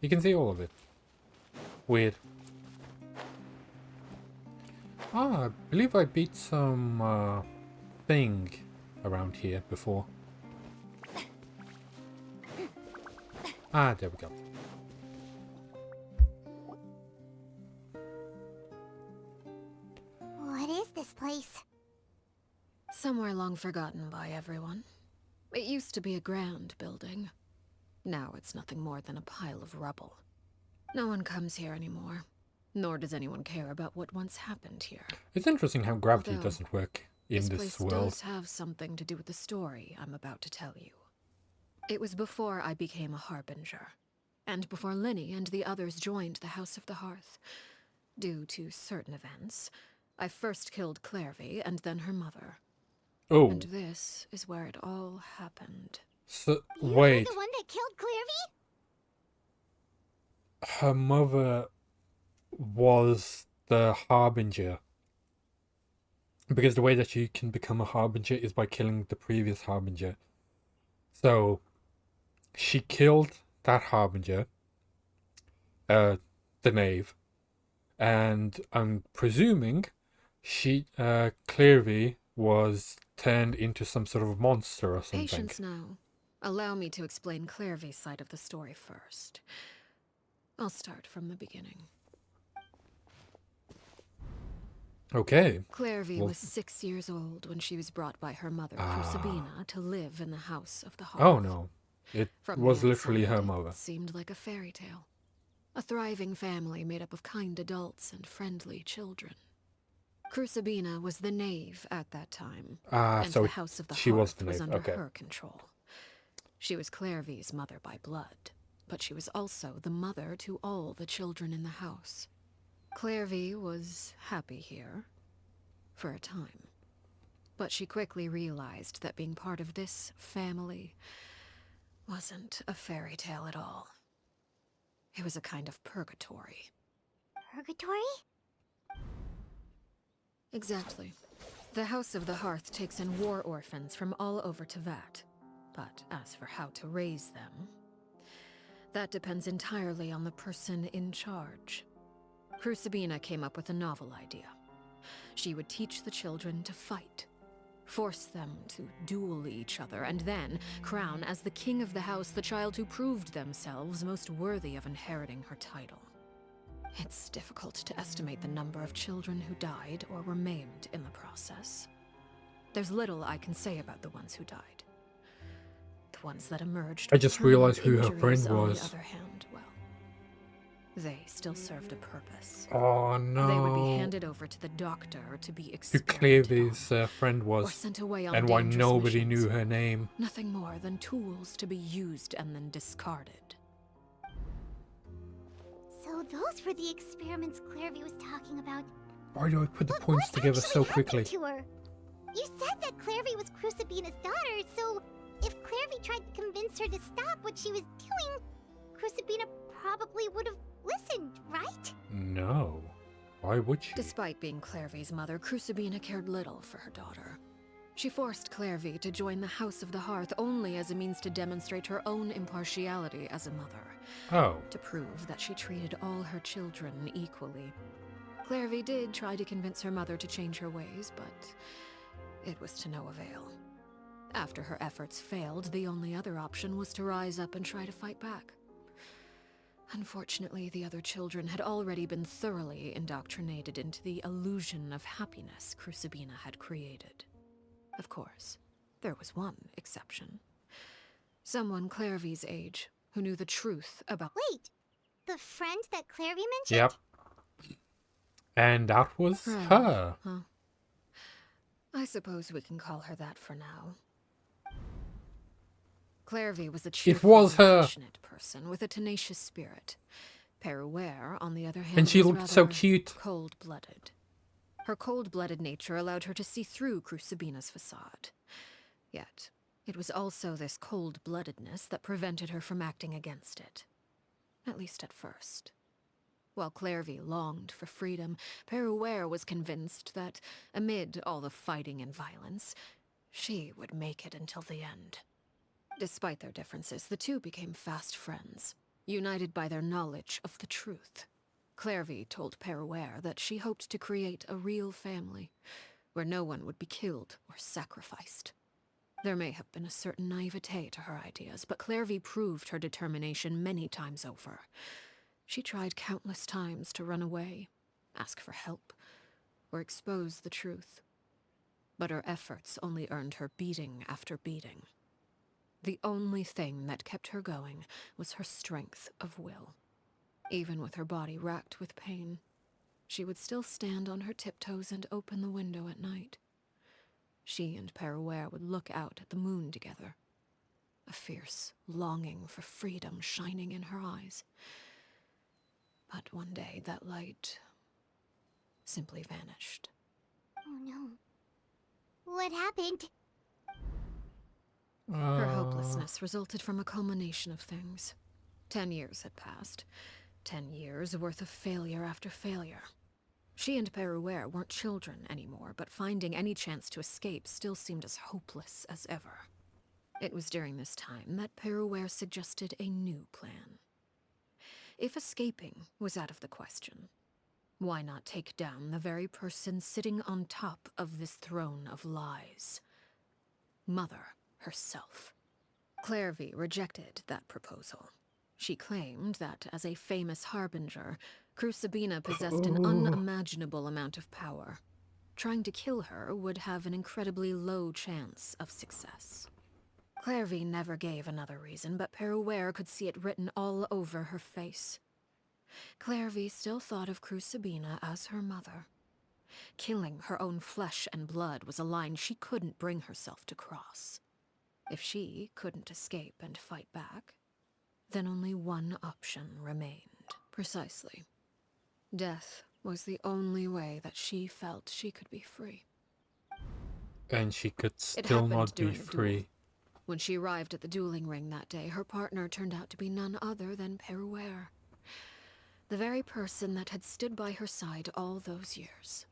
You can see all of it. Weird. Ah, I believe I beat some thing around here before. Ah, there we go. What is this place? Somewhere long forgotten by everyone. It used to be a grand building. Now it's nothing more than a pile of rubble. No one comes here anymore, nor does anyone care about what once happened here. It's interesting how gravity Although, doesn't work in this place world. does have something to do with the story I'm about to tell you. It was before I became a Harbinger, and before Lyney and the others joined the House of the Hearth. Due to certain events, I first killed Clairvy and then her mother. Oh. And this is where it all happened. So, You wait. were the one that killed Clairvy? Her mother was the Harbinger. Because the way that you can become a Harbinger is by killing the previous Harbinger. So, she killed that Harbinger, the knave, and I'm presuming Clairvy was turned into some sort of monster or something. Patience now. Allow me to explain Clairvy's side of the story first. I'll start from the beginning. Okay. Clairvy Well- was 6 years old when she was brought by her mother, Crucibina, to live in the House of the Hearth. Oh no. It From was the literally outside, her mother. It seemed like a fairy tale. A thriving family made up of kind adults and friendly children. Crucibina was the knave at that time, and so the House of the she was Hearth the was knave, under okay. her control. She was Clairvy's mother by blood, but she was also the mother to all the children in the house. Clairvy was happy here, for a time. But she quickly realized that being part of this family wasn't a fairy tale at all. It was a kind of purgatory. Purgatory? Exactly. The House of the Hearth takes in war orphans from all over Teyvat. But as for how to raise them, that depends entirely on the person in charge. Crucibina came up with a novel idea. She would teach the children to fight, force them to duel each other, and then crown as the king of the house the child who proved themselves most worthy of inheriting her title. It's difficult to estimate the number of children who died or were maimed in the process. There's little I can say about the ones who died. The ones that emerged I with just permanent realized who her injuries, friend on was. the other hand, well, they still served a purpose. Oh no. They would be handed over to the doctor to be Who experimented Clairvy's friend or was, sent away on and why dangerous nobody missions. knew her name. Nothing more than tools to be used and then discarded. So those were the experiments Clairvy was talking about. Why do I put the points together so quickly? To her? You said that Clairvy was Crucibina's daughter, so if Clairvy tried to convince her to stop what she was doing, Crucibina probably would have listened, right? No. Why would she? Despite being Clairvy's mother, Crucibina cared little for her daughter. She forced Clairvy to join the House of the Hearth only as a means to demonstrate her own impartiality as a mother. Oh. To prove that she treated all her children equally. Clairvy did try to convince her mother to change her ways, but it was to no avail. After her efforts failed, the only other option was to rise up and try to fight back. Unfortunately, the other children had already been thoroughly indoctrinated into the illusion of happiness Crucibina had created. Of course, there was one exception. Someone Clairvy's age, who knew the truth about— Wait, the friend that Clairvy mentioned? Yep. And that was her. Huh. I suppose we can call her that for now. Clairvy was a cheerful was and her. passionate person with a tenacious spirit. Peruere, on the other hand, And she was looked so rather cute. cold-blooded. Her cold-blooded nature allowed her to see through Crucibina's facade. Yet, it was also this cold-bloodedness that prevented her from acting against it. at least at first. While Clairvy longed for freedom, Peruere was convinced that, amid all the fighting and violence, she would make it until the end. Despite their differences, the two became fast friends, united by their knowledge of the truth. Clairvy told Peruere that she hoped to create a real family, where no one would be killed or sacrificed. There may have been a certain naivete to her ideas, but Clairvy proved her determination many times over. She tried countless times to run away, ask for help, or expose the truth. But her efforts only earned her beating after beating. The only thing that kept her going was her strength of will. Even with her body racked with pain, she would still stand on her tiptoes and open the window at night. She and Peruere would look out at the moon together, a fierce longing for freedom shining in her eyes. But one day that light simply vanished. Oh no. What happened? Her hopelessness resulted from a culmination of things. 10 years had passed. 10 years worth of failure after failure. She and Peruere weren't children anymore, but finding any chance to escape still seemed as hopeless as ever. It was during this time that Peruere suggested a new plan. If escaping was out of the question, why not take down the very person sitting on top of this throne of lies? Mother herself. Clairvy rejected that proposal. She claimed that, as a famous harbinger, Crucibina possessed an unimaginable amount of power. Trying to kill her would have an incredibly low chance of success. Clairvy never gave another reason, but Peruere could see it written all over her face. Clairvy still thought of Crucibina as her mother. Killing her own flesh and blood was a line she couldn't bring herself to cross. If she couldn't escape and fight back, then only one option remained. Precisely. Death was the only way that she felt she could be free. And she could still not be free. When she arrived at the dueling ring that day, her partner turned out to be none other than Peruere. The very person that had stood by her side all those years.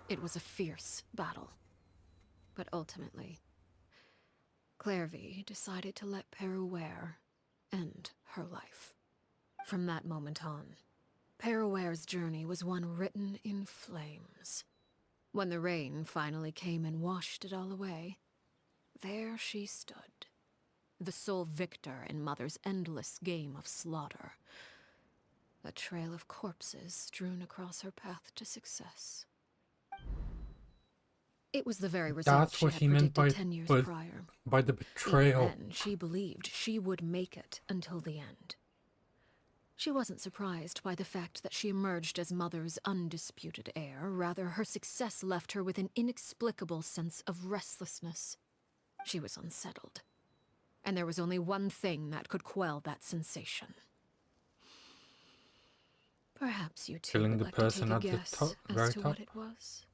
It was a fierce battle. But ultimately, Clairvy decided to let Peruere end her life. From that moment on, Peruere's journey was one written in flames. When the rain finally came and washed it all away, there she stood, the sole victor in Mother's endless game of slaughter. A trail of corpses strewn across her path to success. It was the very result That's what she he had meant predicted 10 years prior. by the betrayal. Even then, she believed she would make it until the end. She wasn't surprised by the fact that she emerged as Mother's undisputed heir. Rather, her success left her with an inexplicable sense of restlessness. She was unsettled. And there was only one thing that could quell that sensation. Perhaps you two Killing would the like person to at take a the guess top, as very to top. what it was.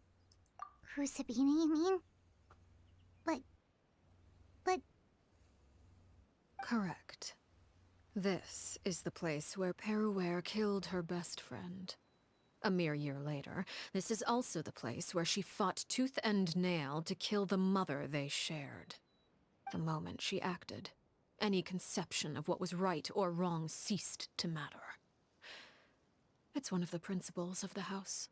Crucibina, you mean? But... Correct. This is the place where Peruere killed her best friend. A mere year later, this is also the place where she fought tooth and nail to kill the mother they shared. The moment she acted, any conception of what was right or wrong ceased to matter. It's one of the principles of the house.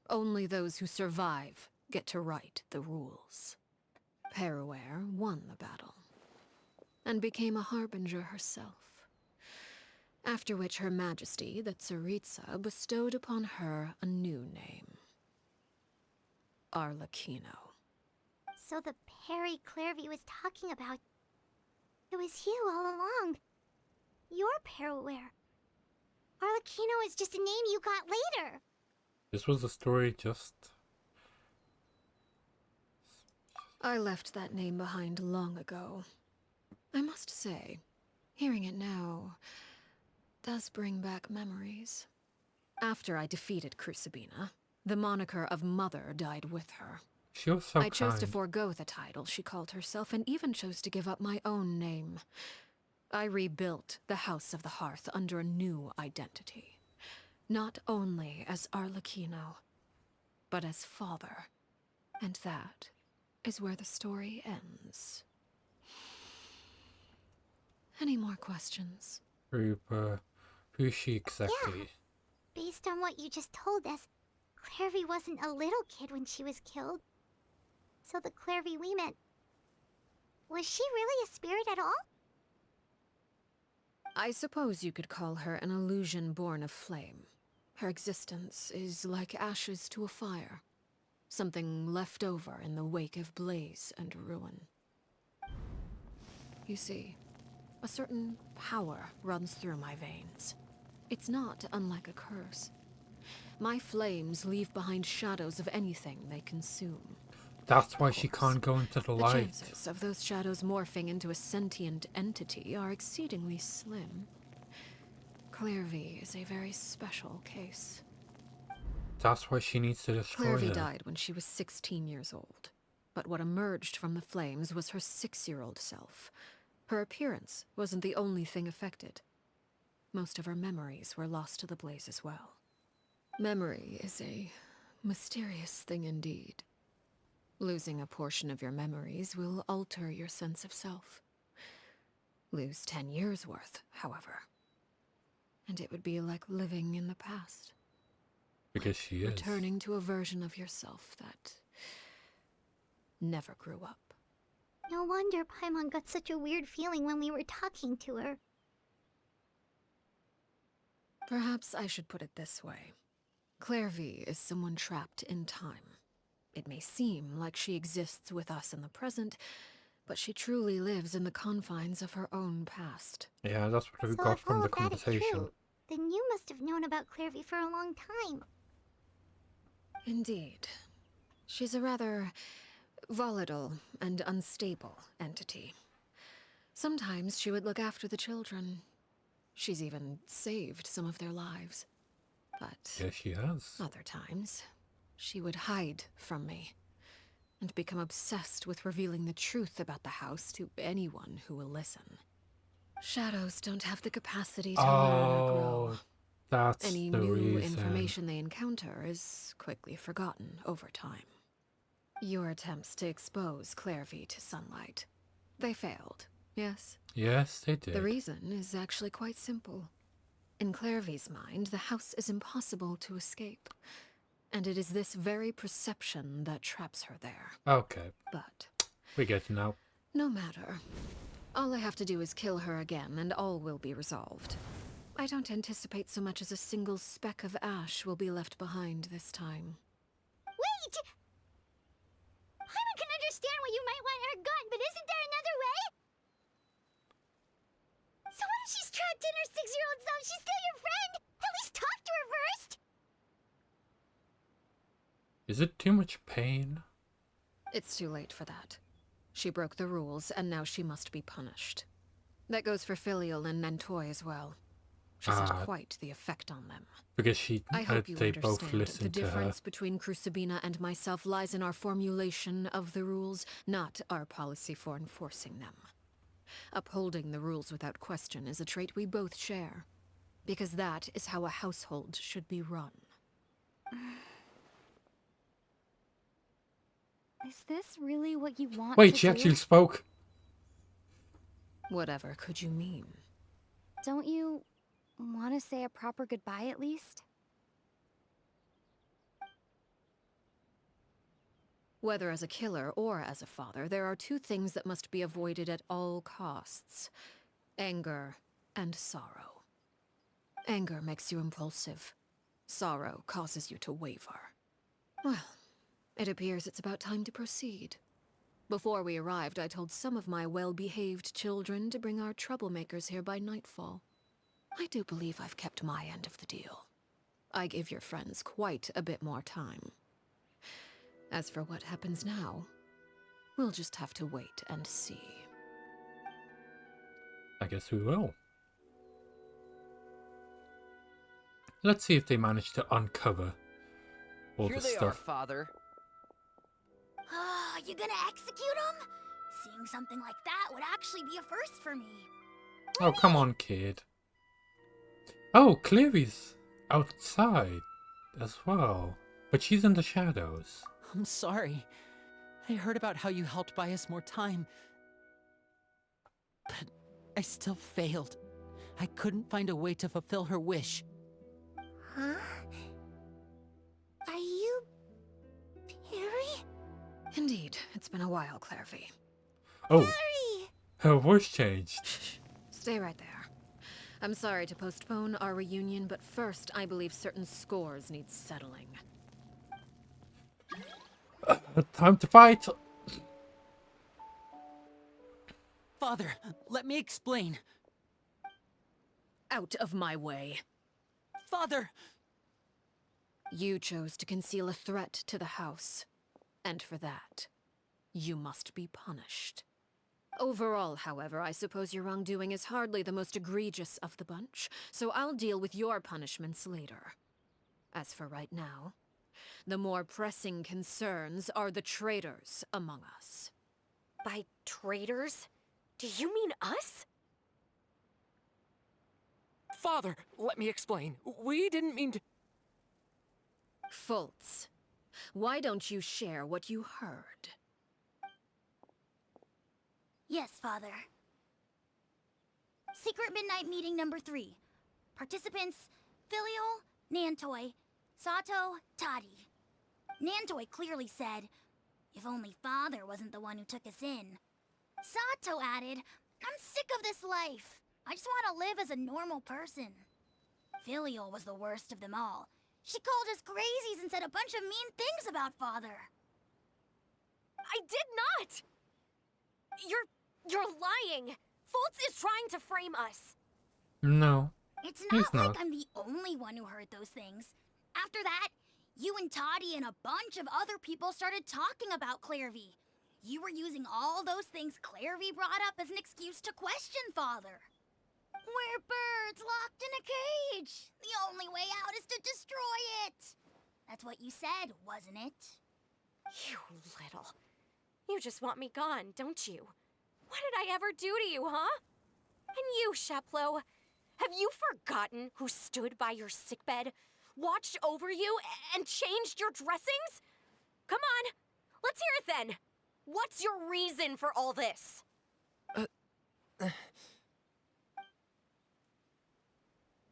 Only those who survive get to write the rules. Peruere won the battle, and became a harbinger herself. After which Her Majesty, the Tsaritsa, bestowed upon her a new name. Arlecchino. So the Perry Clairvy was talking about... It was you all along. You're Peruere. Arlecchino is just a name you got later. This was a story just... I left that name behind long ago. I must say, hearing it now does bring back memories. After I defeated Crucibina, the moniker of Mother died with her. She was so I chose to kind. forego the title she called herself and even chose to give up my own name. I rebuilt the House of the Hearth under a new identity. Not only as Arlecchino, but as father. And that is where the story ends. Any more questions? Rupert, who's she exactly? Based on what you just told us, Clairvy wasn't a little kid when she was killed. So the Clairvy we met, was she really a spirit at all? I suppose you could call her an illusion born of flame. Her existence is like ashes to a fire. Something left over in the wake of blaze and ruin. You see, a certain power runs through my veins. It's not unlike a curse. My flames leave behind shadows of anything they consume. That's why she can't go into the light. The chances of those shadows morphing into a sentient entity are exceedingly slim. Clairvy is a very special case. That's why she needs to destroy Clairvy her. died when she was 16 years old. But what emerged from the flames was her 6-year-old self. Her appearance wasn't the only thing affected. Most of her memories were lost to the blaze as well. Memory is a mysterious thing indeed. Losing a portion of your memories will alter your sense of self. Lose 10 years' worth, however, and it would be like living in the past. Because she is. Returning to a version of yourself that never grew up. No wonder Paimon got such a weird feeling when we were talking to her. Perhaps I should put it this way. Clairvy is someone trapped in time. It may seem like she exists with us in the present, but she truly lives in the confines of her own past. Yeah, that's what we So got if from all the of that is conversation. true, then you must have known about Clairvy for a long time. Indeed. She's a rather volatile and unstable entity. Sometimes she would look after the children. She's even saved some of their lives. But Yes, she has. other times, she would hide from me and become obsessed with revealing the truth about the house to anyone who will listen. Shadows don't have the capacity to learn or grow. That's Any the new reason. information they encounter is quickly forgotten over time. Your attempts to expose Clairvy to sunlight, they failed, yes? Yes, they did. The reason is actually quite simple. In Clairvy's mind, the house is impossible to escape. And it is this very perception that traps her there. Okay. But We get it now. no matter. All I have to do is kill her again, and all will be resolved. I don't anticipate so much as a single speck of ash will be left behind this time. Wait! Paimon can understand why you might want her gone, but isn't there another way? So what if she's trapped in her 6-year-old self? She's still your friend! At least talk to her first! Is it too much pain? It's too late for that. She broke the rules, and now she must be punished. That goes for Filial and Nantoy as well. She's had quite the effect on them. Because I hope you they both understand the listened to her. difference between Crucibina and myself lies in our formulation of the rules, not our policy for enforcing them. Upholding the rules without question is a trait we both share, because that is how a household should be run. Is this really what you want Wait, to she do? actually spoke? Whatever could you mean? Don't you want to say a proper goodbye at least? Whether as a killer or as a father, there are two things that must be avoided at all costs: anger and sorrow. Anger makes you impulsive. Sorrow causes you to waver. Well, it appears it's about time to proceed. Before we arrived, I told some of my well-behaved children to bring our troublemakers here by nightfall. I do believe I've kept my end of the deal. I give your friends quite a bit more time. As for what happens now, we'll just have to wait and see. I guess we will. Let's see if they manage to uncover all Here the they are, stuff. Father. You gonna execute him? Seeing something like that would actually be a first for me. Oh, come on, kid. Oh, Cleary's outside as well. But she's in the shadows. I'm sorry. I heard about how you helped buy us more time. But I still failed. I couldn't find a way to fulfill her wish. Huh? Are you... Perry? Indeed, it's been a while, Clairvy. Oh, her voice changed. Stay right there. I'm sorry to postpone our reunion, but first I believe certain scores need settling. Time to fight! Father, let me explain. Out of my way. Father! You chose to conceal a threat to the house, and for that, you must be punished. Overall, however, I suppose your wrongdoing is hardly the most egregious of the bunch, so I'll deal with your punishments later. As for right now, the more pressing concerns are the traitors among us. By traitors? Do you mean us? Father, let me explain. We didn't mean to... Fultz, why don't you share what you heard? Yes, Father. Secret Midnight Meeting number 3. Participants, Filial, Nantoy, Sato, Toddy. Nantoy clearly said, if only Father wasn't the one who took us in. Sato added, I'm sick of this life. I just want to live as a normal person. Filial was the worst of them all. She called us crazies and said a bunch of mean things about Father. I did not! You're lying! Fultz is trying to frame us! No, It's he's not not. like I'm the only one who heard those things. After that, you and Toddy and a bunch of other people started talking about Clairvy. You were using all those things Clairvy brought up as an excuse to question Father. We're birds locked in a cage. The only way out is to destroy it. That's what you said, wasn't it? You little... You just want me gone, don't you? What did I ever do to you, huh? And you, Sheplo, have you forgotten who stood by your sickbed, watched over you, and changed your dressings? Come on, let's hear it then. What's your reason for all this?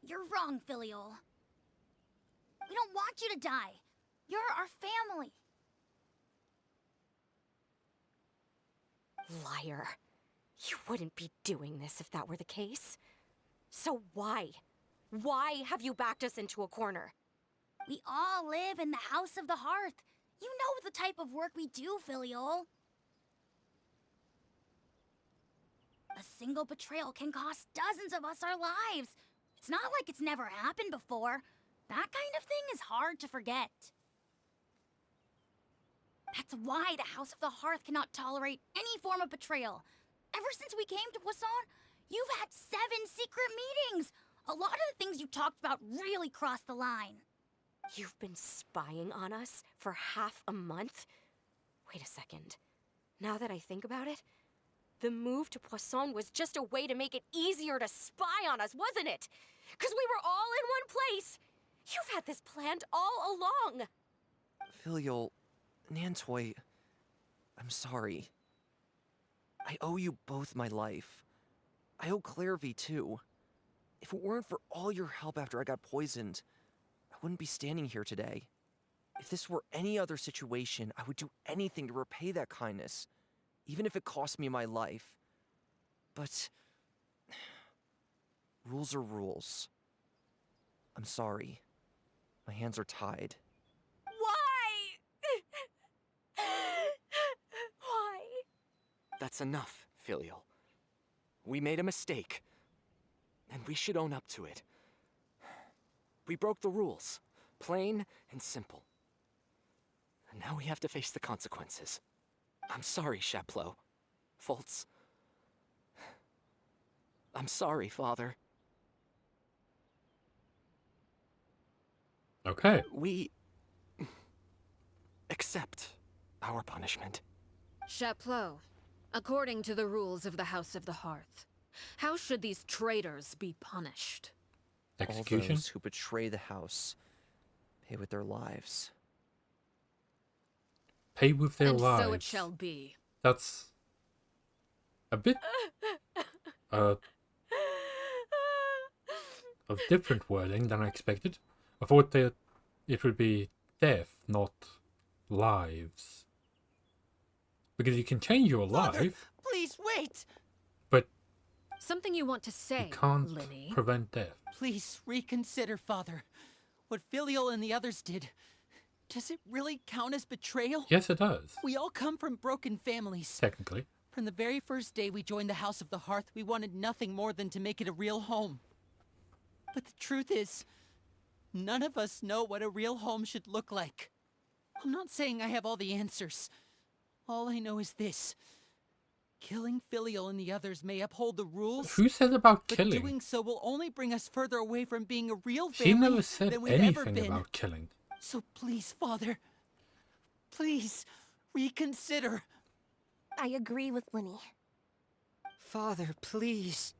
You're wrong, Filial. We don't want you to die. You're our family. Liar. You wouldn't be doing this if that were the case. So why? Why have you backed us into a corner? We all live in the House of the Hearth. You know the type of work we do, Filial. A single betrayal can cost dozens of us our lives. It's not like it's never happened before. That kind of thing is hard to forget. That's why the House of the Hearth cannot tolerate any form of betrayal. Ever since we came to Poisson, you've had 7 secret meetings. A lot of the things you talked about really crossed the line. You've been spying on us for half a month? Wait a second. Now that I think about it, the move to Poisson was just a way to make it easier to spy on us, wasn't it? Because we were all in one place. You've had this planned all along. Filial, Nantoy, I'm sorry. I owe you both my life. I owe Clairvy too. If it weren't for all your help after I got poisoned, I wouldn't be standing here today. If this were any other situation, I would do anything to repay that kindness, even if it cost me my life. But rules are rules. I'm sorry. My hands are tied. Why? Why? That's enough, Filial. We made a mistake, and we should own up to it. We broke the rules, plain and simple. And now we have to face the consequences. I'm sorry, Sheplo. Fultz. I'm sorry, Father. Okay. We accept our punishment. Chapleau, according to the rules of the House of the Hearth, How should these traitors be punished? Execution? All those who betray the house pay with their lives. Pay with their And lives. so it shall be. That's a bit of different wording than I expected. I thought that it would be death, not lives. Because you can change your life, Please wait! but Something you want to say, you can't Linny? prevent death. Please reconsider, Father. What Filial and the others did, does it really count as betrayal? Yes, it does. We all come from broken families. Technically. From the very first day we joined the House of the Hearth, we wanted nothing more than to make it a real home. But the truth is, none of us know what a real home should look like. I'm not saying I have all the answers. All I know is this. Killing Filial and the others may uphold the rules. Who said about but killing? doing so will only bring us further away from being a real She family never said than we've ever anything been. about killing. So please, Father, please reconsider. I agree with Linny. Father, please.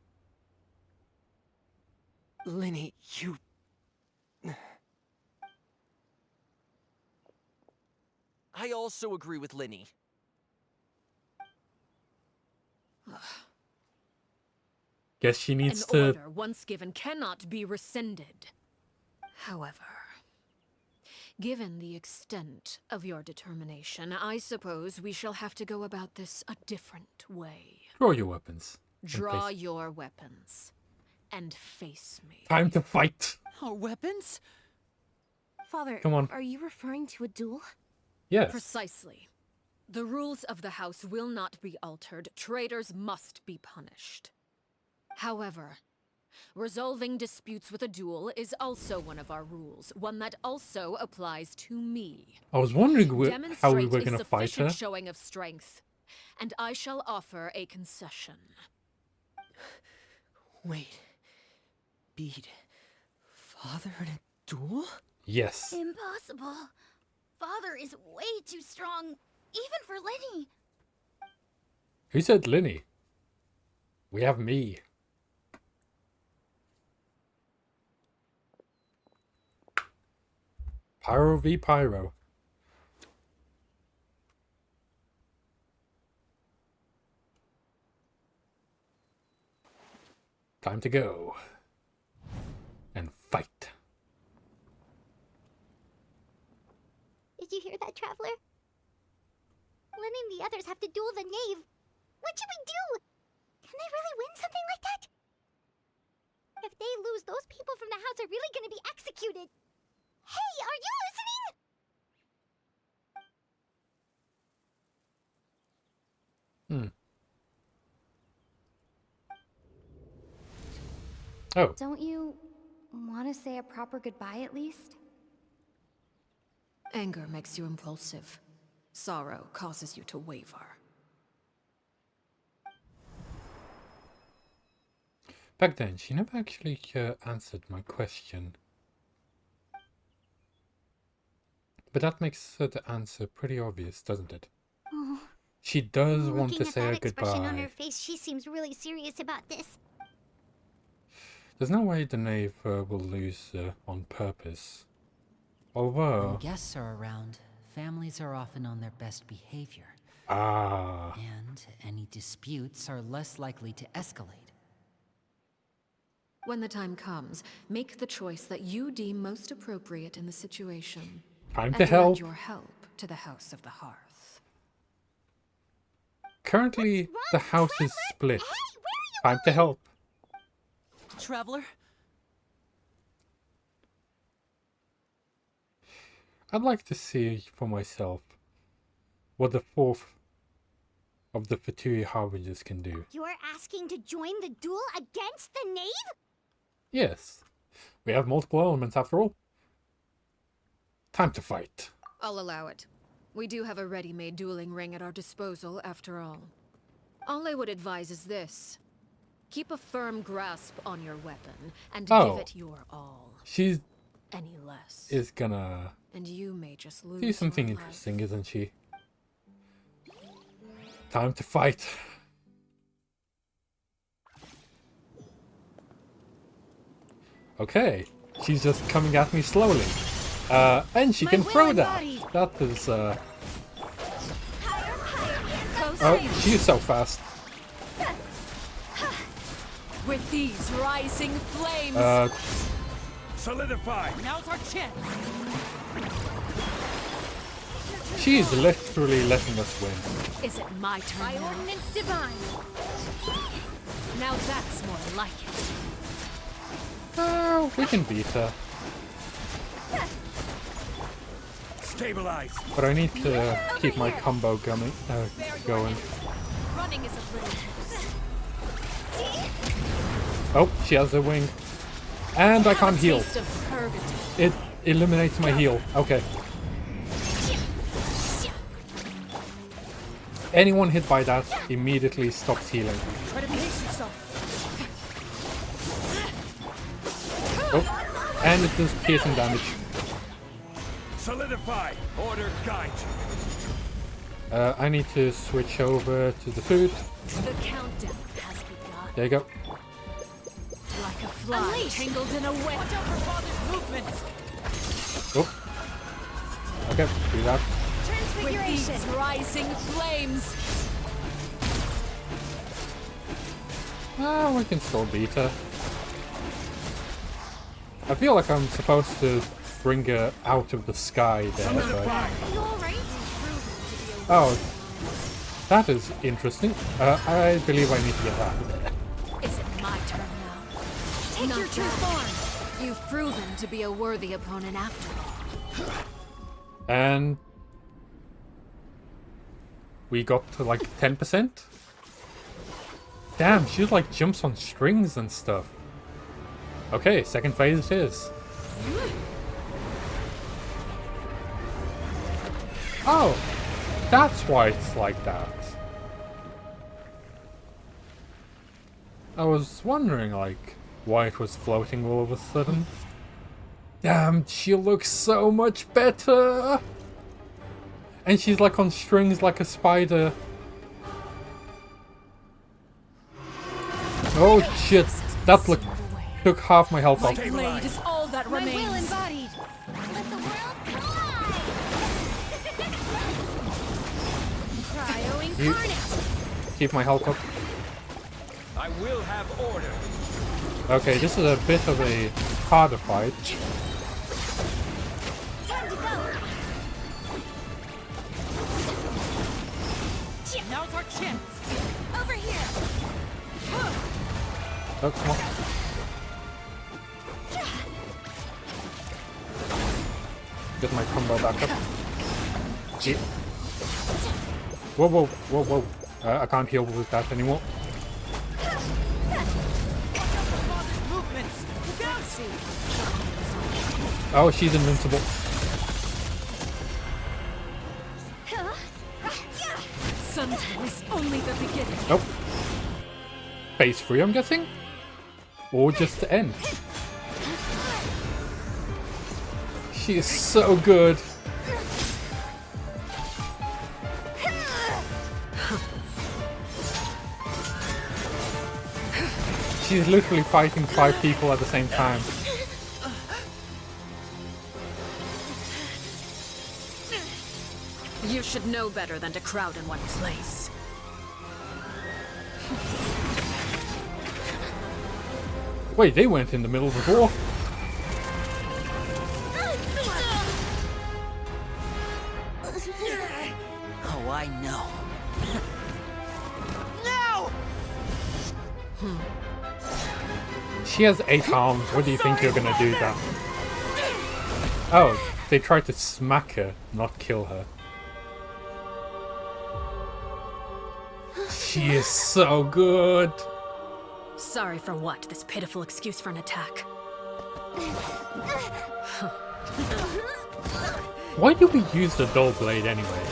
Linny, you... I also agree with Linny. Guess she needs An to... order once given cannot be rescinded. However, given the extent of your determination, I suppose we shall have to go about this a different way. Draw your weapons. and Draw face- your weapons and face me. Time to fight. Our weapons? Father, Come on. are you referring to a duel? Yes. Precisely. The rules of the house will not be altered. Traitors must be punished. However, resolving disputes with a duel is also one of our rules, one that also applies to me. I was wondering how we Demonstrate were a going to fight sufficient her. showing of strength, and I shall offer a concession. Wait. Bede. Father in a duel? Yes. Impossible. Father is way too strong, even for Lenny. Who said Linny? We have me. Pyro v Pyro. Time to go. And fight. Did you hear that, Traveler? Lenny and the others have to duel the knave. What should we do? Can they really win something like that? If they lose, those people from the house are really gonna be executed. Hey, are you listening? Oh. Don't you want to say a proper goodbye at least? Anger makes you impulsive. Sorrow causes you to waver. Back then, she never actually answered my question. But that makes the answer pretty obvious, doesn't it? Oh. She does want to Looking at say that a expression on goodbye. her face, she seems really serious about this. There's no way the knave will lose on purpose. Although... When guests are around, families are often on their best behavior. Ah. And any disputes are less likely to escalate. When the time comes, make the choice that you deem most appropriate in the situation. Time and to help. lend your help to the House of the Hearth. Currently, the house is split. Time to help. Traveler? I'd like to see for myself what the fourth of the Fatui Harbingers can do. You're asking to join the duel against the knave? Yes, we have multiple elements after all. Time to fight. I'll allow it. We do have a ready-made dueling ring at our disposal, after all. All I would advise is this. Keep a firm grasp on your weapon, and give it your all. She's Any less. is gonna And you may just lose do something your life. interesting, isn't she? Time to fight. Okay, she's just coming at me slowly. And she can throw that. That is, Oh, she's so fast. With these rising flames. Solidify. Now's our chance. She's literally letting us win. Is it my turn By now? ordinance divine. Now that's more like it. Oh, we can beat her. Stabilize. But I need to keep my combo going. Running is a little. Oh, she has a wing. And I can't heal. Taste of purgatory. It eliminates my heal. Okay. Anyone hit by that immediately stops healing. Try to pace yourself. Oh, and it does piercing damage. Solidify. Order guide you. I need to switch over to the food. The countdown has begun. There you go. Like a fly tangled in a web. Watch out for father's movements. Oh. Okay, do that. With these rising flames. Oh, we can still beat her. I feel like I'm supposed to bring her out of the sky there, but... Oh, that is interesting. I believe I need to get out of there. Is it my turn now? Take your true form. You've proven to be a worthy opponent after all. And... we got to like 10%? Damn, she like jumps on strings and stuff. Okay, second phase it is. Oh, that's why it's like that. I was wondering, like, why it was floating all of a sudden. Damn, she looks so much better! And she's like on strings like a spider. Oh shit, that took half my health off. My blade is all that My remains. will embodied. Let the world fly. Cryo incarnate. Keep my health up. I will have order. Okay, this is a bit of a harder fight. Time to go. Now's our chance. Over here. Oh, come on. Get my combo back up. Yeah. Whoa, whoa, whoa, whoa. I can't heal with that anymore. Oh, she's invincible. Sometimes only the beginning. Nope. Phase 3, I'm guessing? Or just the end. She is so good. She's literally fighting 5 people at the same time. You should know better than to crowd in one place. Wait, they went in the middle before? Oh, I know. She has 8 arms. What do you think you're gonna do that? Oh, they tried to smack her, not kill her. She is so good. Sorry for what? This pitiful excuse for an attack. Why do we use the dull blade anyway?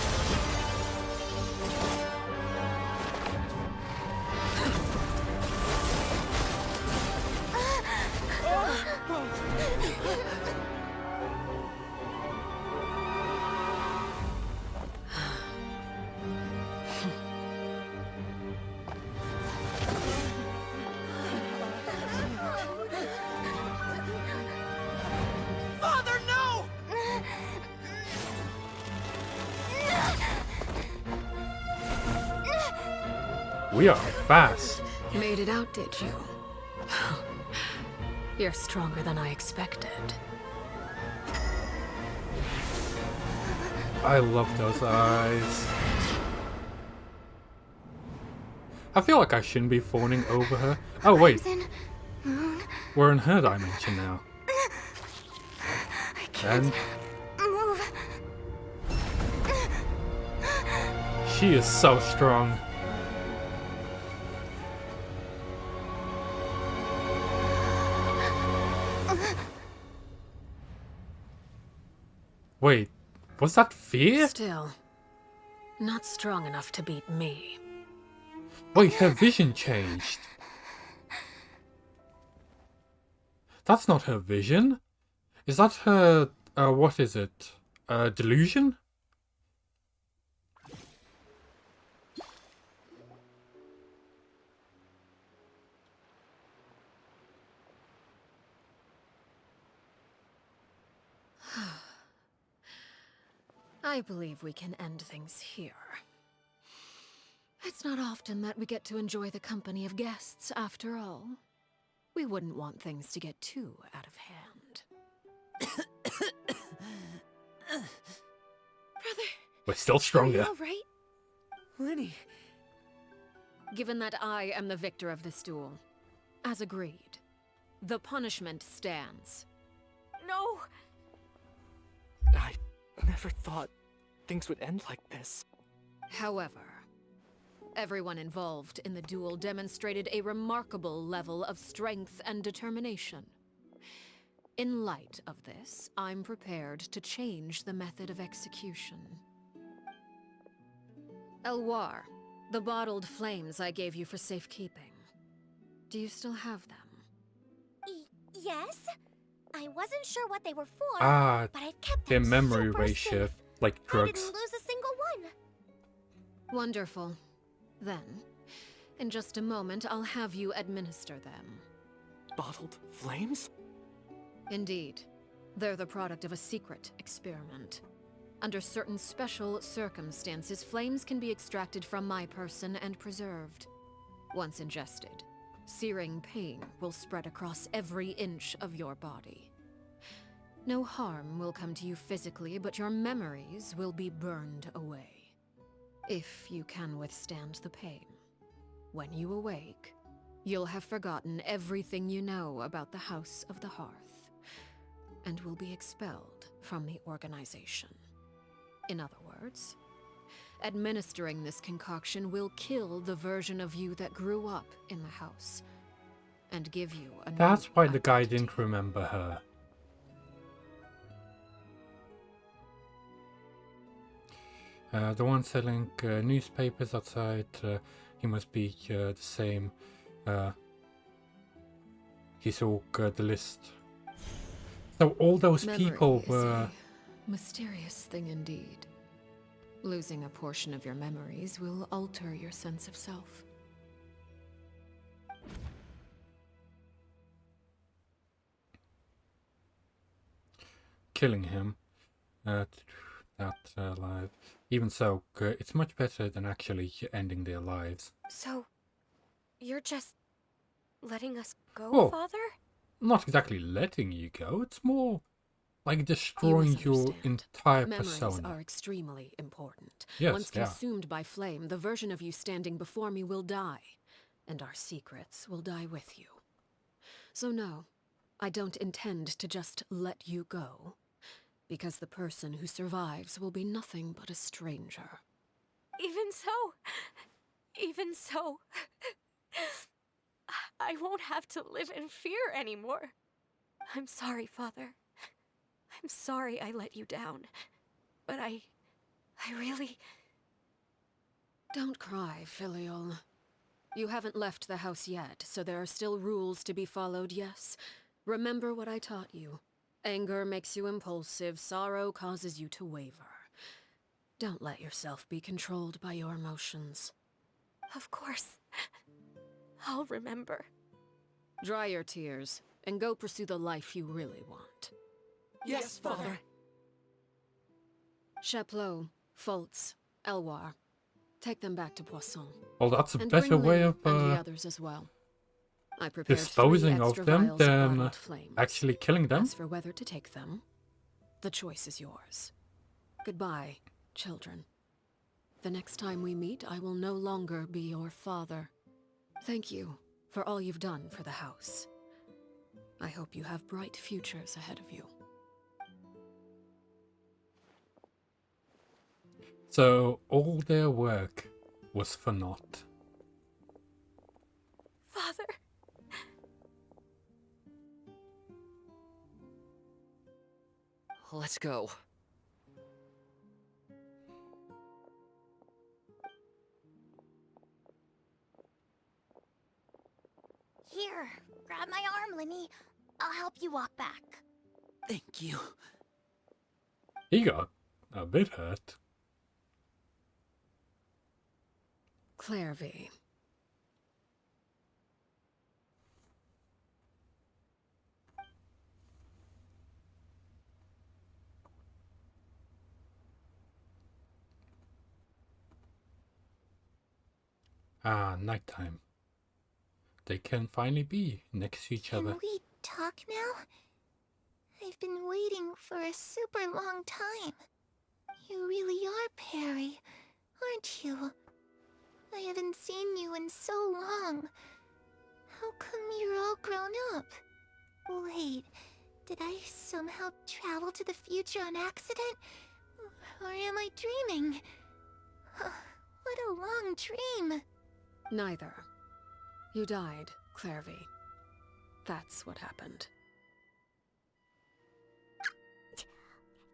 We are fast. Made it out, did you? You're stronger than I expected. I love those eyes. I feel like I shouldn't be fawning over her. Oh wait, we're in her dimension now. And Move. she is so strong. Wait, was that fear? Still, not strong enough to beat me. Wait, her vision changed. That's not her vision. Is that her, what is it? Delusion? I believe we can end things here. It's not often that we get to enjoy the company of guests, after all. We wouldn't want things to get too out of hand. Brother, We're still stronger. all right? Lenny. Given that I am the victor of this duel, as agreed, the punishment stands. No! I never thought things would end like this. However, everyone involved in the duel demonstrated a remarkable level of strength and determination. In light of this, I'm prepared to change the method of execution. Elwar, the bottled flames I gave you for safekeeping. Do you still have them? Yes? I wasn't sure what they were for, Ah, but I've kept their them memory super ratio, safe. like I drugs. didn't lose a single one. Wonderful. Then, in just a moment, I'll have you administer them. Bottled flames? Indeed. They're the product of a secret experiment. Under certain special circumstances, flames can be extracted from my person and preserved. Once ingested, searing pain will spread across every inch of your body. No harm will come to you physically, but your memories will be burned away. If you can withstand the pain. When you awake, you'll have forgotten everything you know about the House of the Hearth, and will be expelled from the organization. In other words, administering this concoction will kill the version of you that grew up in the house, and give you a That's new why the guy didn't remember her. The one selling newspapers outside, he must be the same. He saw the list. So all those people Memory is were... a mysterious thing indeed. Losing a portion of your memories will alter your sense of self. killing him. Alive. Even so, it's much better than actually ending their lives. So, you're just letting us go, Well, Father? Not exactly letting you go, it's more like destroying your entire Memories persona. are extremely important. Yes, Once they are. consumed by flame, the version of you standing before me will die, and our secrets will die with you. So no, I don't intend to just let you go, because the person who survives will be nothing but a stranger. Even so, I won't have to live in fear anymore. I'm sorry, Father. I'm sorry I let you down. But I really... Don't cry, Filial. You haven't left the house yet, so there are still rules to be followed, yes? Remember what I taught you. Anger makes you impulsive, sorrow causes you to waver. Don't let yourself be controlled by your emotions. Of course. I'll remember. Dry your tears, and go pursue the life you really want. Yes, Father. Chapleau, Fultz, Elwar. Take them back to Poisson. Well, that's a And better bring way Lily of and the others as well. I prepared 3 disposing extra of them vials of than bottled flames. actually killing them. As for whether to take them, the choice is yours. Goodbye, children. The next time we meet, I will no longer be your father. Thank you for all you've done for the house. I hope you have bright futures ahead of you. So all their work was for naught. Father. Let's go. Here, grab my arm, Linny. I'll help you walk back. Thank you. He got a bit hurt. Clairvy. Ah, nighttime. They can finally be next to each other. Can we talk now? I've been waiting for a super long time. You really are Perry, aren't you? I haven't seen you in so long. How come you're all grown up? Wait, did I somehow travel to the future on accident? Or am I dreaming? What a long dream. Neither. You died, Clairvy. That's what happened.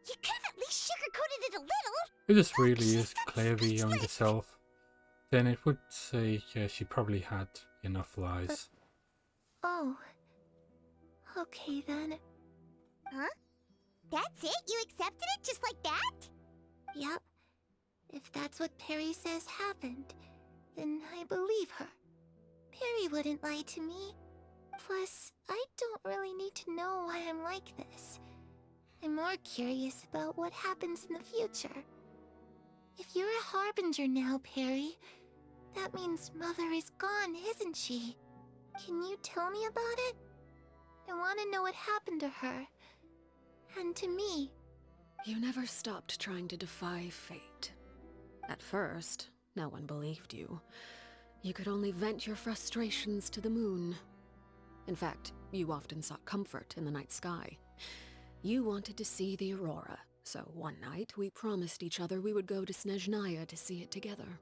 You could have at least sugarcoated it a little. If this really is Clairvy's younger self, then it would say she probably had enough lies. Oh. Okay then. Huh? That's it? You accepted it just like that? Yep. If that's what Perry says happened, then I believe her. Perry wouldn't lie to me. Plus, I don't really need to know why I'm like this. I'm more curious about what happens in the future. If you're a harbinger now, Perry, that means Mother is gone, isn't she? Can you tell me about it? I want to know what happened to her. And to me. You never stopped trying to defy fate. At first, no one believed you. You could only vent your frustrations to the moon. In fact, you often sought comfort in the night sky. You wanted to see the aurora, so one night we promised each other we would go to Snezhnaya to see it together.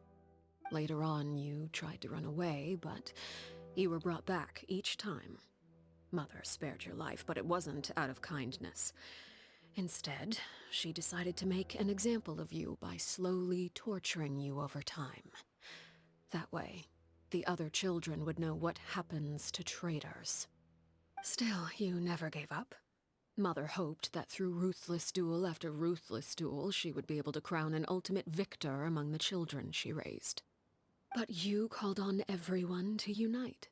Later on, you tried to run away, but you were brought back each time. Mother spared your life, but it wasn't out of kindness. Instead, she decided to make an example of you by slowly torturing you over time. That way, the other children would know what happens to traitors. Still, you never gave up. Mother hoped that through ruthless duel after ruthless duel, she would be able to crown an ultimate victor among the children she raised. But you called on everyone to unite,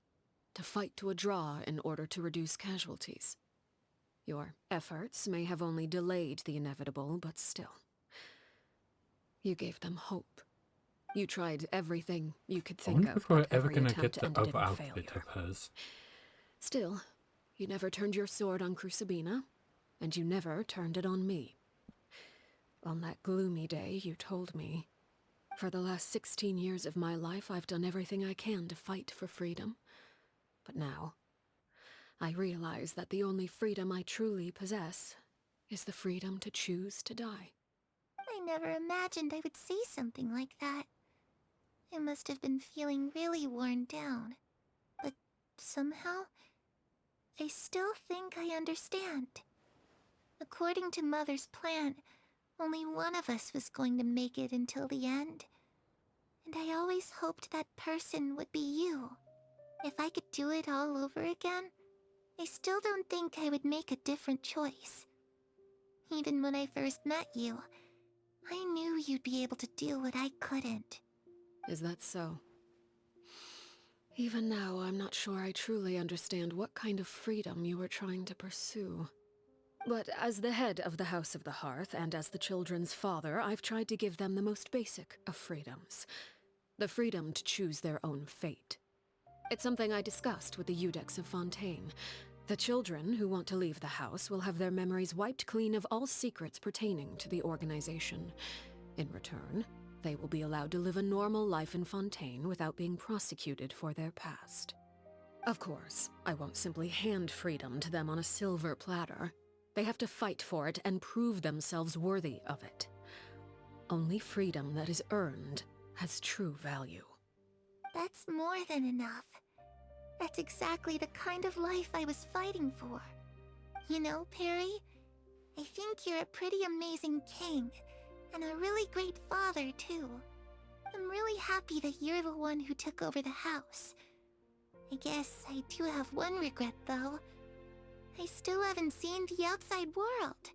to fight to a draw in order to reduce casualties. Your efforts may have only delayed the inevitable, but still. You gave them hope. You tried everything you could I think wonder of, if we're but ever every gonna get attempt the ended in other outfit failure. of hers. Still, you never turned your sword on Crucibina, and you never turned it on me. On that gloomy day, you told me, "For the last 16 years of my life, I've done everything I can to fight for freedom. But now, I realize that the only freedom I truly possess is the freedom to choose to die." I never imagined I would say something like that. I must have been feeling really worn down. But somehow, I still think I understand. According to Mother's plan, only one of us was going to make it until the end. And I always hoped that person would be you. If I could do it all over again, I still don't think I would make a different choice. Even when I first met you, I knew you'd be able to do what I couldn't. Is that so? Even now, I'm not sure I truly understand what kind of freedom you were trying to pursue. But as the head of the House of the Hearth, and as the children's father, I've tried to give them the most basic of freedoms. The freedom to choose their own fate. It's something I discussed with the Iudex of Fontaine. The children who want to leave the house will have their memories wiped clean of all secrets pertaining to the organization. In return, they will be allowed to live a normal life in Fontaine without being prosecuted for their past. Of course, I won't simply hand freedom to them on a silver platter. They have to fight for it and prove themselves worthy of it. Only freedom that is earned has true value. That's more than enough. That's exactly the kind of life I was fighting for. You know, Perry, I think you're a pretty amazing king, and a really great father, too. I'm really happy that you're the one who took over the house. I guess I do have one regret, though. I still haven't seen the outside world.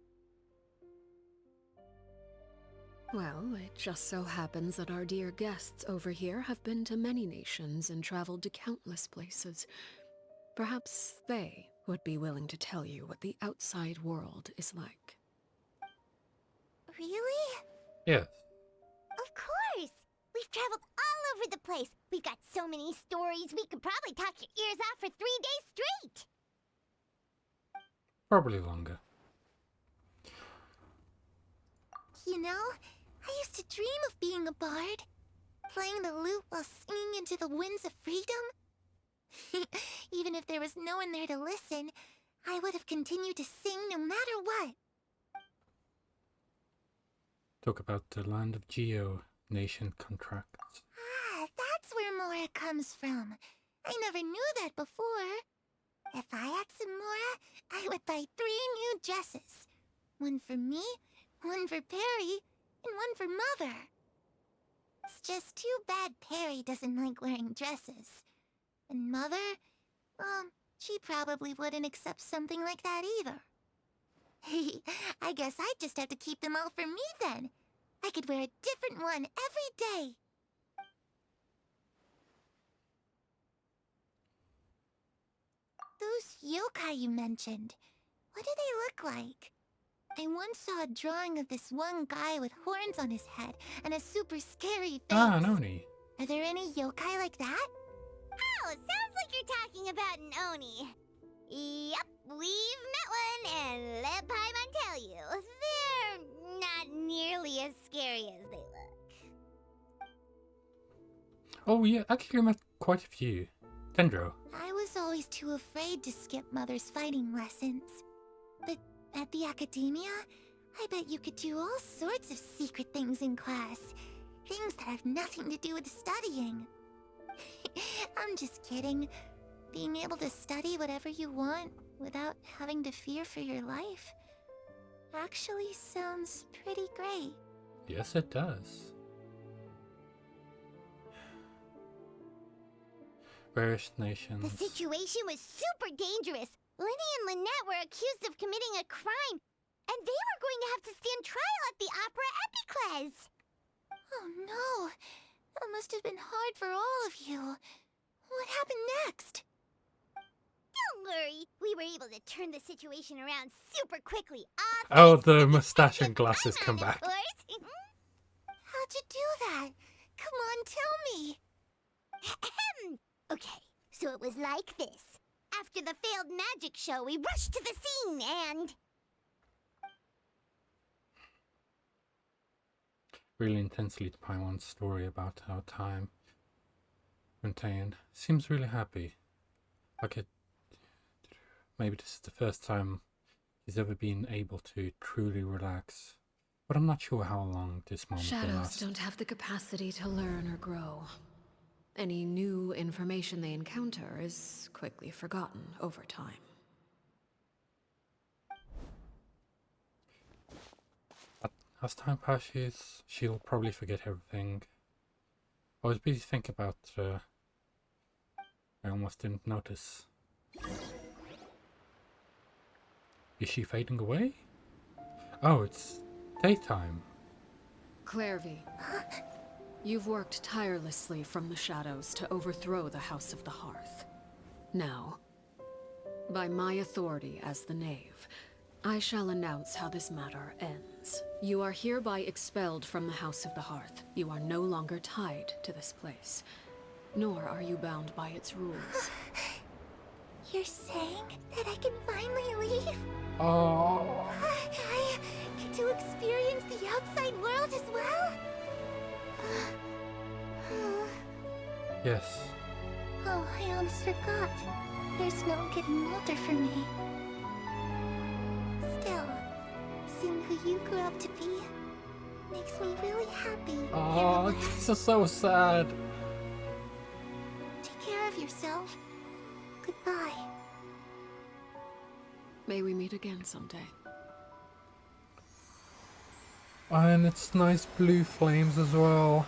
Well, it just so happens that our dear guests over here have been to many nations and traveled to countless places. Perhaps they would be willing to tell you what the outside world is like. Really? Yes. Of course! We've traveled all over the place. We've got so many stories, we could probably talk your ears off for 3 days straight. Probably longer. You know, I used to dream of being a bard. Playing the lute while singing into the winds of freedom. Even if there was no one there to listen, I would have continued to sing no matter what. Talk about the Land of Geo nation contracts. Ah, that's where Mora comes from. I never knew that before. If I had some Mora, I would buy 3 new dresses. One for me, one for Perry, and one for Mother. It's just too bad Perry doesn't like wearing dresses. And Mother, well, she probably wouldn't accept something like that either. I guess I'd just have to keep them all for me then. I could wear a different one every day. Those yokai you mentioned, what do they look like? I once saw a drawing of this one guy with horns on his head and a super scary face. Ah, an Oni. Are there any yokai like that? Oh, sounds like you're talking about an Oni. Yep, we've met one, and let Paimon tell you, they're not nearly as scary as they look. Oh yeah, actually I met quite a few. Dendro. I was always too afraid to skip Mother's fighting lessons. But at the academia, I bet you could do all sorts of secret things in class. Things that have nothing to do with studying. I'm just kidding. Being able to study whatever you want without having to fear for your life actually sounds pretty great. Yes, it does. Various nations. The situation was super dangerous. Lenny and Lynette were accused of committing a crime, and they were going to have to stand trial at the Opera Epicles. Oh no! That must have been hard for all of you. What happened next? Don't worry, we were able to turn the situation around super quickly. Oh, the mustache and glasses come back. How'd you do that? Come on, tell me. Okay, so it was like this. After the failed magic show, we rushed to the scene and... Really intensely to Paimon's story about how time Fontaine seems really happy. Like maybe this is the first time he's ever been able to truly relax. But I'm not sure how long this moment will Shadows last. don't have the capacity to learn or grow. Any new information they encounter is quickly forgotten over time. But as time passes, she'll probably forget everything. I was busy thinking about I almost didn't notice. Is she fading away? Oh, it's daytime. Clairvy, you've worked tirelessly from the shadows to overthrow the House of the Hearth. Now, by my authority as the Knave, I shall announce how this matter ends. You are hereby expelled from the House of the Hearth. You are no longer tied to this place, nor are you bound by its rules. You're saying that I can finally leave? Oh. I get to experience the outside world as well? Yes. Oh, I almost forgot. There's no getting older for me. Still, seeing who you grew up to be makes me really happy. Oh, this is so sad. Take care of yourself. Goodbye. May we meet again someday. And it's nice blue flames as well.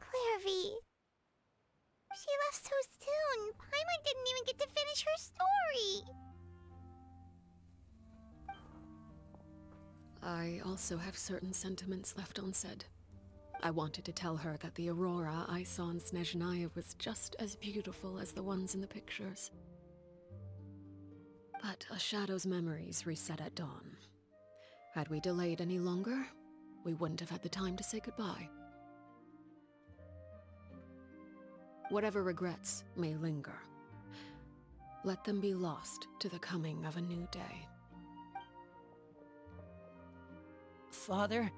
Clairvy. She left so soon. Paimon didn't even get to finish her story. I also have certain sentiments left unsaid. I wanted to tell her that the aurora I saw in Snezhnaya was just as beautiful as the ones in the pictures. But a shadow's memories reset at dawn. Had we delayed any longer, we wouldn't have had the time to say goodbye. Whatever regrets may linger, let them be lost to the coming of a new day. Father?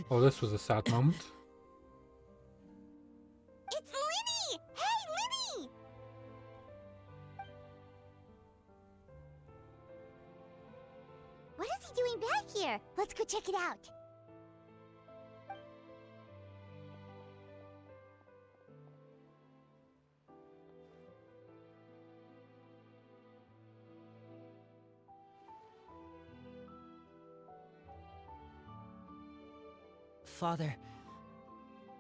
Oh, this was a sad moment. It's Lyney! Hey, Lyney! What is he doing back here? Let's go check it out. Father,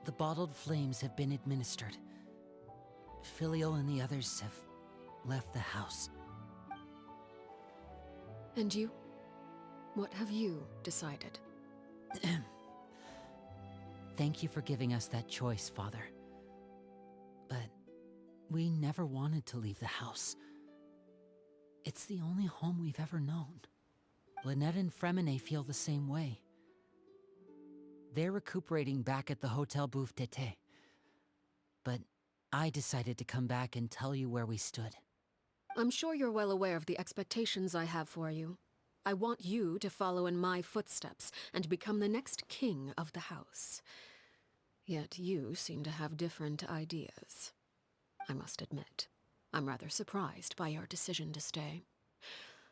the bottled flames have been administered. Filio and the others have left the house. And you? What have you decided? Thank you for giving us that choice, Father. But we never wanted to leave the house. It's the only home we've ever known. Lynette and Fremine feel the same way. They're recuperating back at the Hotel Bouffe d'Été. But I decided to come back and tell you where we stood. I'm sure you're well aware of the expectations I have for you. I want you to follow in my footsteps and become the next king of the house. Yet you seem to have different ideas. I must admit, I'm rather surprised by your decision to stay.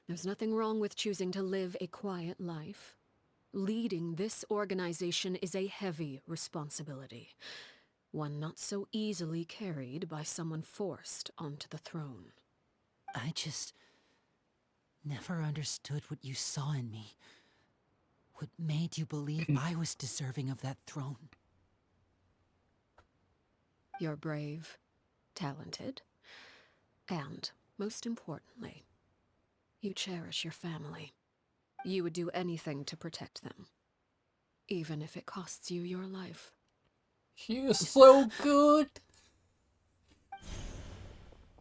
There's nothing wrong with choosing to live a quiet life. Leading this organization is a heavy responsibility, one not so easily carried by someone forced onto the throne. I just never understood what you saw in me. What made you believe I was deserving of that throne? You're brave, talented, and, most importantly, you cherish your family. You would do anything to protect them, even if it costs you your life. She is so good.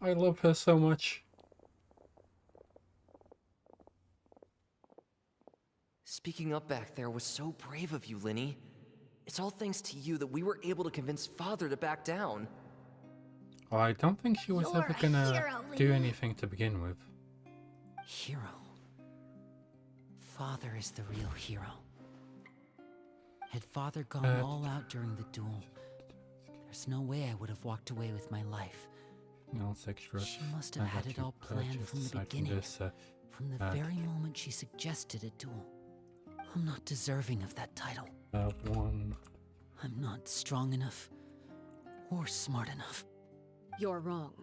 I love her so much. Speaking up back there was so brave of you, Lyney. It's all thanks to you that we were able to convince Father to back down. I don't think she was You're ever a gonna hero, do Lyney. anything to begin with. Hero. Father is the real hero. Had Father gone all out during the duel, there's no way I would have walked away with my life. No, it's extra. She must have had it all planned from the beginning, from the very moment she suggested a duel. I'm not deserving of that title. One. I'm not strong enough or smart enough. You're wrong.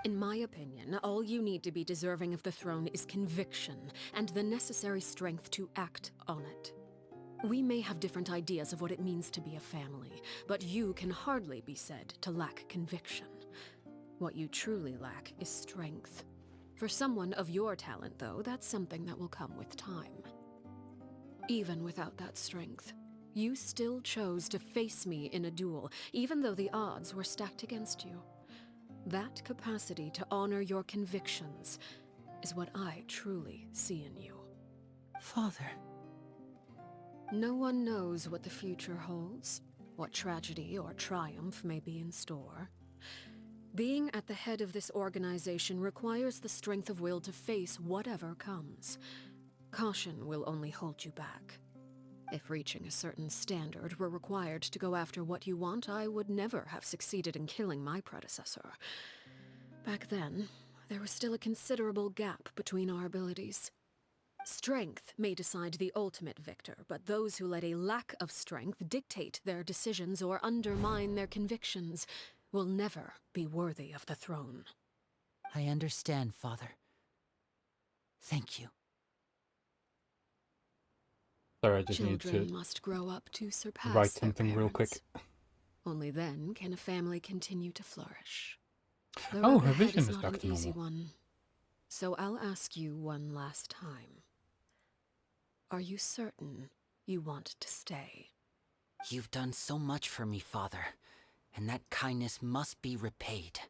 In my opinion, all you need to be deserving of the throne is conviction and the necessary strength to act on it. We may have different ideas of what it means to be a family, but you can hardly be said to lack conviction. What you truly lack is strength. For someone of your talent, though, that's something that will come with time. Even without that strength, You still chose to face me in a duel, even though the odds were stacked against you. That capacity to honor your convictions is what I truly see in you. Father. No one knows what the future holds, what tragedy or triumph may be in store. Being at the head of this organization requires the strength of will to face whatever comes. Caution will only hold you back. If reaching a certain standard were required to go after what you want, I would never have succeeded in killing my predecessor. Back then, there was still a considerable gap between our abilities. Strength may decide the ultimate victor, but those who let a lack of strength dictate their decisions or undermine their convictions will never be worthy of the throne. I understand, Father. Thank you. Sorry, I just need Children to must grow up to surpass write their something real quick. parents. Only then can a family continue to flourish. The Oh, road her ahead vision is not back an to easy normal. one. So I'll ask you one last time. Are you certain you want to stay? You've done so much for me, Father, and that kindness must be repaid.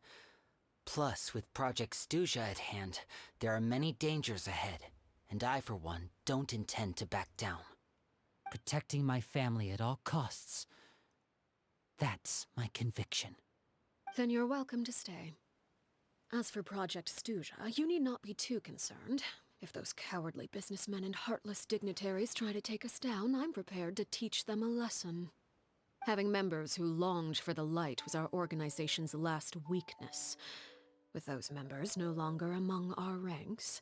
Plus, with Project Stuja at hand, there are many dangers ahead, and I, for one, don't intend to back down. Protecting my family at all costs. That's my conviction. Then you're welcome to stay. As for Project Stuja, you need not be too concerned. If those cowardly businessmen and heartless dignitaries try to take us down, I'm prepared to teach them a lesson. Having members who longed for the light was our organization's last weakness. With those members no longer among our ranks,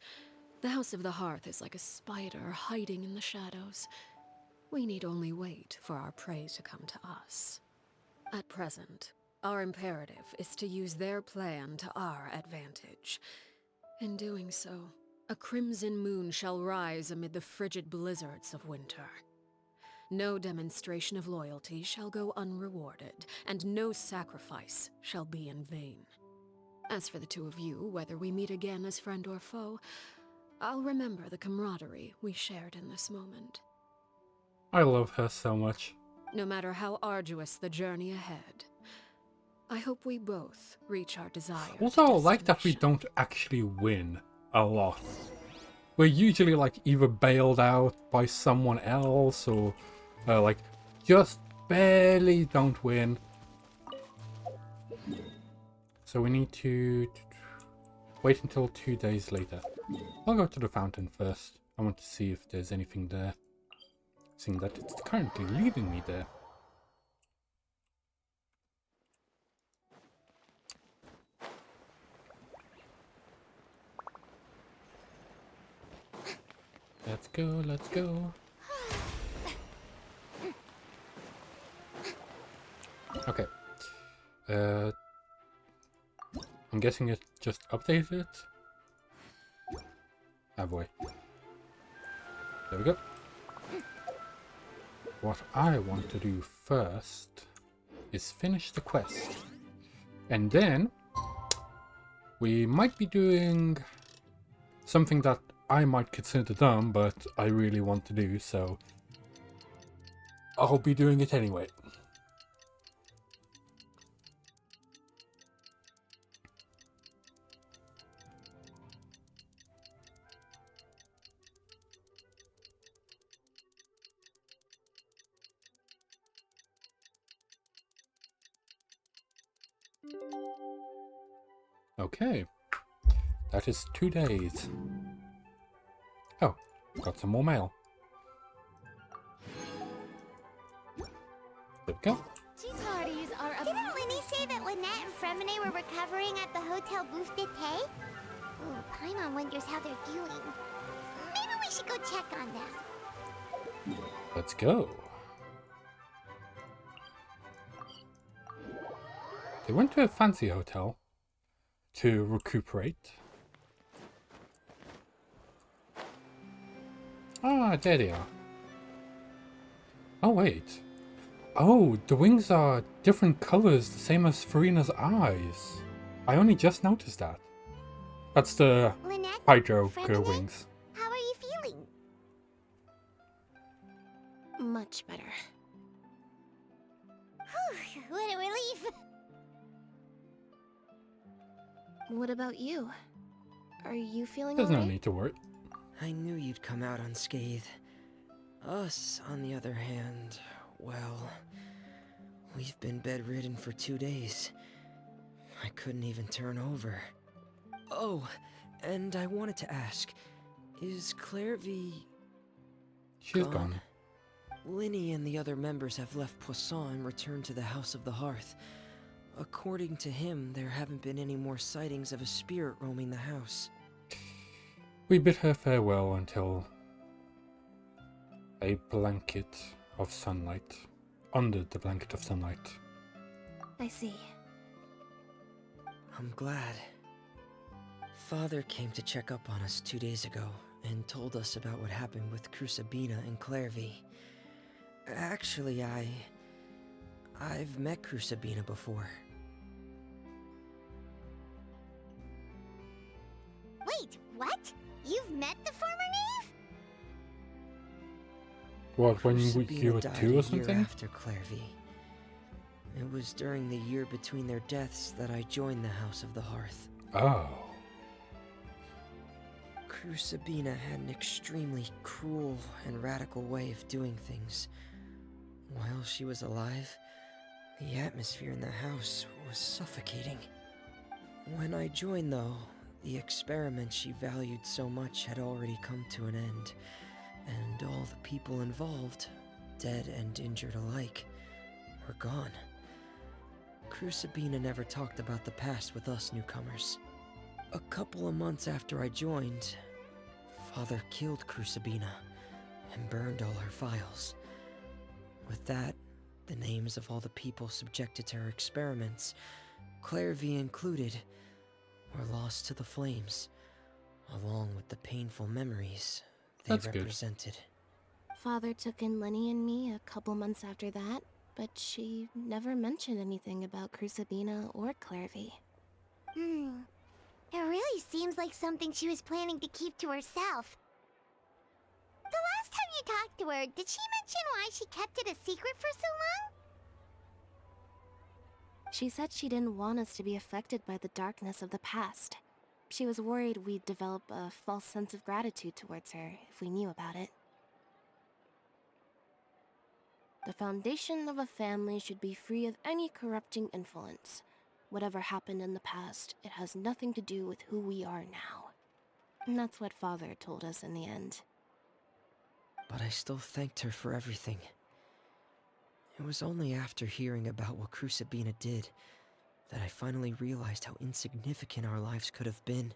the House of the Hearth is like a spider hiding in the shadows. We need only wait for our prey to come to us. At present, our imperative is to use their plan to our advantage. In doing so, a crimson moon shall rise amid the frigid blizzards of winter. No demonstration of loyalty shall go unrewarded, and no sacrifice shall be in vain. As for the two of you, whether we meet again as friend or foe, I'll remember the camaraderie we shared in this moment. I love her so much. No matter how arduous the journey ahead, I hope we both reach our desired Also, I like that we don't actually win a lot. We're usually like either bailed out by someone else or like just barely don't win. So we need to wait until 2 days later. I'll go to the fountain first. I want to see if there's anything there, seeing that it's currently leading me there. Let's go, let's go. Okay. I'm guessing it just updated. Halfway. There we go. What I want to do first is finish the quest. And then we might be doing something that I might consider dumb, but I really want to do, so I'll be doing it anyway. Okay, that is 2 days. Oh, got some more mail. There we go. Tea parties are a... Didn't Linny say that Lynette and Fremine were recovering at the Hotel Bouffe d'été? Ooh, Paimon wonders how they're doing. Maybe we should go check on them. Let's go. They went to a fancy hotel to recuperate. Ah, there they are. Oh, wait. Oh, the wings are different colors, the same as Farina's eyes. I only just noticed that. That's the Lynette, Hydro Fremine, wings. how are you feeling? Much better. what a relief. What about you? Are you feeling There's no alright? need to worry. I knew you'd come out unscathed. Us, on the other hand, well, we've been bedridden for 2 days. I couldn't even turn over. Oh, and I wanted to ask, is Clairvy... She's gone. Linny and the other members have left Poisson and returned to the House of the Hearth. According to him, there haven't been any more sightings of a spirit roaming the house. We bid her farewell until a blanket of sunlight. Under the blanket of sunlight. I see. I'm glad. Father came to check up on us 2 days ago and told us about what happened with Crusabina and Clairvy. Actually, I've met Crusabina before. Wait, what? You've met the former knave? What, when you Crusabina were died 2 a or year something? after Clairvy. It was during the year between their deaths that I joined the House of the Hearth. Oh. Crusabina had an extremely cruel and radical way of doing things. While she was alive, the atmosphere in the house was suffocating. When I joined, though, the experiment she valued so much had already come to an end, and all the people involved, dead and injured alike, were gone. Crusabina never talked about the past with us newcomers. A couple of months after I joined, Father killed Crusabina and burned all her files. With that, the names of all the people subjected to her experiments, Clairvy included, were lost to the flames, along with the painful memories they represented. Father took in Lenny and me a couple months after that, but she never mentioned anything about Crusabina or Clairvy. It really seems like something she was planning to keep to herself. The last time you talked to her, did she mention why she kept it a secret for so long? She said she didn't want us to be affected by the darkness of the past. She was worried we'd develop a false sense of gratitude towards her if we knew about it. The foundation of a family should be free of any corrupting influence. Whatever happened in the past, it has nothing to do with who we are now. And that's what Father told us in the end. But I still thanked her for everything. It was only after hearing about what Crusabina did that I finally realized how insignificant our lives could have been.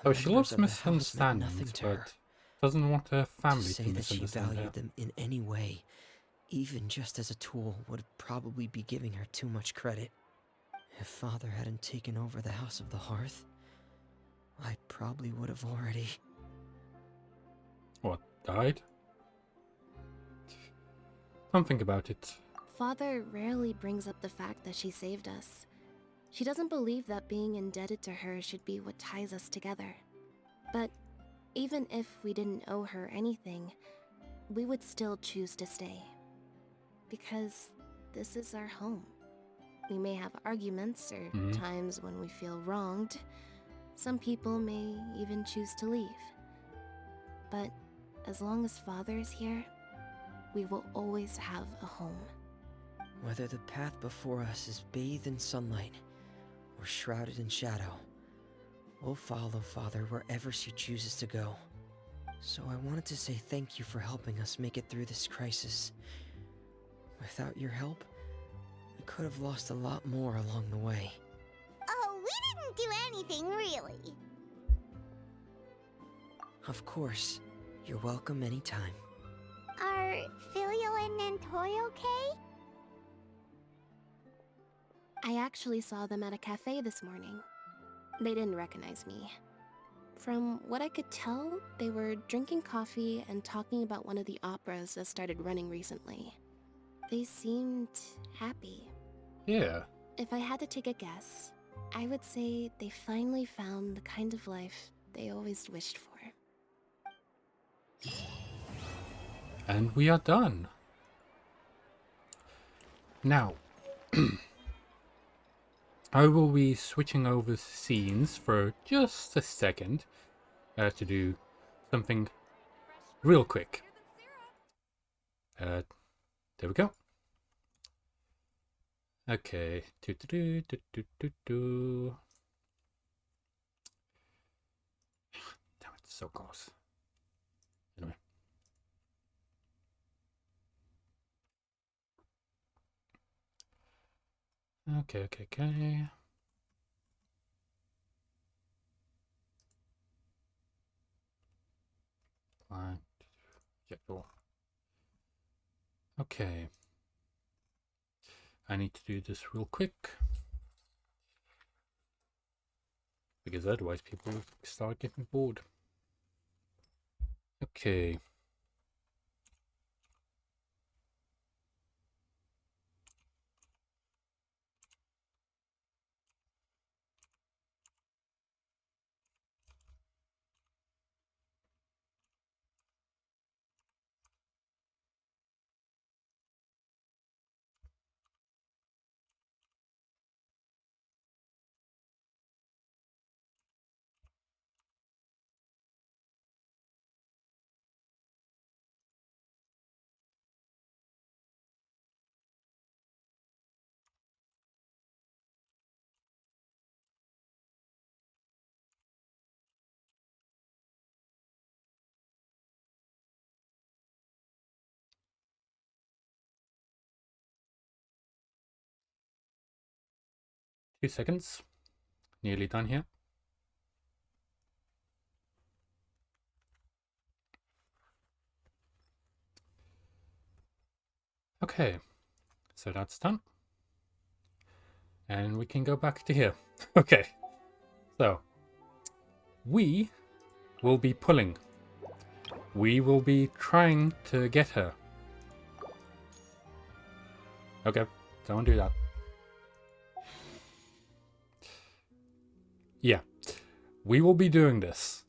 Oh, she loves misunderstandings, but doesn't want her family to say that she misunderstand her. valued them in any way, even just as a tool, would probably be giving her too much credit. If Father hadn't taken over the House of the Hearth, I probably would have already... What, died? Don't think about it. Father rarely brings up the fact that she saved us. She doesn't believe that being indebted to her should be what ties us together. But even if we didn't owe her anything, we would still choose to stay. Because this is our home. We may have arguments or times when we feel wronged. Some people may even choose to leave. But as long as Father is here, we will always have a home. Whether the path before us is bathed in sunlight or shrouded in shadow, we'll follow Father wherever she chooses to go. So I wanted to say thank you for helping us make it through this crisis. Without your help, we could have lost a lot more along the way. Oh, we didn't do anything, really. Of course, you're welcome anytime. Are Filial and Nantoy okay? I actually saw them at a cafe this morning. They didn't recognize me. From what I could tell, they were drinking coffee and talking about one of the operas that started running recently. They seemed happy. Yeah. If I had to take a guess, I would say they finally found the kind of life they always wished for. And we are done. Now, I will be switching over scenes for just a second to do something real quick. There we go. Okay. Damn it, so close. Anyway. Okay. Fine. Okay. I need to do this real quick. Because otherwise people start getting bored. Okay. Few seconds. Nearly done here. Okay, so that's done. And we can go back to here. Okay, so we will be pulling. We will be trying to get her. Okay, don't do that. Yeah, we will be doing this.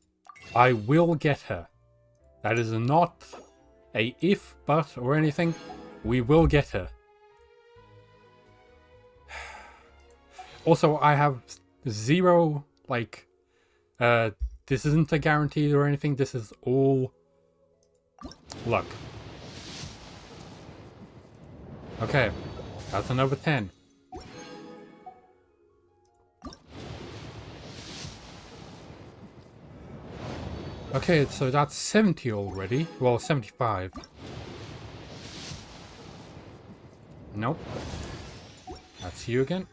I will get her. That is not a if, but, or anything. We will get her. Also, I have zero, like, this isn't a guarantee or anything. This is all luck. Okay, that's another 10. Okay, so that's 70 already. Well, 75. Nope. That's you again.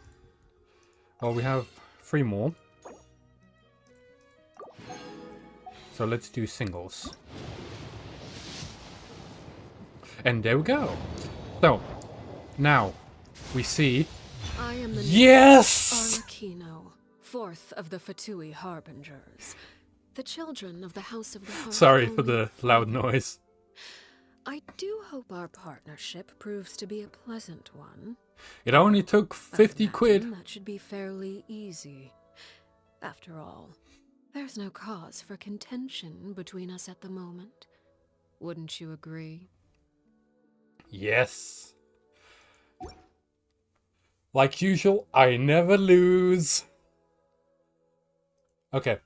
Well, we have 3 more. So let's do singles. And there we go. So, now, we see... I am the yes! Arlecchino, 4th of the Fatui Harbingers. The children of the House of the Hearth. Sorry for the loud noise. I do hope our partnership proves to be a pleasant one. It only took 50 quid. That should be fairly easy. After all, there's no cause for contention between us at the moment. Wouldn't you agree? Yes. Like usual, I never lose. Okay.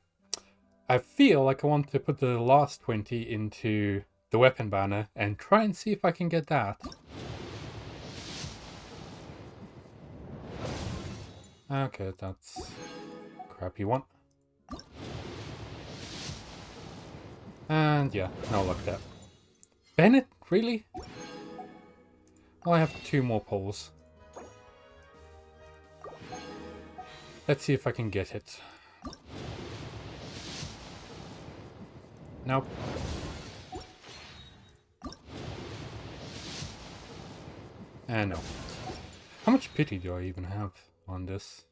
I feel like I want to put the last 20 into the weapon banner and try and see if I can get that. Okay, that's a crappy one. And yeah, no luck there. Bennett, really? Well, I have 2 more poles. Let's see if I can get it. Nope. No. How much pity do I even have on this?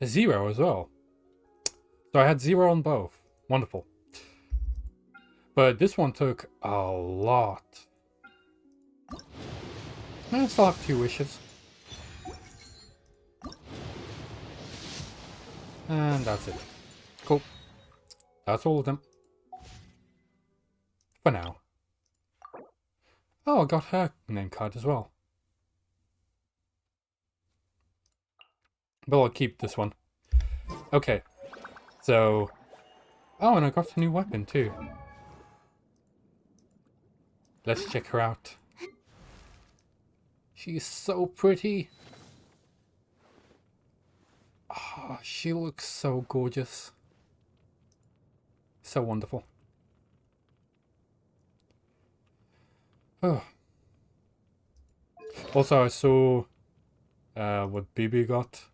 A 0 as well. So I had 0 on both. Wonderful. But this one took a lot. I still have 2 wishes. And that's it. Cool. That's all of them. For now. Oh, I got her name card as well. But I'll keep this one. Okay. So... Oh, and I got a new weapon too. Let's check her out. She's so pretty. Ah, she looks so gorgeous. So wonderful. Oh. Also, I saw what BB got.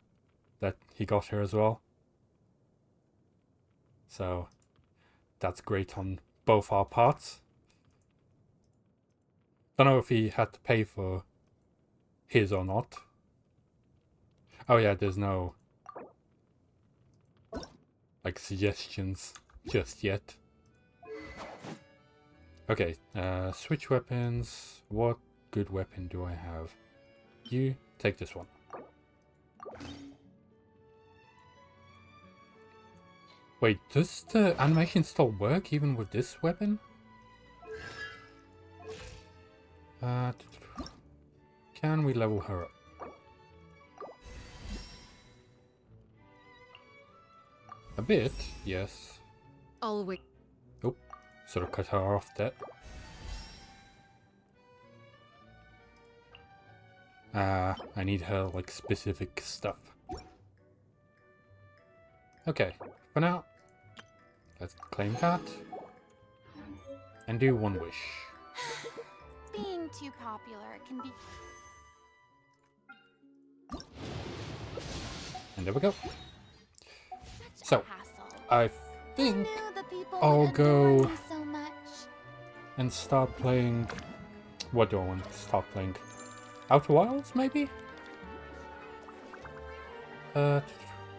That he got her as well. So, that's great on both our parts. Don't know if he had to pay for his or not. Oh yeah, there's no like suggestions just yet. Okay, switch weapons. What good weapon do I have? You take this one. Wait, does the animation still work even with this weapon? Can we level her up? A bit, yes. Always. Oh, sort of cut her off there. I need her, like, specific stuff. Okay, for now, let's claim that. And do one wish. Being too popular can be... And there we go. So, I think I'll go and start playing... What do I want to start playing? Outer Wilds, maybe?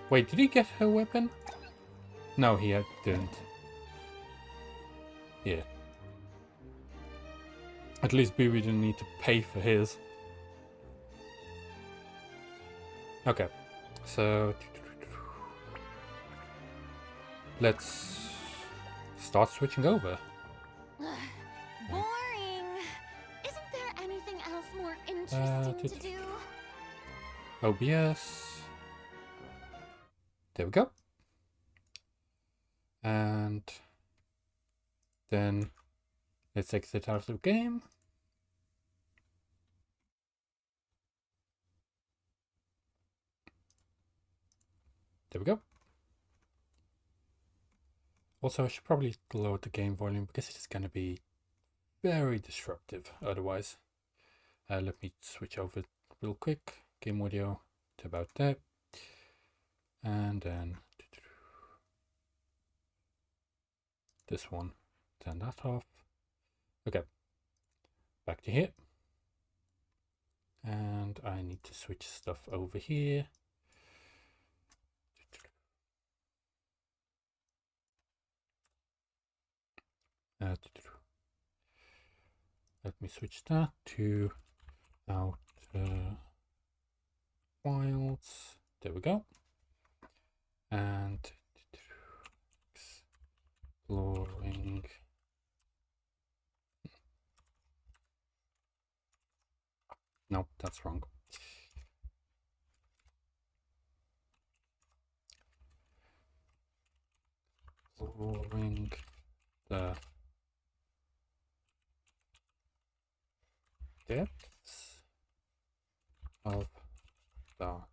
Wait, did he get her weapon? No, he didn't. Yeah. At least BB didn't need to pay for his. Okay, so... Let's start switching over. Boring. Isn't there anything else more interesting to do? OBS. There we go. And then let's exit out of the game. There we go. Also, I should probably lower the game volume because it's going to be very disruptive otherwise. Let me switch over real quick. Game audio to about that. And then this one, turn that off. Okay, back to here. And I need to switch stuff over here. Let me switch that to Outer Wilds. There we go. And exploring. Nope, that's wrong. Exploring the depths of dark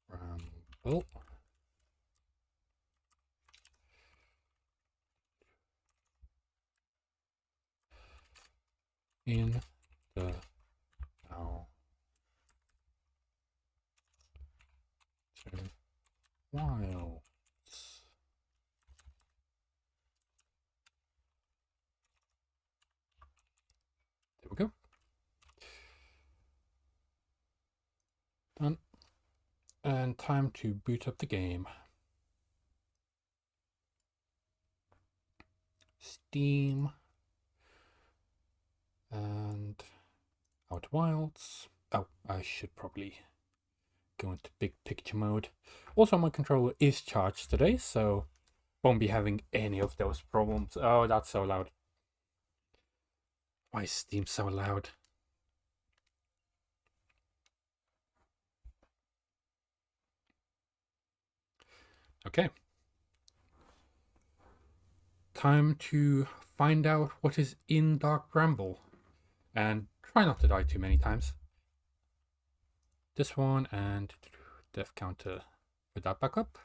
ramble. In the wilds. There we go. Done. And time to boot up the game. Steam. And Outer Wilds. Oh, I should probably go into big picture mode. Also, my controller is charged today, so won't be having any of those problems. Oh, that's so loud. Why is Steam so loud? Okay. Time to find out what is in Dark Bramble. And try not to die too many times. This one and death counter with that back up.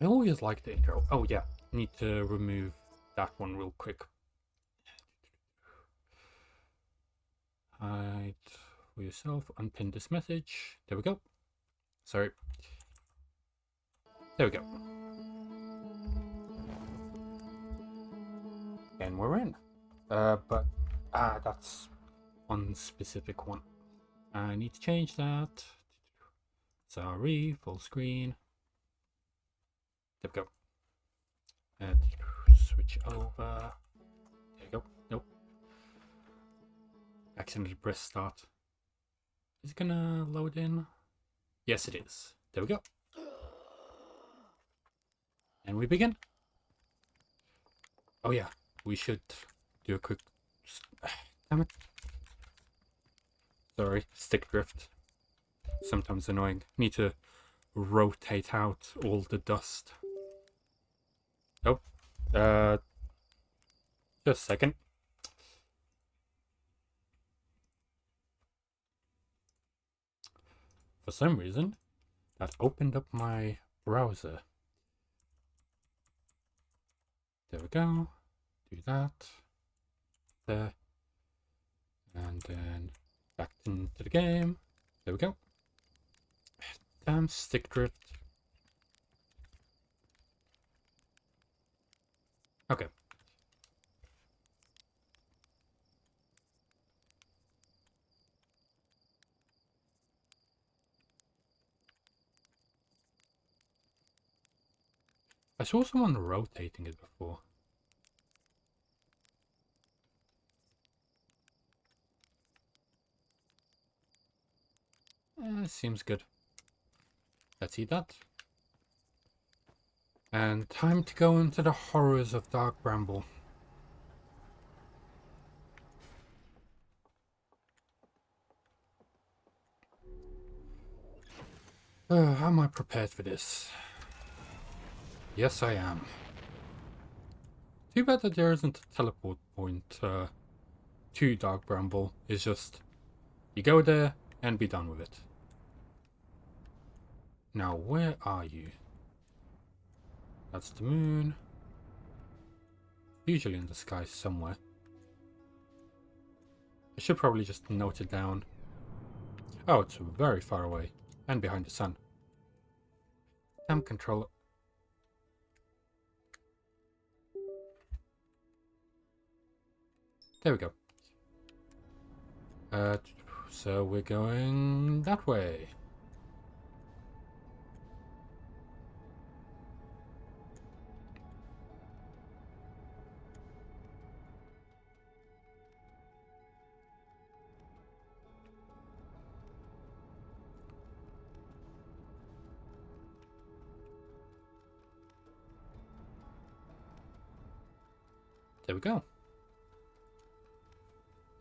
I always like the intro. Oh yeah, need to remove that one real quick. Hide for yourself, unpin this message. There we go. Sorry. There we go. And we're in. But that's one specific one. I need to change that. Sorry, full screen. There we go. And switch over. There we go. Nope. Accidentally press start. Is it gonna load in? Yes, it is. There we go. And we begin. Oh yeah, we should do a quick... Damn it. Sorry, stick drift. Sometimes annoying. Need to rotate out all the dust. Oh, just a second. For some reason, that opened up my browser. There we go. Do that. There. And then back into the game. There we go. Damn stick drift. Okay. I saw someone rotating it before. Seems good. Let's eat that. And time to go into the horrors of Dark Bramble. Am I prepared for this? Yes, I am. Too bad that there isn't a teleport point to Dark Bramble. It's just, you go there and be done with it. Now, where are you? That's the moon. Usually in the sky somewhere. I should probably just note it down. Oh, it's very far away. And behind the sun. Damn controller. There we go. So we're going that way. There we go.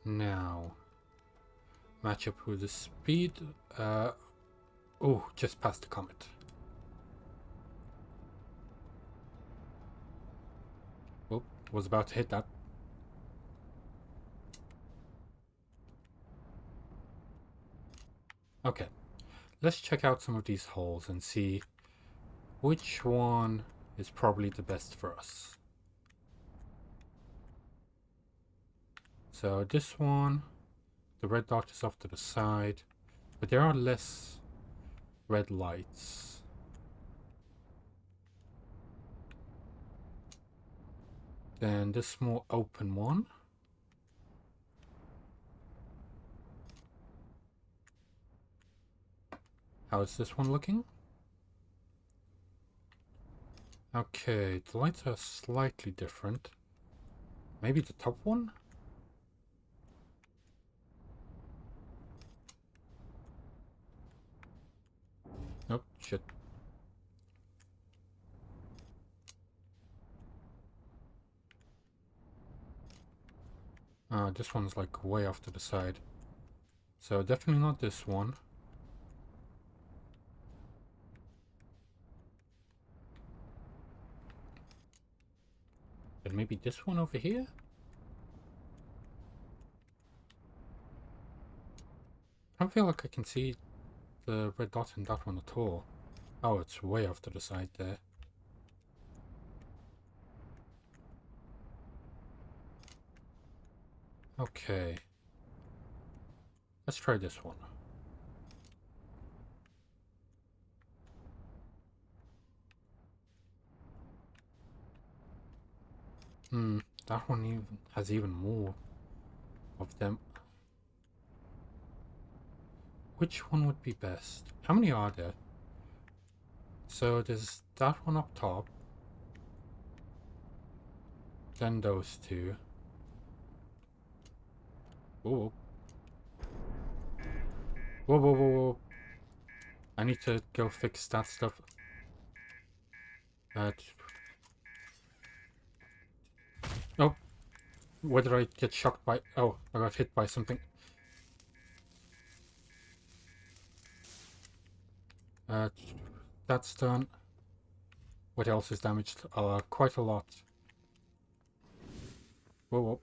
Now, match up with the speed. Oh, just past the comet. Oh, was about to hit that. Okay, let's check out some of these holes and see which one is probably the best for us. So this one, the red dot is off to the side, but there are less red lights. Then this more open one. How is this one looking? Okay, the lights are slightly different. Maybe the top one? Nope, shit. This one's like way off to the side. So definitely not this one. But maybe this one over here? I don't feel like I can see the red dot in that one at all. Oh, it's way off to the side there. Okay. Let's try this one. That one even has even more of them. Which one would be best? How many are there? So there's that one up top. Then those two. Whoa. Whoa, whoa, whoa, whoa. I need to go fix that stuff. Oh. Where did I get shocked by? Oh, I got hit by something. That's done. What else is damaged? Quite a lot. Whoa, whoa.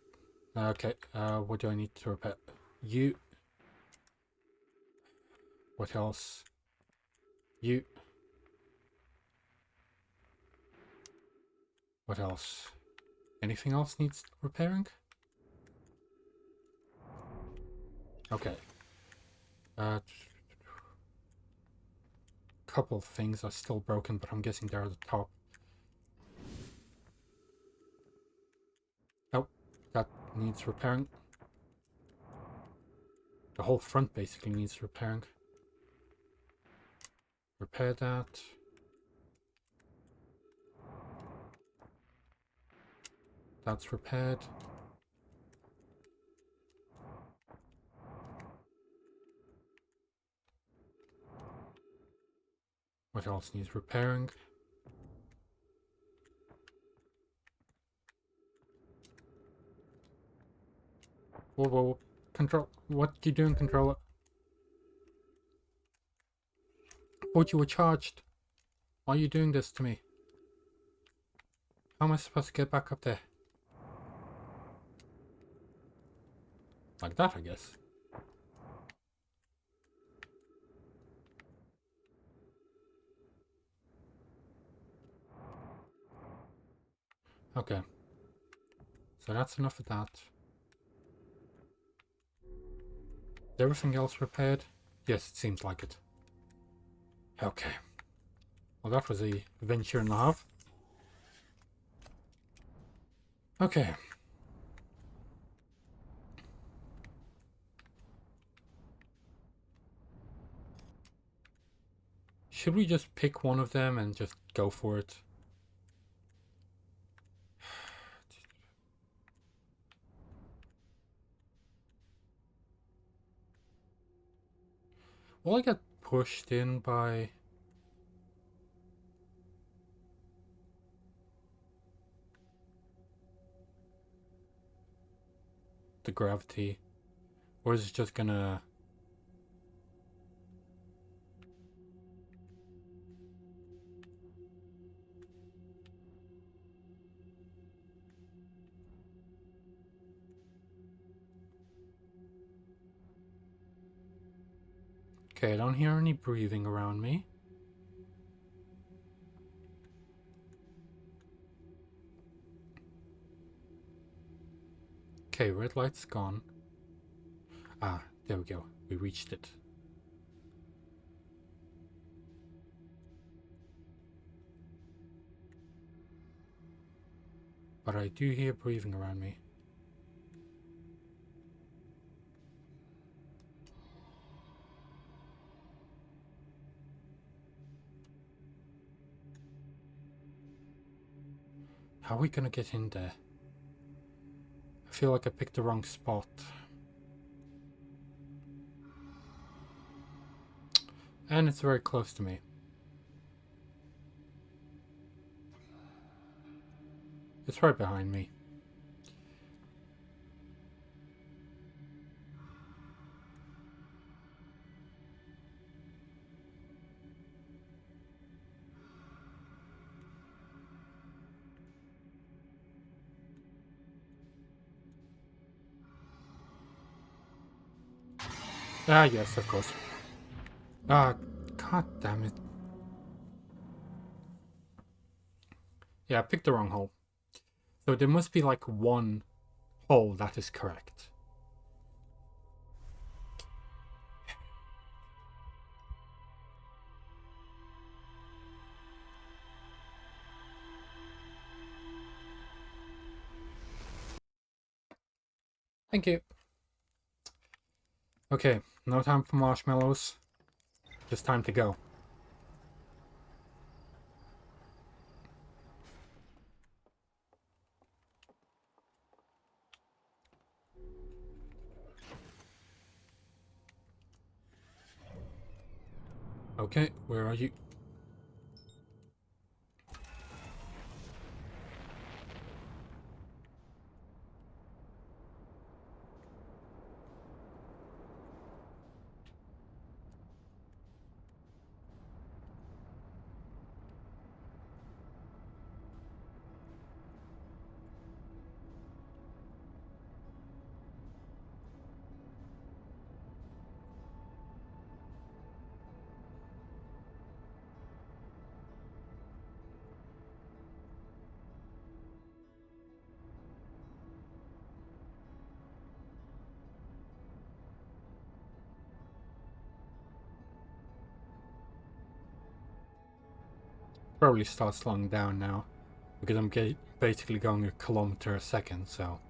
Okay, what do I need to repair? You. What else? You. What else? Anything else needs repairing? Okay. Couple things are still broken, but I'm guessing they're at the top. Oh, that needs repairing. The whole front basically needs repairing. Repair that. That's repaired. What else needs repairing? Whoa, whoa, whoa. Control. What you doing, controller? I thought you were charged. Why are you doing this to me? How am I supposed to get back up there? Like that, I guess. Okay. So that's enough of that. Is everything else repaired? Yes, it seems like it. Okay. Well, that was a venture and a half. Okay. Should we just pick one of them and just go for it? Will I get pushed in by... the gravity? Or is it just gonna... Okay, I don't hear any breathing around me. Okay, red light's gone. Ah, there we go. We reached it. But I do hear breathing around me. How are we gonna get in there? I feel like I picked the wrong spot. And it's very close to me. It's right behind me. Ah, yes, of course. Ah, god damn it. Yeah, I picked the wrong hole. So there must be like one hole that is correct. Thank you. Okay, no time for marshmallows. Just time to go. Okay, where are you? Probably start slowing down now, because I'm basically going a kilometer a second, so...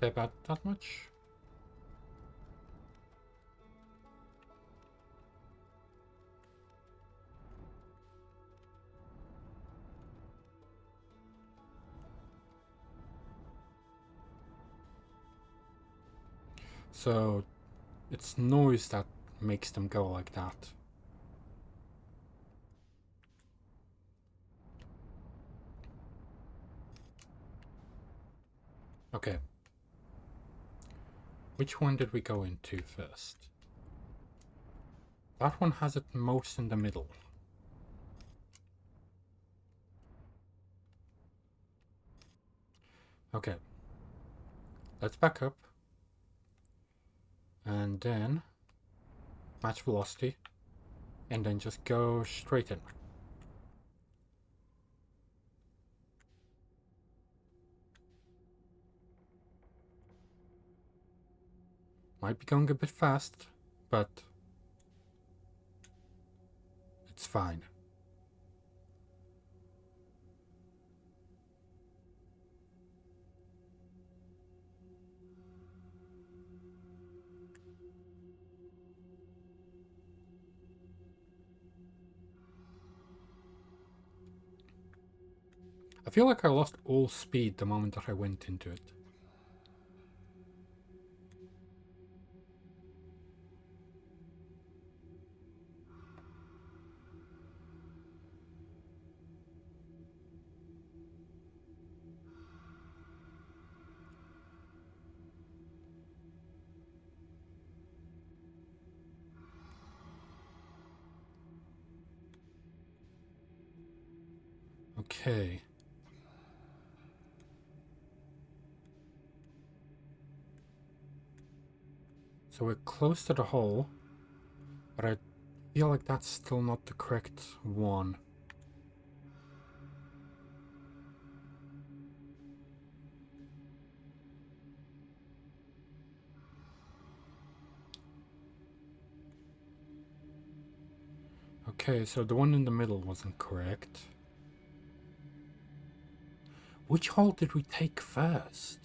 About that much? So, it's noise that makes them go like that. Okay. Which one did we go into first? That one has it most in the middle. Okay. Let's back up. And then match velocity. And then just go straight in. Might be going a bit fast, but it's fine. I feel like I lost all speed the moment that I went into it. Okay. So we're close to the hole, but I feel like that's still not the correct one. Okay, so the one in the middle wasn't correct. Which hole did we take first?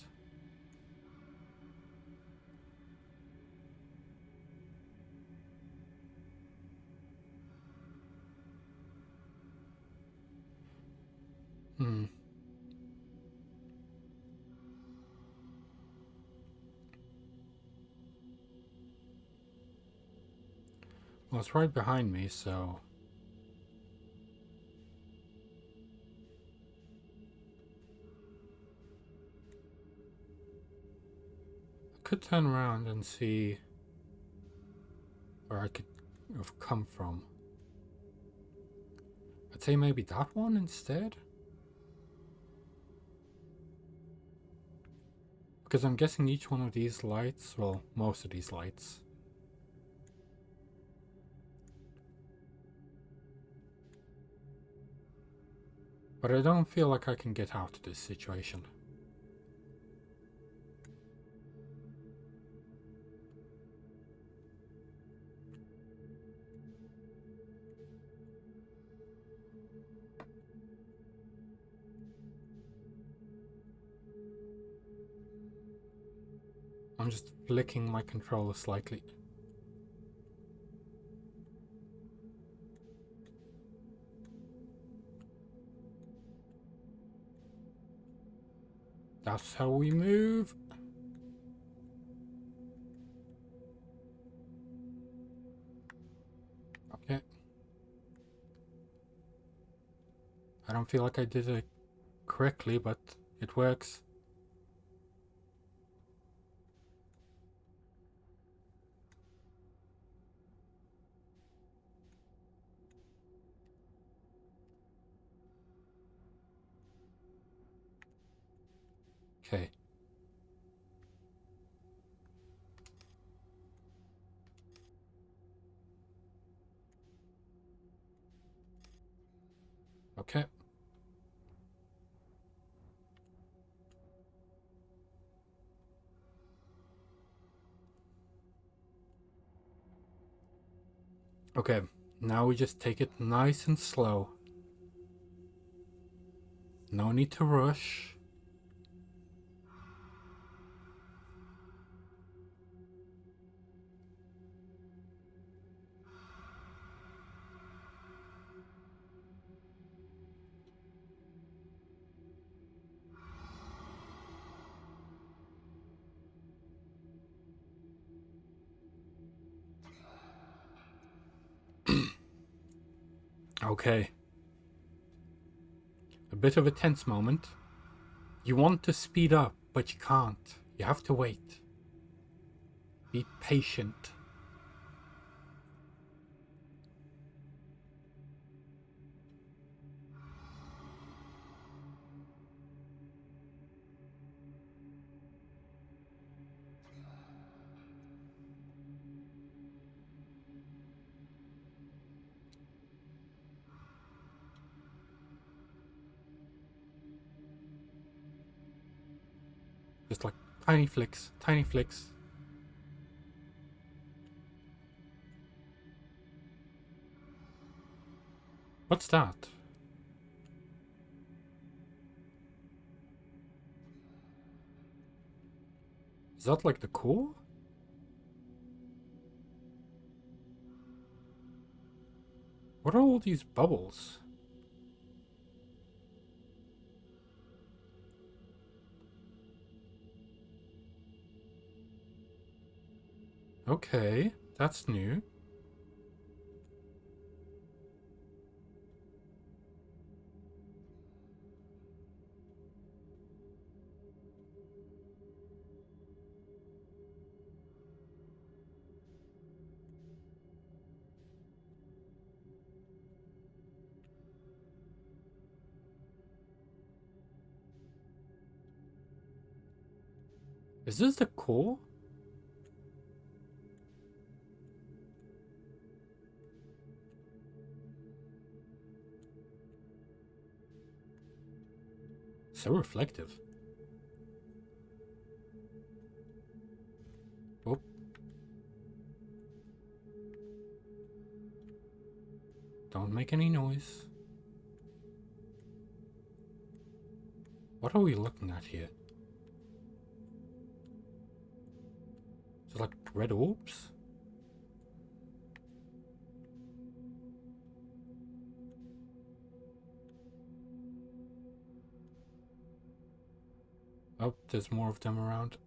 Hmm. Well, it's right behind me, so... I could turn around and see where I could have come from. I'd say maybe that one instead. Because I'm guessing each one of these lights, well, most of these lights, but I don't feel like I can get out of this situation. I'm just flicking my controller slightly. That's how we move. Okay. I don't feel like I did it correctly, but it works. Okay. Okay. Okay, now we just take it nice and slow. No need to rush. Okay. A bit of a tense moment. You want to speed up, but you can't. You have to wait. Be patient. Just like tiny flicks, tiny flicks. What's that? Is that like the core? What are all these bubbles? Okay, that's new. Is this the core? So reflective. Oh. Don't make any noise. What are we looking at here? Is it like red orbs? Oh, there's more of them around.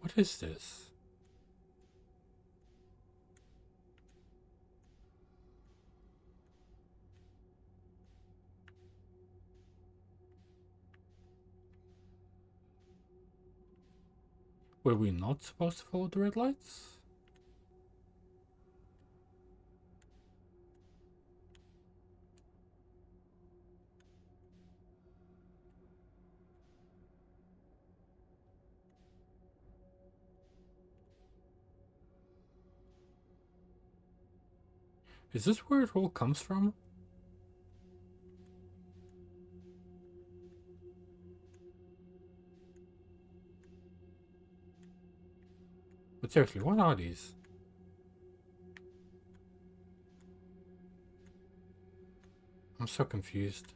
What is this? Were we not supposed to follow the red lights? Is this where it all comes from? But seriously, what are these? I'm so confused.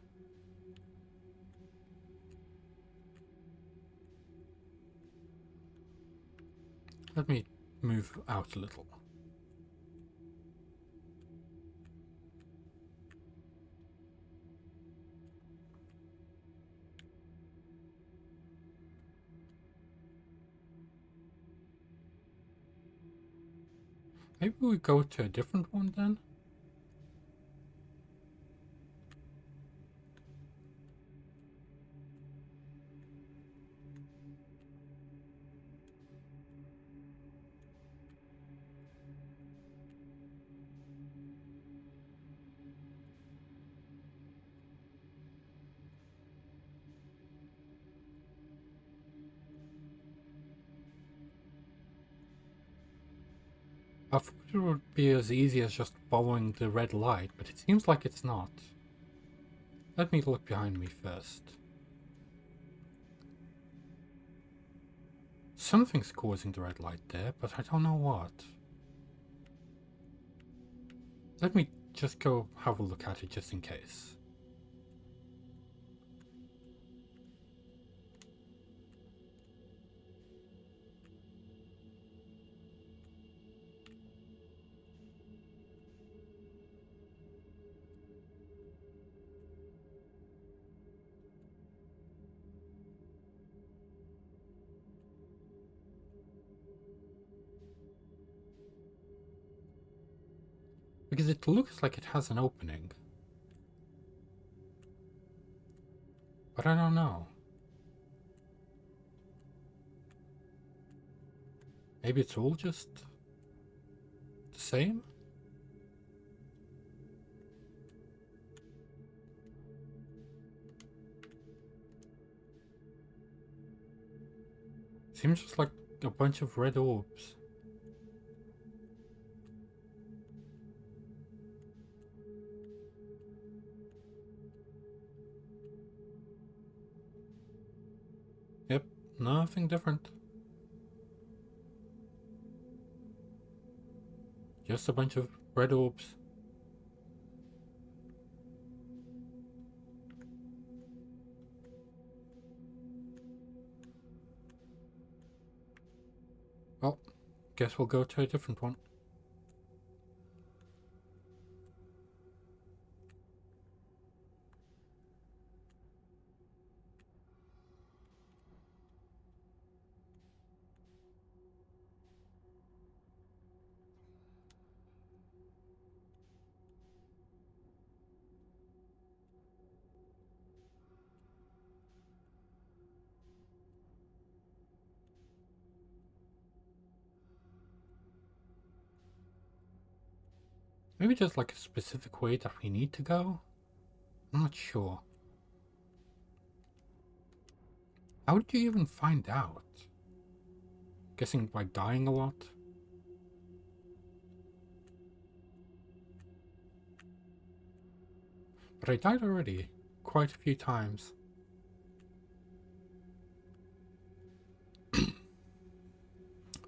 Let me move out a little. Maybe we go to a different one then? I thought it would be as easy as just following the red light, but it seems like it's not. Let me look behind me first. Something's causing the red light there, but I don't know what. Let me just go have a look at it just in case. Because it looks like it has an opening. But I don't know. Maybe it's all just the same? Seems just like a bunch of red orbs. Yep, nothing different. Just a bunch of red orbs. Well, guess we'll go to a different one. Maybe there's like a specific way that we need to go? I'm not sure. How did you even find out? Guessing by dying a lot? But I died already, quite a few times.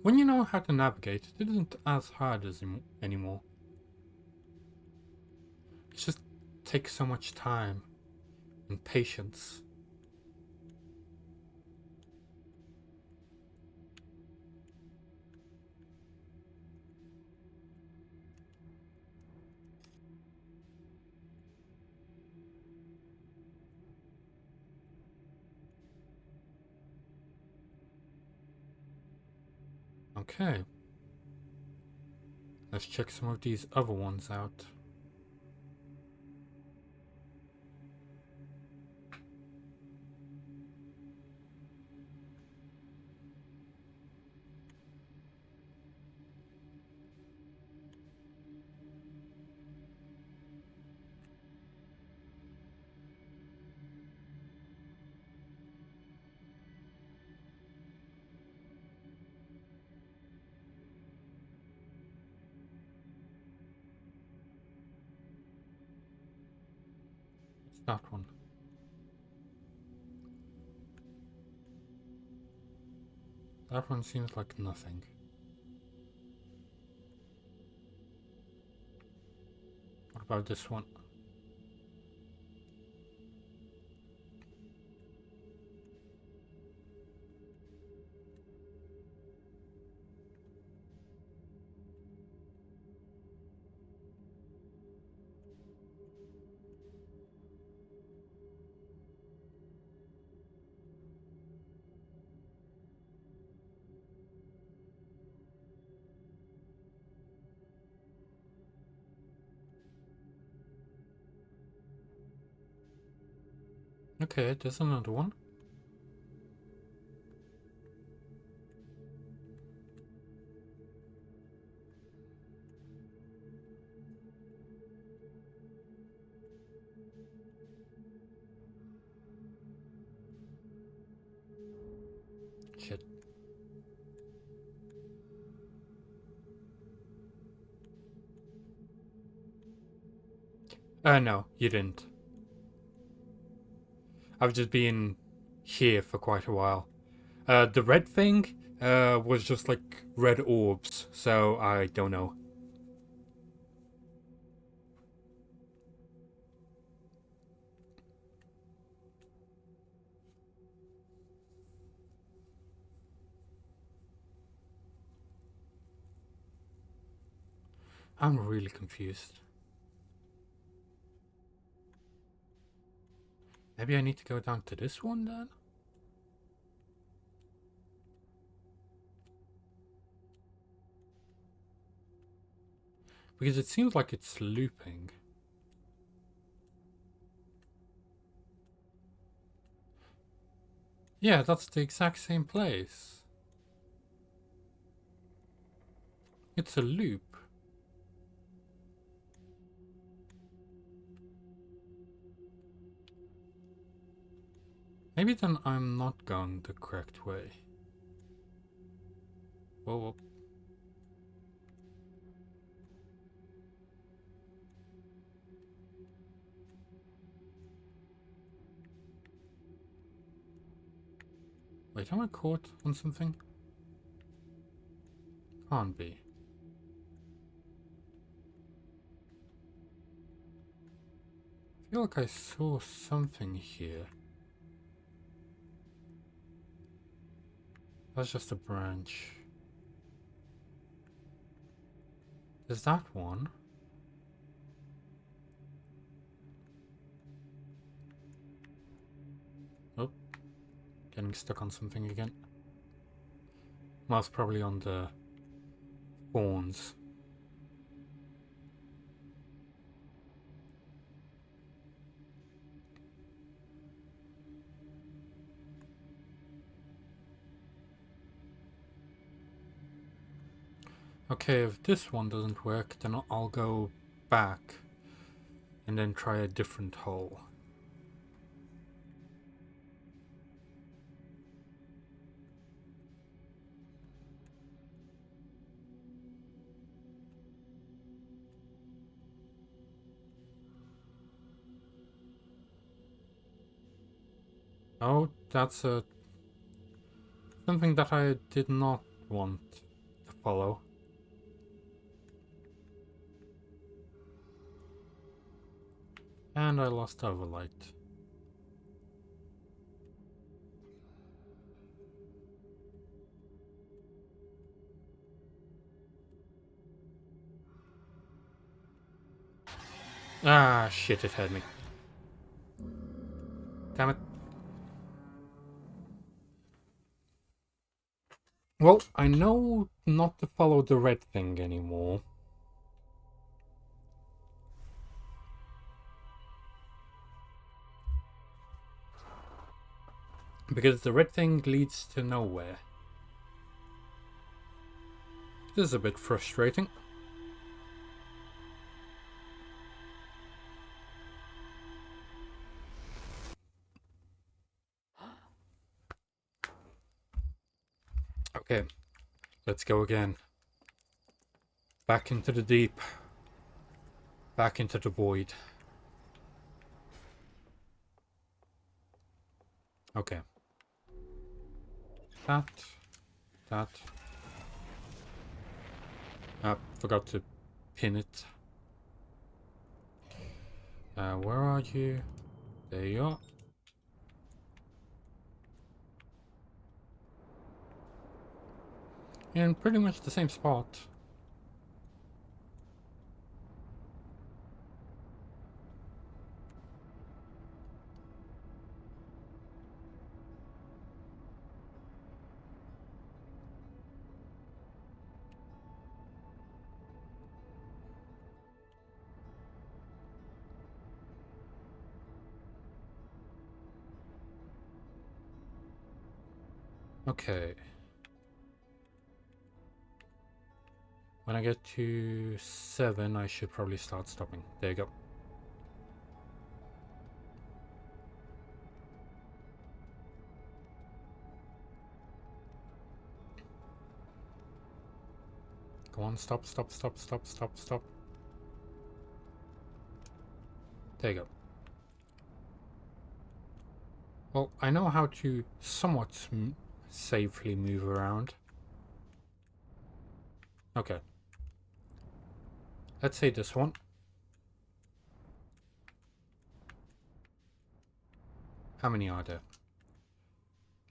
When you know how to navigate, it isn't as hard as anymore. It just takes so much time and patience. Okay. Let's check some of these other ones out. It's that one. That one seems like nothing. What about this one? Okay, there's another one. Shit. No, you didn't. I've just been here for quite a while. The red thing was just like red orbs, so I don't know. I'm really confused. Maybe I need to go down to this one then? Because it seems like it's looping. Yeah, that's the exact same place. It's a loop. Maybe then I'm not going the correct way. Whoa, whoa. Wait, am I caught on something? Can't be. I feel like I saw something here. That's just a branch. There's that one. Oh, getting stuck on something again. Most probably on the thorns. Okay, if this one doesn't work, then I'll go back and then try a different hole. Oh, that's something that I did not want to follow. And I lost Overlight. Ah, shit, it had me. Damn it. Well, I know not to follow the red thing anymore. Because the red thing leads to nowhere. This is a bit frustrating. Okay, let's go again. Back into the deep. Back into the void. Okay. That. Forgot to pin it. Where are you? There you are. In pretty much the same spot. Okay. When I get to 7, I should probably start stopping. There you go. Go on, stop. There you go. Well, I know how to somewhat safely move around. Okay. Let's say this one. How many are there?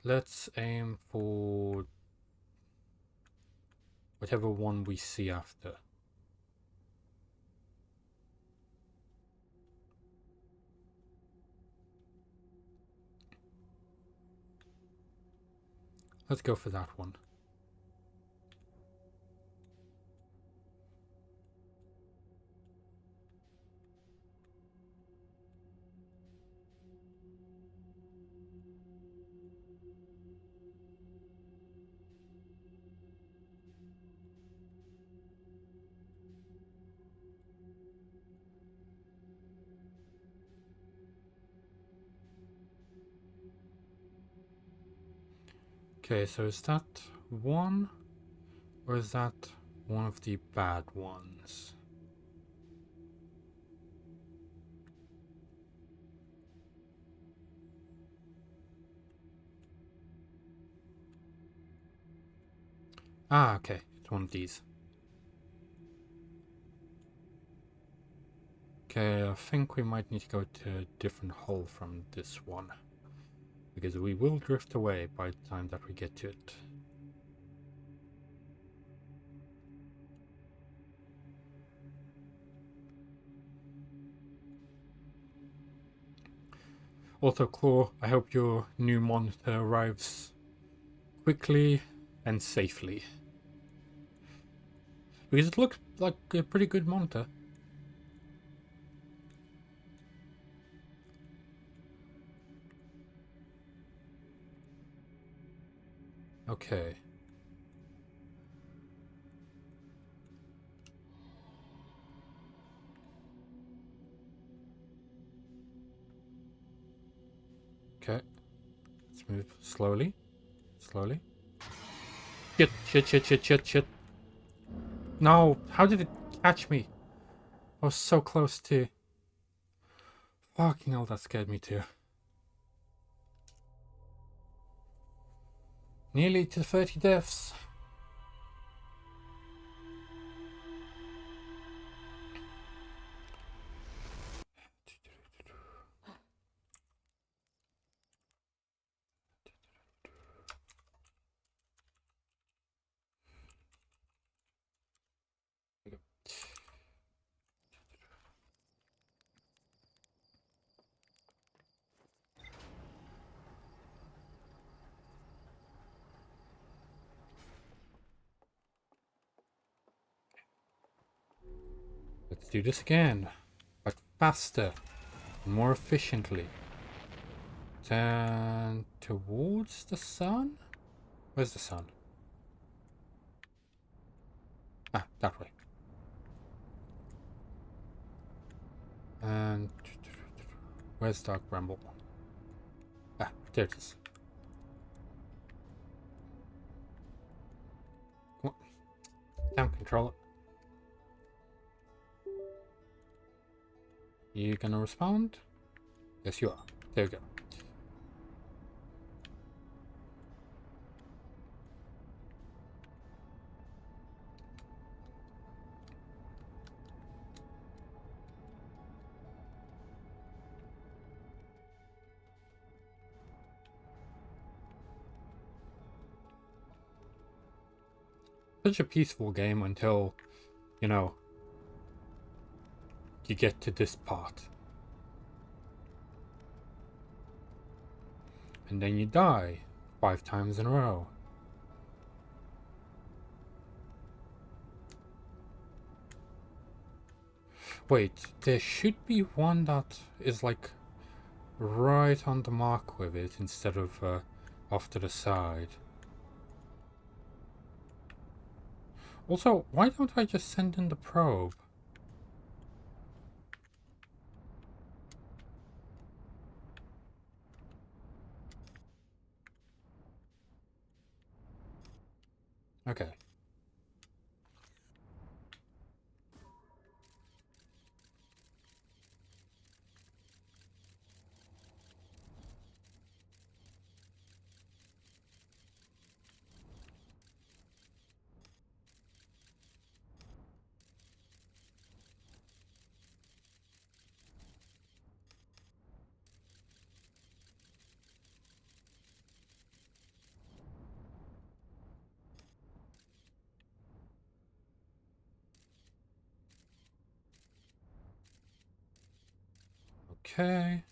Let's aim for whatever one we see after. Let's go for that one. Okay, so is that one, or is that one of the bad ones? Ah, okay, it's one of these. Okay, I think we might need to go to a different hole from this one, because we will drift away by the time that we get to it. Also, Claw, I hope your new monitor arrives quickly and safely. Because it looks like a pretty good monitor. Okay. Okay. Let's move slowly. Slowly. Shit. No! How did it catch me? I was so close to... Fucking hell, that scared me too. Nearly to 30 deaths. Let's do this again, but faster, more efficiently. Turn towards the sun? Where's the sun? Ah, that way. And where's Dark Bramble? Ah, there it is. Come on. Down, control it. You gonna respond? Yes, you are. There you go. such a peaceful game until, you know, you get to this part. And then you die 5 times in a row. Wait, there should be one that is like right on the mark with it instead of off to the side. Also, why don't I just send in the probe? Okay. Okay.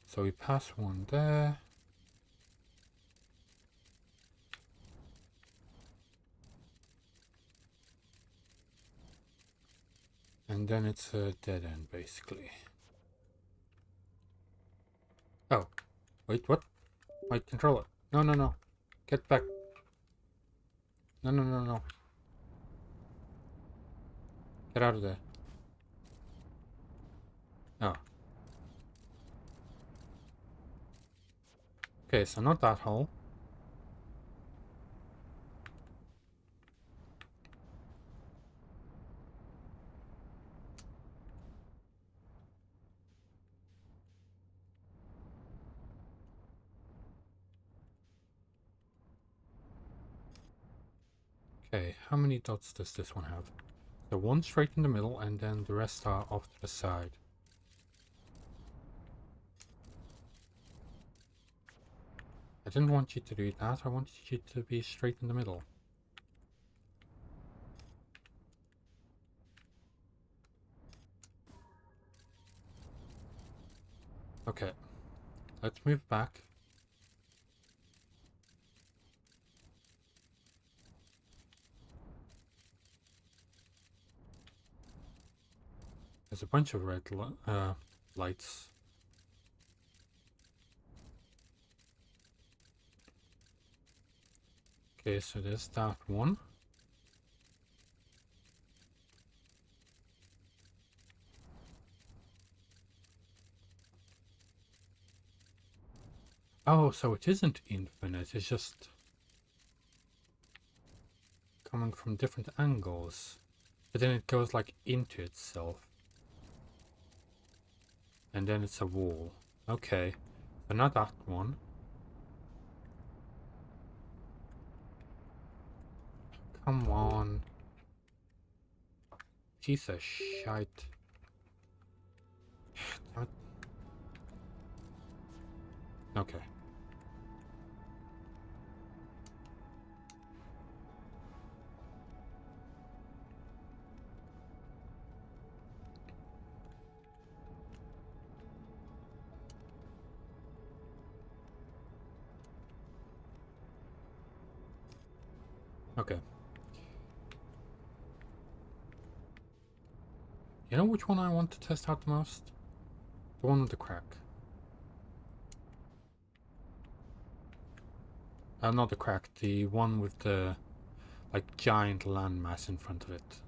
So we pass one there. And then it's a dead end, basically. Oh. Wait, what? My controller. No, no, no. Get back. No, no, no, no. Get out of there. Oh. Okay, so not that hole. Okay, how many dots does this one have? So one straight in the middle, and then the rest are off to the side. I didn't want you to do that, I wanted you to be straight in the middle. Okay, let's move back. There's a bunch of red lights. Okay, so there's that one. Oh, so it isn't infinite, it's just coming from different angles. But then it goes like into itself. And then it's a wall. Okay, but not that one. Come on. Piece of shite. Damn it. Okay. Okay. You know which one I want to test out the most? The one with the crack. Not the crack, the one with the like giant landmass in front of it.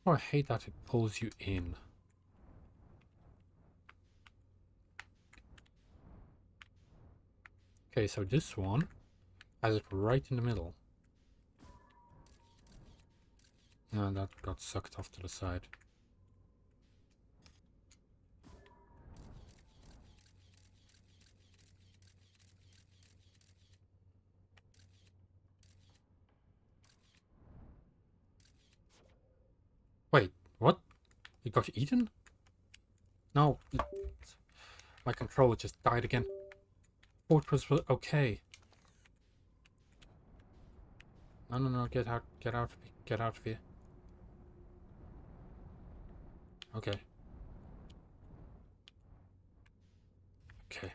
Oh, I hate that it pulls you in. Okay, so this one has it right in the middle. No, that got sucked off to the side. Wait, what? It got eaten? No. My controller just died again. Thought it was okay. No, no, no, get out of here. Okay. Okay.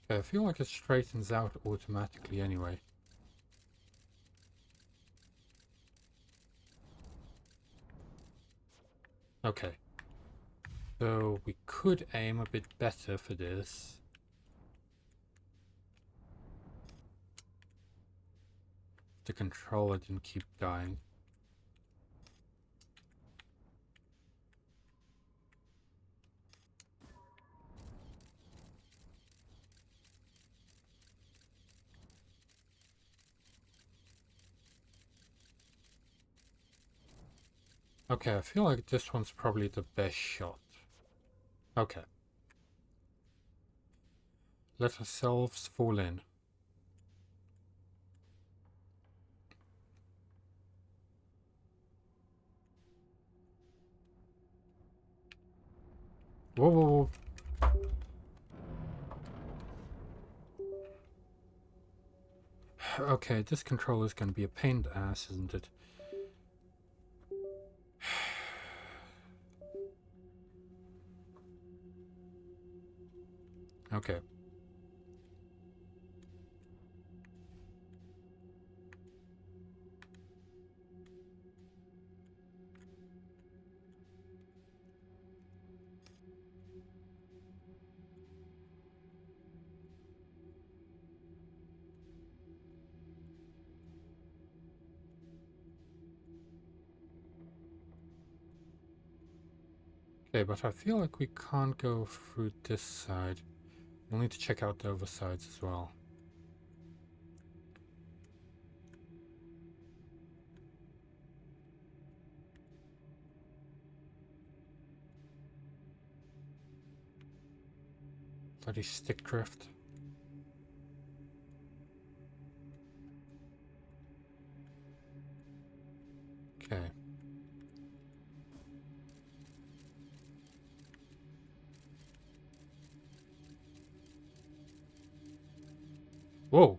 I feel like it straightens out automatically anyway. Okay. So we could aim a bit better for this. The controller didn't keep dying. Okay, I feel like this one's probably the best shot. Okay. Let ourselves fall in. Whoa, whoa, whoa. Okay, this controller is going to be a pain in the ass, isn't it? Okay. Okay, but I feel like we can't go through this side. We'll need to check out the other sides as well. Bloody stick drift. Okay. Whoa.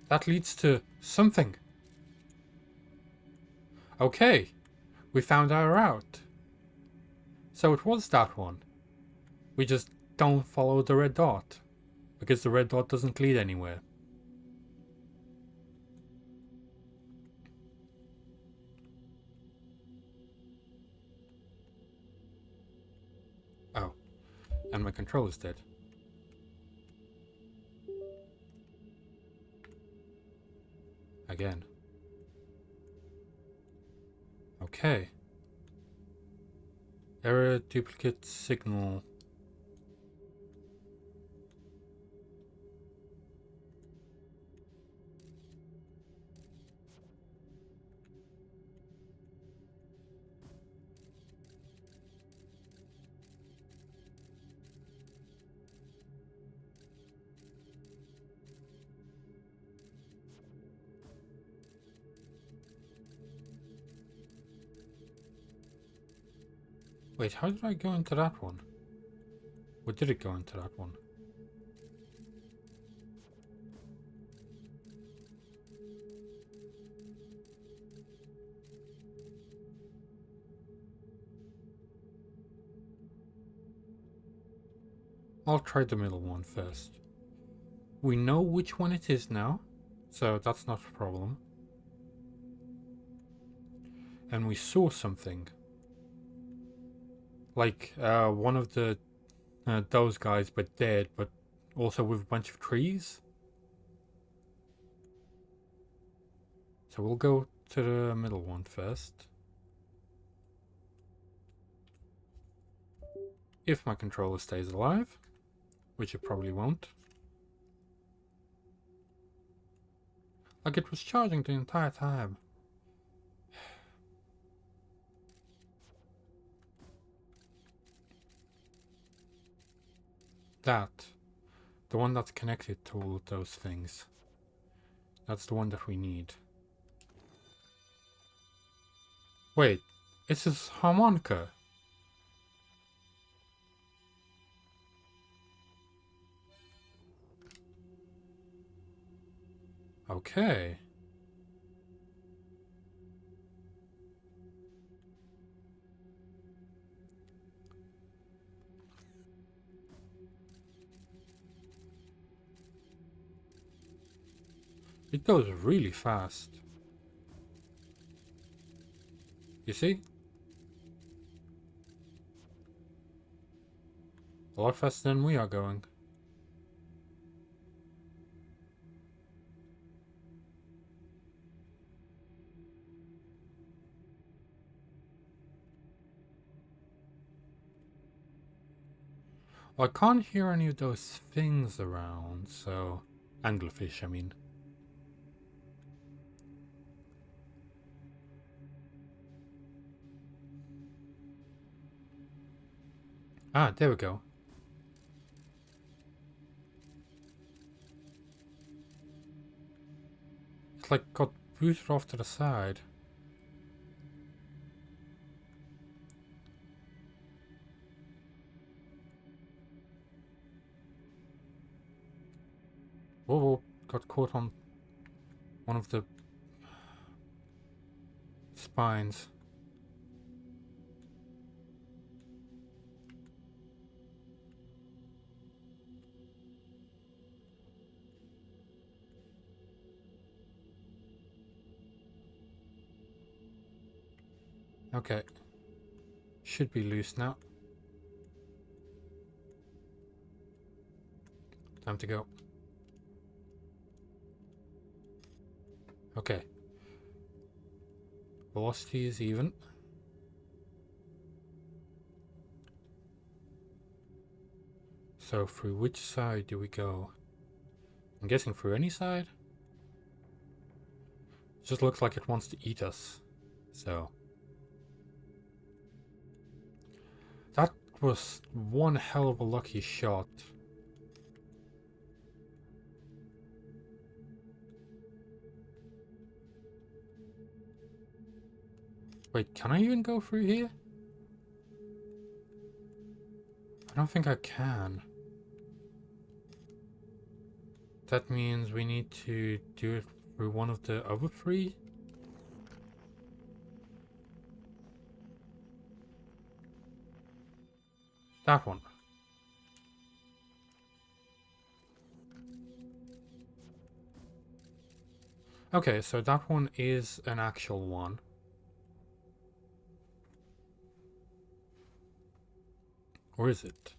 That leads to something. Okay. We found our route. So it was that one. We just don't follow the red dot. Because the red dot doesn't lead anywhere. Oh. And my controller's dead. Again. Okay. Error duplicate signal. Wait, how did I go into that one? Or did it go into that one? I'll try the middle one first. We know which one it is now, so that's not a problem. And we saw something. Like, one of the those guys were dead, but Also with a bunch of trees. So we'll go to the middle one first. If my controller stays alive, which it probably won't. Like it was charging the entire time. That. The one that's connected to all of those things. That's the one that we need. Wait, it's his harmonica. Okay. It goes really fast. You see? A lot faster than we are going. Well, I can't hear any of those things around, so... Anglerfish, I mean. Ah, there we go. It's like got booted off to the side. Whoa, got caught on one of the spines. Okay. Should be loose now. Time to go. Okay. Velocity is even. So through which side do we go? I'm guessing through any side? It just looks like it wants to eat us. So. That was one hell of a lucky shot. Wait, can I even go through here? I don't think I can. That means we need to do it through one of the other three? That one. Okay, so that one is an actual one. Or is it?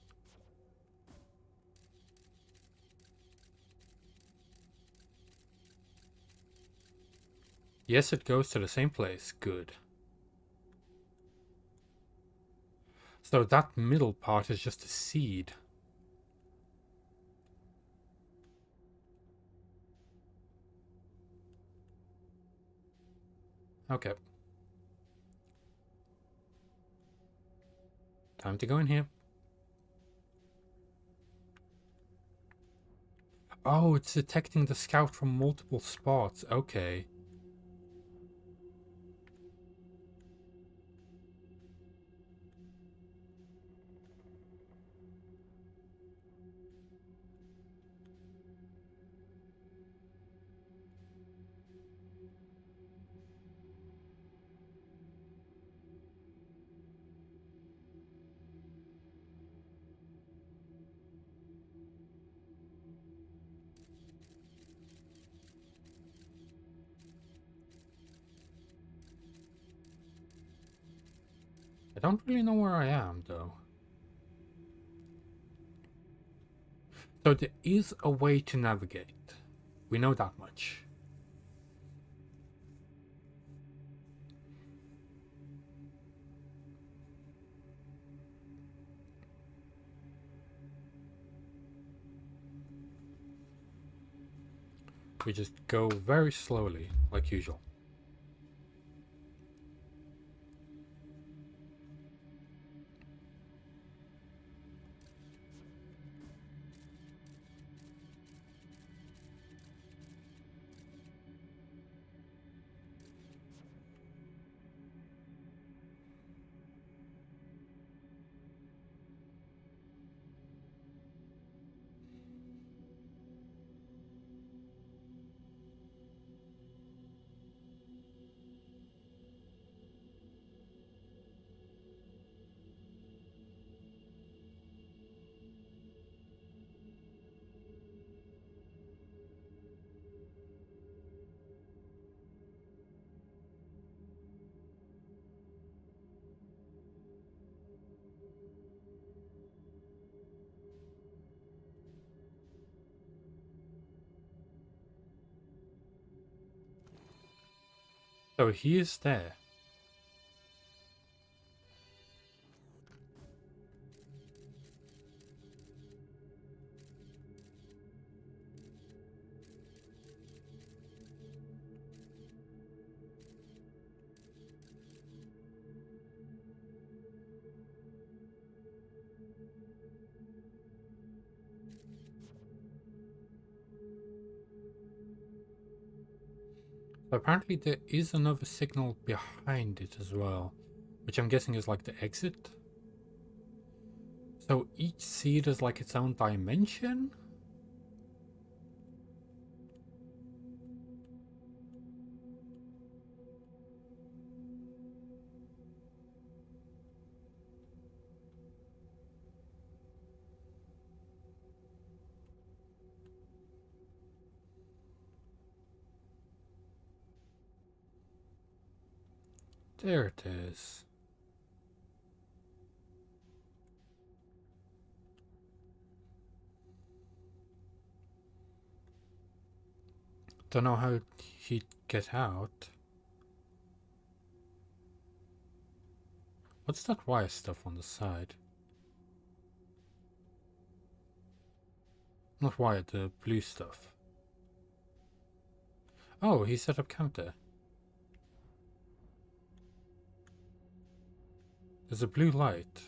Yes, it goes to the same place. Good. So that middle part is just a seed. Okay. Time to go in here. Oh, it's detecting the scout from multiple spots. Okay. I don't really know where I am, though. So there is a way to navigate. We know that much. We just go very slowly, like usual. So he is there. Apparently there is another signal behind it as well, which I'm guessing is like the exit. So each seed is like its own dimension? There it is. Don't know how he'd get out. What's that wire stuff on the side? Not wire, the blue stuff. Oh, he set up counter. There's a blue light.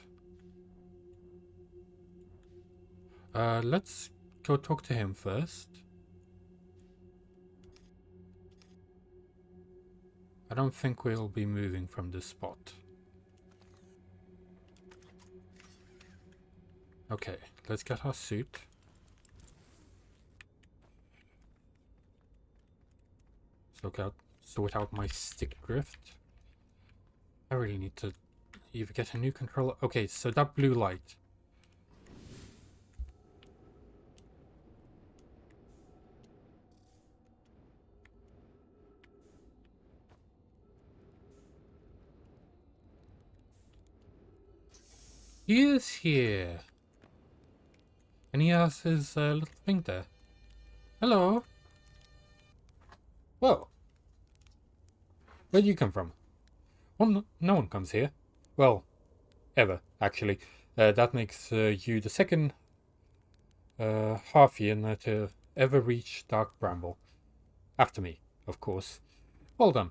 Let's go talk to him first. I don't think we'll be moving from this spot. Okay, let's get our suit. Sort out my stick drift. I really need to either get a new controller. Okay, so that blue light. He is here. And he has his little thing there. Hello. Whoa. Where'd you come from? Well, no one comes here. Well, ever, actually. That makes you the second Halfian to ever reach Dark Bramble. After me, of course. Well done.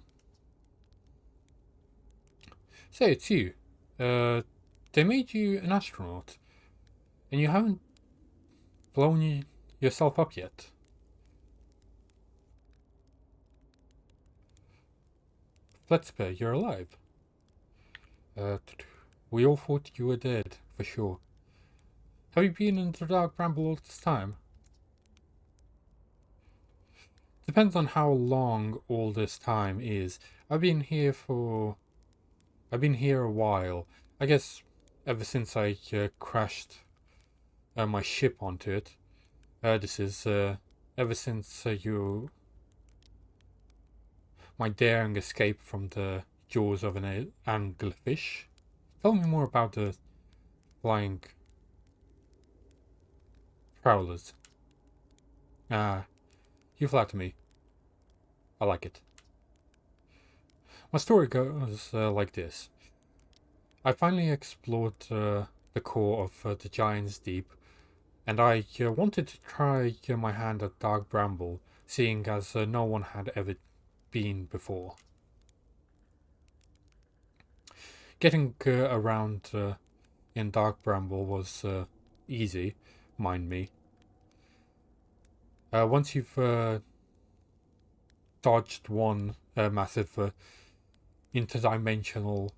Say, it's you. They made you an astronaut. And you haven't blown yourself up yet. Fletspur, you're alive. We all thought you were dead, for sure. Have you been in the Dark Bramble all this time? Depends on how long all this time is. I've been here a while. I guess ever since I crashed my ship onto it. This is ever since my daring escape from the jaws of an anglerfish. Tell me more about the flying Prowlers. Ah, you flatter me. I like it. My story goes like this. I finally explored the core of the Giant's Deep, and I wanted to try my hand at Dark Bramble, seeing as no one had ever been before. Getting around in Dark Bramble was easy, mind me. Once you've dodged one massive interdimensional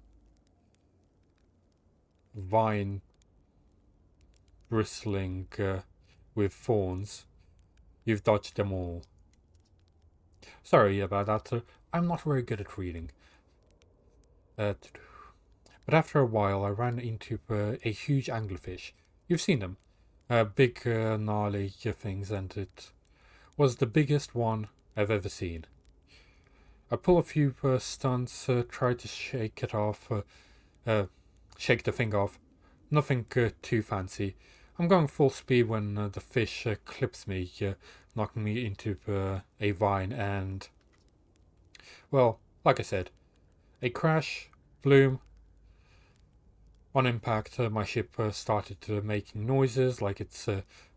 vine bristling with thorns, you've dodged them all. Sorry about that, I'm not very good at reading. But after a while I ran into a huge anglerfish. You've seen them. Big gnarly things, and it was the biggest one I've ever seen. I pulled a few stunts, tried to shake it off, shake the thing off. Nothing too fancy. I'm going full speed when the fish clips me, knocking me into a vine, and, well, like I said, a crash, bloom. On impact, my ship started making noises like it's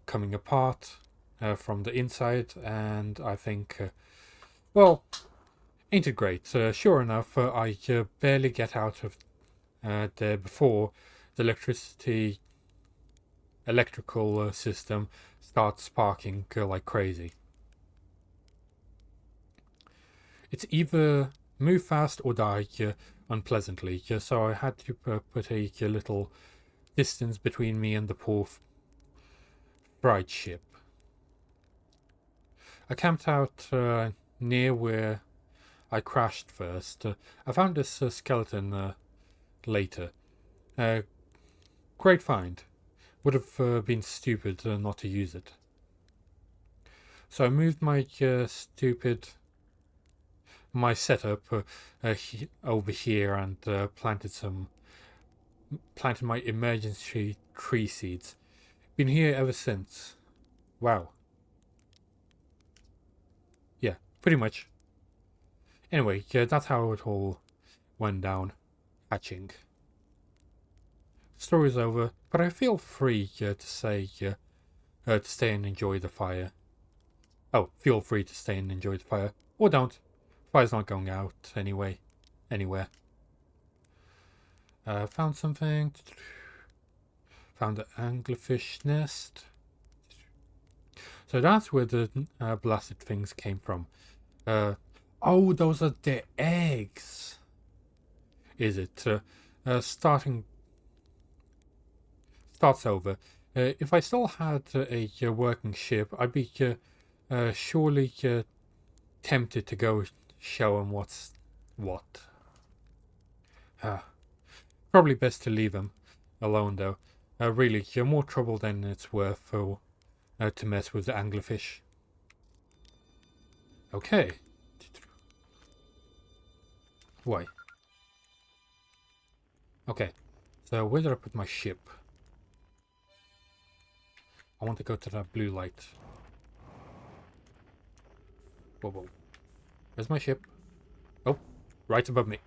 coming apart from the inside, and I think, well, ain't it great? Sure enough, I barely get out of there before the electrical system starts sparking like crazy. It's either move fast or die unpleasantly, so I had to put a little distance between me and the poor fried ship. I camped out near where I crashed first. I found this skeleton later. Great find. Would have been stupid not to use it. So I moved my my setup over here and planted my emergency tree seeds. Been here ever since. Wow. Yeah, pretty much. Anyway, that's how it all went down. Hatching. Story's over, but I feel free to say to stay and enjoy the fire. Oh, feel free to stay and enjoy the fire, or don't. Fire's not going out anyway. Anywhere. Found something. Found the anglerfish nest. So that's where the blasted things came from. Oh, those are their eggs. Is it? Starts over. If I still had a working ship, I'd be surely tempted to go show him what's what. Probably best to leave him alone, though. Really, you're more trouble than it's worth to mess with the anglerfish. Okay. Why? Okay. So where did I put my ship? I want to go to that blue light. Whoa, whoa. Where's my ship? Oh, right above me.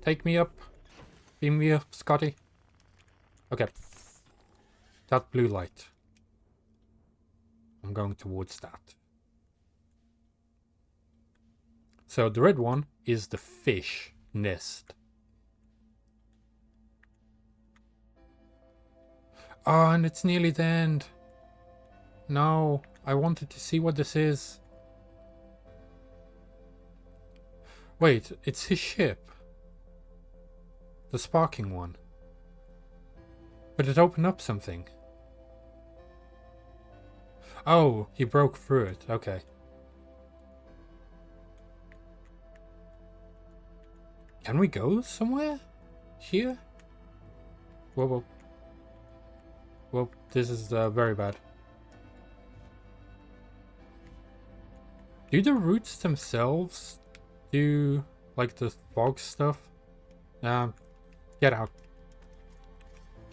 Take me up. Beam me up, Scotty. Okay. That blue light. I'm going towards that. So the red one is the fish nest. Oh, and it's nearly the end. No, I wanted to see what this is. Wait, it's his ship. The sparking one. But it opened up something. Oh, he broke through it. Okay. Can we go somewhere? Here? Whoa, whoa. Whoa, this is very bad. Do the roots themselves do like the fog stuff. Get out.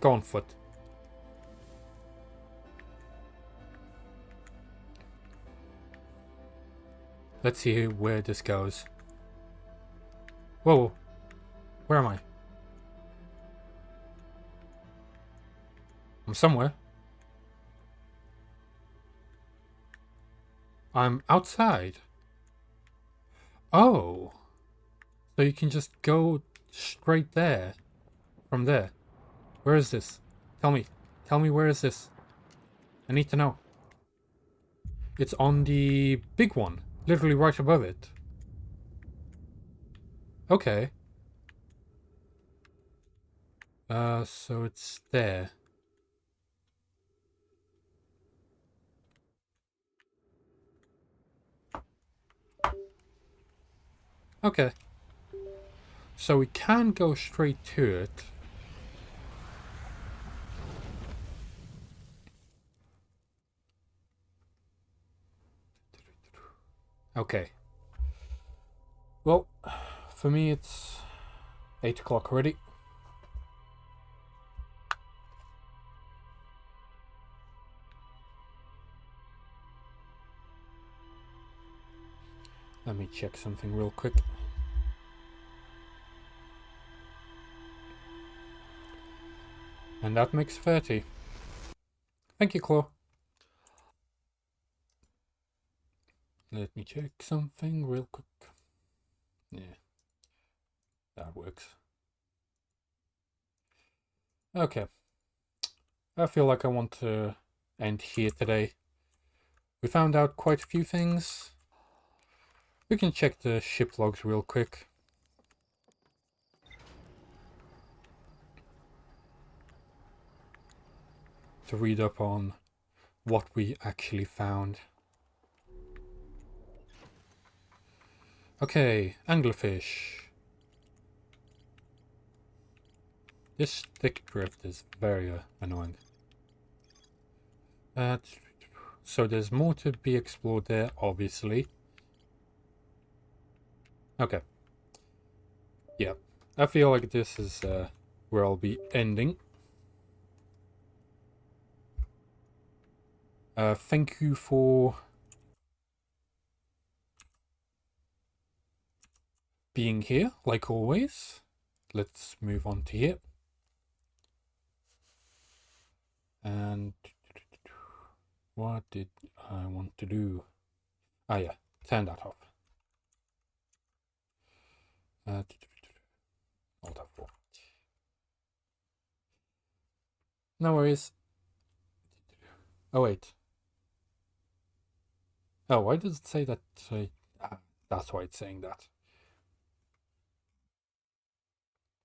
Go on foot. Let's see where this goes. Whoa. Where am I? I'm somewhere. I'm outside. Oh. So you can just go straight there. From there. Where is this? Tell me. Tell me, where is this? I need to know. It's on the big one. Literally right above it. Okay. So it's there. Okay. So we can go straight to it. Okay. Well, for me it's 8 o'clock already. Let me check something real quick. And that makes 30. Thank you, Claw. Let me check something real quick. Yeah, that works. Okay. I feel like I want to end here today. We found out quite a few things. We can check the ship logs real quick. To read up on what we actually found. Okay, anglerfish. This stick drift is very annoying. So there's more to be explored there, obviously. Okay. Yeah, I feel like this is where I'll be ending. Thank you for being here, like always. Let's move on to here. And what did I want to do? Ah yeah, turn that off. Alt F4. No worries. Oh wait. Oh, why does it say that? That's why it's saying that.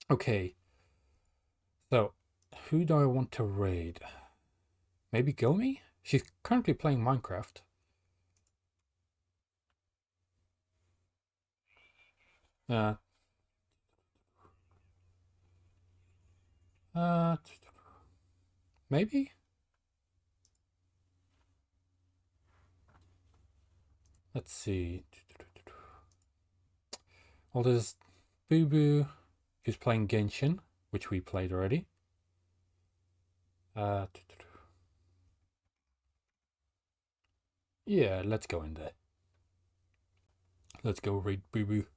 Okay. So, who do I want to raid? Maybe Gilmy? She's currently playing Minecraft. Maybe? Let's see. Well, there's Boo Boo, who's playing Genshin, which we played already. Yeah, let's go in there. Let's go raid Boo Boo.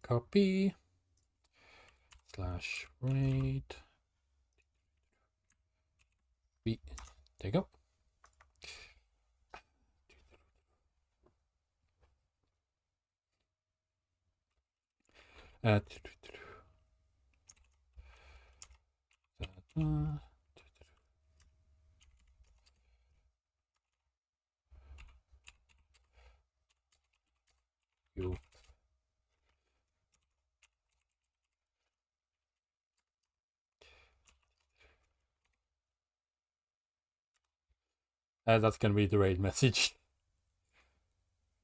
Copy. /raid. There you go. You. That's gonna be the raid message.